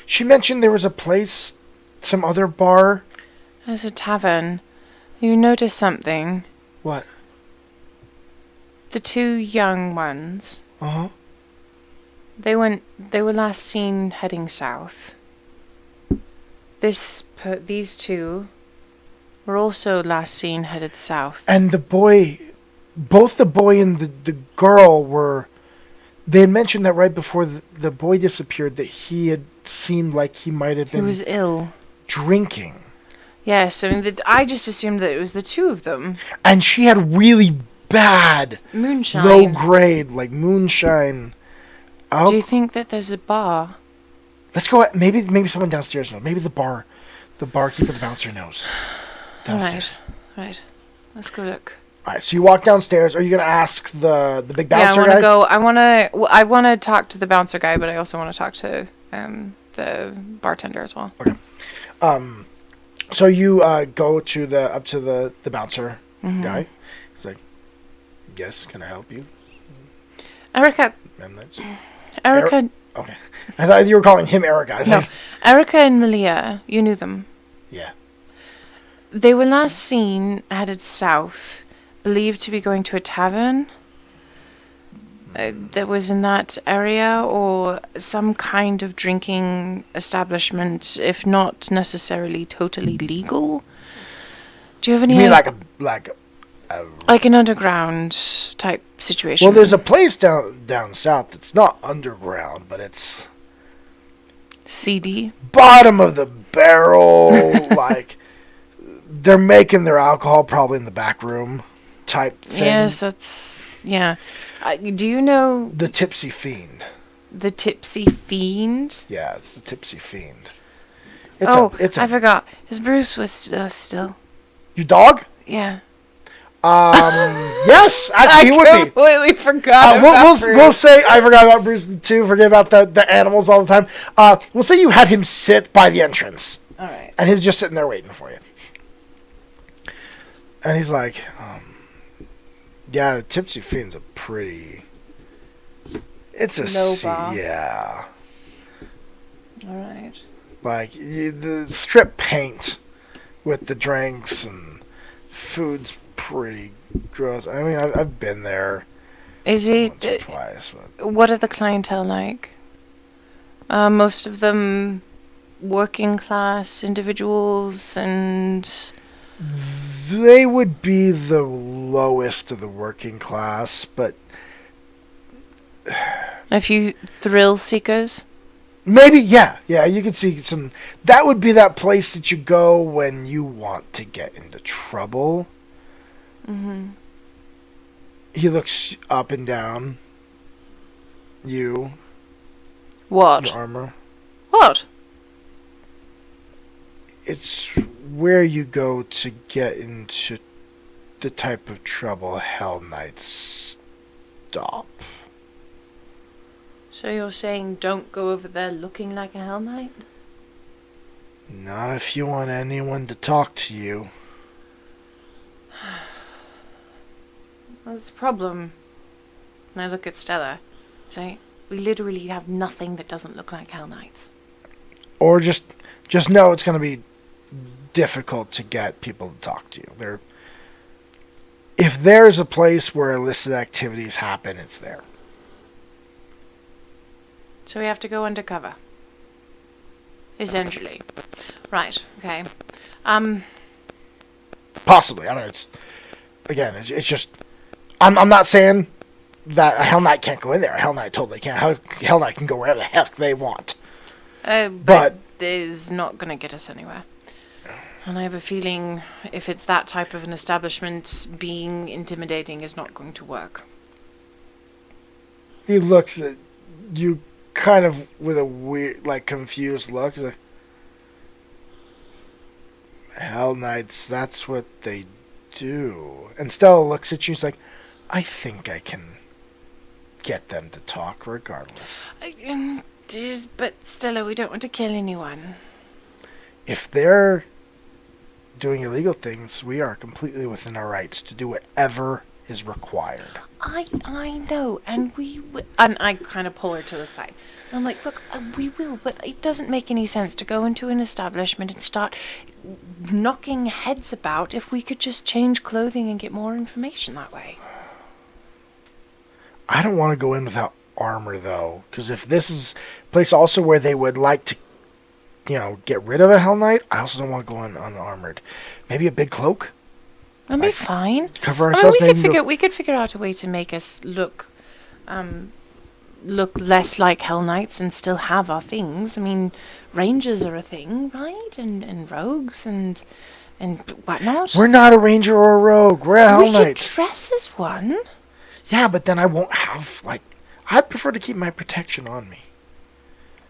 She mentioned there was a place, some other bar. There's a tavern. You noticed something. What? The two young ones. Uh-huh. They were last seen heading south. These two were also last seen headed south. And both the boy and the girl were... They had mentioned that right before the boy disappeared that he had seemed like he might have been... He was ill. Drinking. Yes, I mean, I just assumed that it was the two of them. And she had really bad... Moonshine. Low grade, like moonshine. Do you think that there's a bar? Let's go. Maybe someone downstairs knows. Maybe the barkeeper, the bouncer knows. Downstairs. Right. Let's go look. All right. So you walk downstairs. Are you gonna ask the big bouncer guy? Yeah, I want to talk to the bouncer guy, but I also want to talk to the bartender as well. Okay. So you go to up to the bouncer guy. He's like, "Yes, can I help you?" Erica. Erica. Okay. I thought you were calling him Erica. No. Erica and Malia, you knew them. Yeah. They were last seen headed south, believed to be going to a tavern that was in that area, or some kind of drinking establishment, if not necessarily totally legal. Do you have any? You mean like an underground type situation? Well, there's a place down south that's not underground, but it's seedy. Bottom of the barrel, like they're making their alcohol probably in the back room type thing. Yes, that's do you know the Tipsy Fiend? The Tipsy Fiend? Yeah, it's the Tipsy Fiend. I forgot. His Bruce was still. Your dog? Yeah. Yes, actually, he would be. I completely forgot about Bruce. We'll say I forgot about Bruce too. Forget about the animals all the time. We'll say you had him sit by the entrance. All right. And he's just sitting there waiting for you. And he's like, yeah, the Tipsy Fiend's a pretty... It's a... Low bar. Yeah. All right. Like, the strip paint with the drinks and food's pretty gross. I mean, I've been there. Is it... once or twice. But what are the clientele like? Most of them working class individuals and... They would be the lowest of the working class, but A few thrill seekers. maybe, yeah, you could see some. That would be that place that you go when you want to get into trouble. Mm-hmm. He looks up and down. You, What? your armor. What? It's where you go to get into the type of trouble Hell Knights stop. So you're saying don't go over there looking like a Hell Knight? Not if you want anyone to talk to you. That's the problem. And I look at Stella. Say, we literally have nothing that doesn't look like Hell Knights. Or just know it's going to be difficult to get people to talk to you. If there's a place where illicit activities happen, it's there. So we have to go undercover. Essentially. Right, okay. Possibly. I mean, it's just... I'm not saying that a Hell Knight can't go in there. A Hell Knight totally can. Hell Knight can go wherever the heck they want. But it is not going to get us anywhere. And I have a feeling if it's that type of an establishment, being intimidating is not going to work. He looks at you kind of with a weird, like, confused look. He's like, Hell Knights, that's what they do. And Stella looks at you, she's like, I think I can get them to talk regardless. But Stella, we don't want to kill anyone. If they're doing illegal things, we are completely within our rights to do whatever is required. I know, and and I kind of pull her to the side. I'm like, look, we will, but it doesn't make any sense to go into an establishment and start knocking heads about if we could just change clothing and get more information that way. I don't want to go in without armor, though, because if this is a place also where they would like to, get rid of a Hell Knight, I also don't want to go in unarmored. Maybe a big cloak? That'd be fine. Cover ourselves. We could figure out a way to make us look less like Hell Knights and still have our things. I mean, rangers are a thing, right? And rogues and whatnot. We're not a ranger or a rogue. We're a Hell Knight. We could dress as one. Yeah, but then I won't have, I'd prefer to keep my protection on me.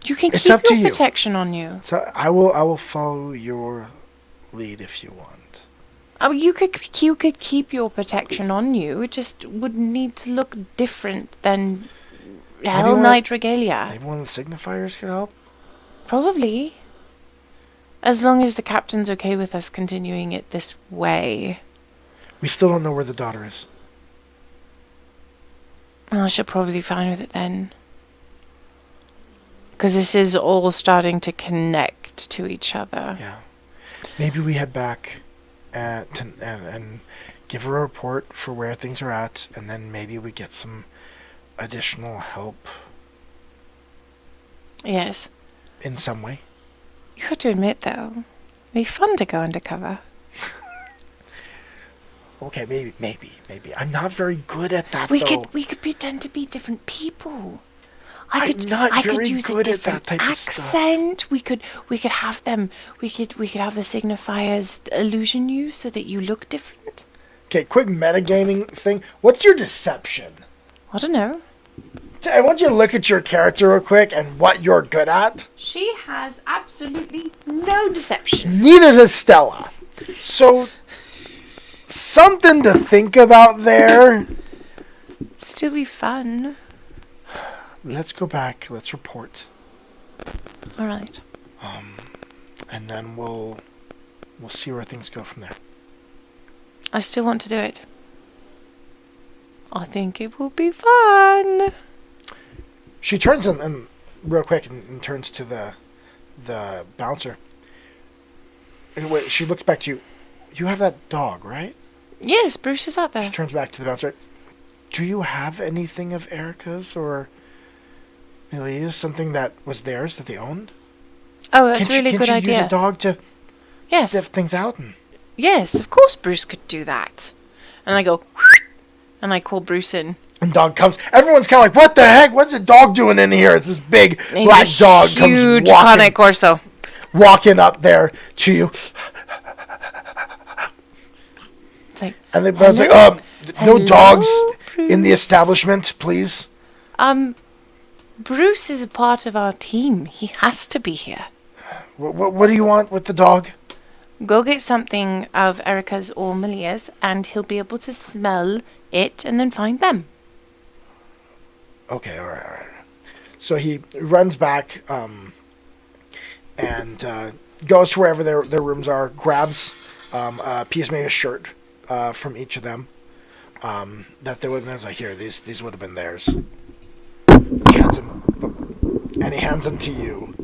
You can It's keep up to your you. protection on you. So I will follow your lead if you want. Oh, you could keep your protection on you. It just would need to look different than Hell Knight regalia. Maybe one of the signifiers could help? Probably. As long as the captain's okay with us continuing it this way. We still don't know where the daughter is. Well, she'll probably be fine with it then. Because this is all starting to connect to each other. Yeah. Maybe we head back and give her a report for where things are at, and then maybe we get some additional help. Yes. In some way. You have to admit, though, it'd be fun to go undercover. Okay, maybe. I'm not very good at that, We though. could pretend to be different people. I'm not I very could use good a at that different type of stuff. accent. We could have them. We could have the signifiers illusion you so that you look different. Okay, quick metagaming thing. What's your deception? I don't know. I want you to look at your character real quick and what you're good at. She has absolutely no deception. Neither does Stella. So, something to think about there. Still be fun. Let's go back. Let's report. All right. And then we'll see where things go from there. I still want to do it. I think it will be fun. She turns and real quick and turns to the bouncer. And wait, she looks back to you. You have that dog, right? Yes, Bruce is out She there. turns back to the bouncer. Do you have anything of Erica's or Elia's, something that was theirs that they owned? Oh, that's a really Can't good you idea. use a dog to Yes. sniff things out? And Yes, of course Bruce could do that. And I go, and I call Bruce in. And dog comes. Everyone's kind of like, what the heck? What's the dog doing in here? It's this big black dog huge comes Cane Corso. walking up there to you. It's like, And the body's like, hello? no Hello, dogs in the Bruce? establishment, please. Bruce is a part of our team. He has to be here. What do you want with the dog? Go get something of Erica's or Malia's, and he'll be able to smell it and then find them. Okay, all right. So he runs back and goes to wherever their rooms are, grabs a piece, maybe a shirt from each of them that they would have been like, here, these would have been theirs. He hands them to you.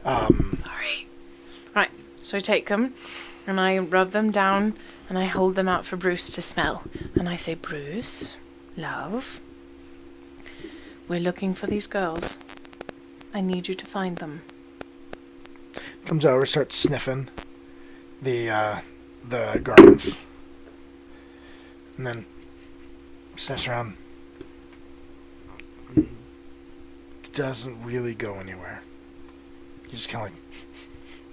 Sorry. Right, so I take them, and I rub them down, and I hold them out for Bruce to smell. And I say, Bruce, love, we're looking for these girls. I need you to find them. Comes over, starts sniffing the garments, and then sniffs around. Doesn't really go anywhere. He just kind of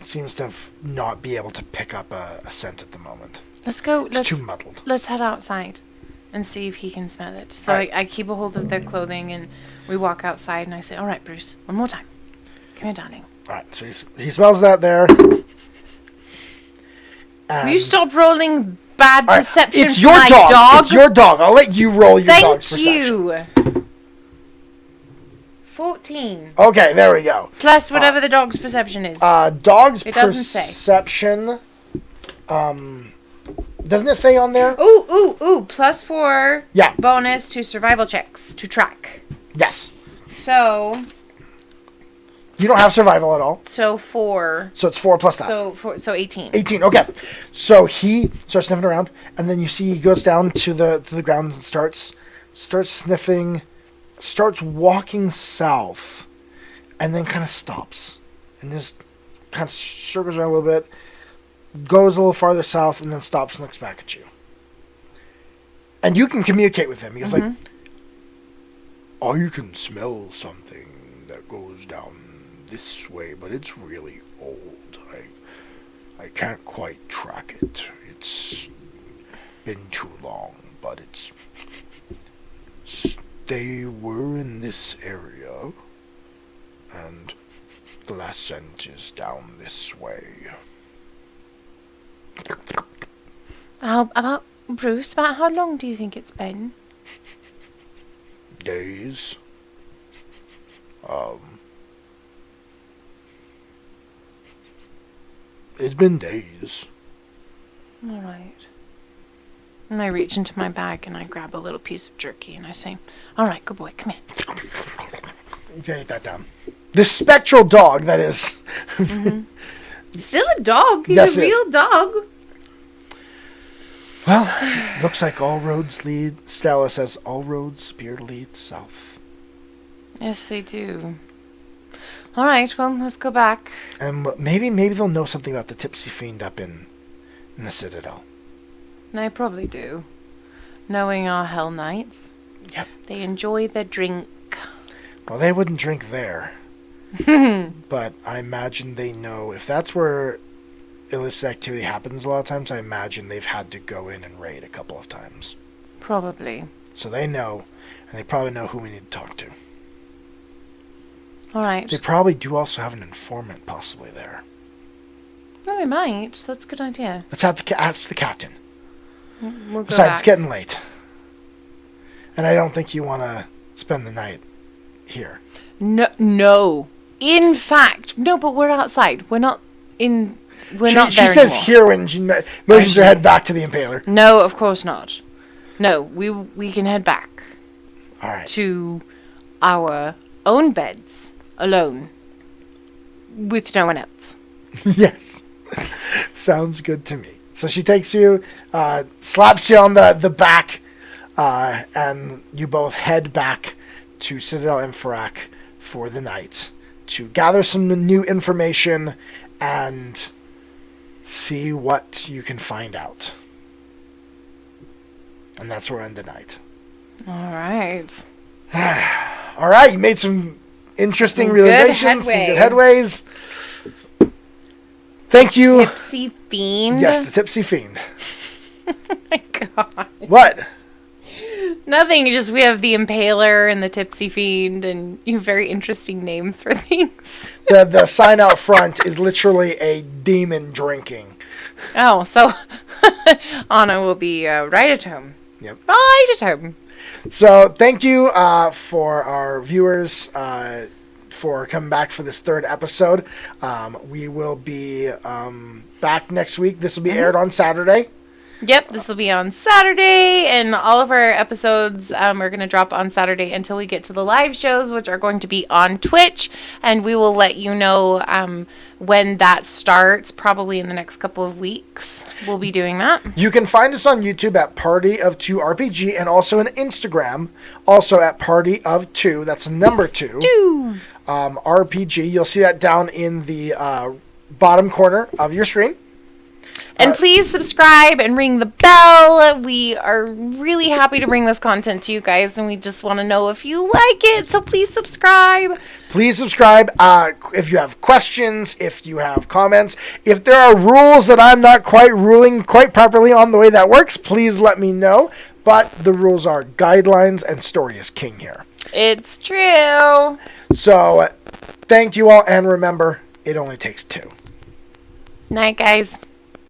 seems to not be able to pick up a scent at the moment. Let's go. It's too muddled. Let's head outside and see if he can smell it. So Right. I keep a hold of their clothing, and we walk outside, and I say, all right, Bruce, one more time. Come here, darling. All right, so he smells that there. Will you stop rolling bad All right, perception it's for your my dog. It's your dog. I'll let you roll your dog's Thank perception. you. 14. Okay, there we go. Plus whatever the dog's perception is. Dog's It doesn't say. perception. Doesn't it say on there? Ooh. +4 Yeah. bonus to survival checks to track. Yes. So You don't have survival at all, 4. so it's 4 plus that. So 18. 18. Okay. So he starts sniffing around, and then you see he goes down to the ground and starts sniffing, starts walking south, and then kind of stops, and just kind of circles around a little bit, goes a little farther south, and then stops and looks back at you. And you can communicate with him. He goes like, I can smell something that goes down this way, but it's really old. I can't quite track it. It's been too long, but they were in this area, and the last scent is down this way. About Bruce, about how long do you think it's been? Days. It's been days. All right. And I reach into my bag and I grab a little piece of jerky and I say, all right, good boy, come here. You can write that down. The spectral dog, that is. He's still a dog. He's Yes, a it is. real dog. Well, looks like all roads lead. Stella says all roads appear to lead south. Yes, they do. All right, well, let's go back. And maybe they'll know something about the tipsy fiend up in the Citadel. They probably do. Knowing our Hell Knights. Yep. They enjoy their drink. Well, they wouldn't drink there. But I imagine they know if that's where illicit activity happens a lot of times. I imagine they've had to go in and raid a couple of times. Probably. So they know, and they probably know who we need to talk to. All right. They probably do also have an informant possibly there. No, they might. That's a good idea. Let's ask the captain. We'll go Besides, back. it's getting late. And I don't think you want to spend the night here. No. In fact, no, but we're outside. We're not in... We're not She there says anymore. here when she motions her head back to the Impaler. No, of course not. No, we can head back All right. to our own beds, alone, with no one else. Yes. Sounds good to me. So she takes you, slaps you on the back, and you both head back to Citadel Enferac for the night to gather some new information and see what you can find out. And that's where we'll end the night. All right. All right, you made some interesting Some realizations, some good headways. Thank you. Tipsy Fiend. Yes, the Tipsy Fiend. Oh my God. What? Nothing. Just we have the Impaler and the Tipsy Fiend, and you have very interesting names for things. The sign out front is literally a demon drinking. Oh, so Anna will be right at home. Yep. Right at home. So thank you for our viewers for coming back for this third episode. We will be back next week. This will be aired on Saturday. Yep, this will be on Saturday, and all of our episodes are going to drop on Saturday until we get to the live shows, which are going to be on Twitch, and we will let you know when that starts, probably in the next couple of weeks. We'll be doing that. You can find us on YouTube at Party of 2 RPG and also on Instagram, also at Party of 2. That's number 2. RPG. You'll see that down in the bottom corner of your screen. And please subscribe and ring the bell. We are really happy to bring this content to you guys, and we just want to know if you like it, so please subscribe. Please subscribe. If you have questions, if you have comments, if there are rules that I'm not quite ruling quite properly on the way that works, please let me know. But the rules are guidelines, and story is king here. It's true. So, thank you all, and remember, it only takes 2. Night, guys.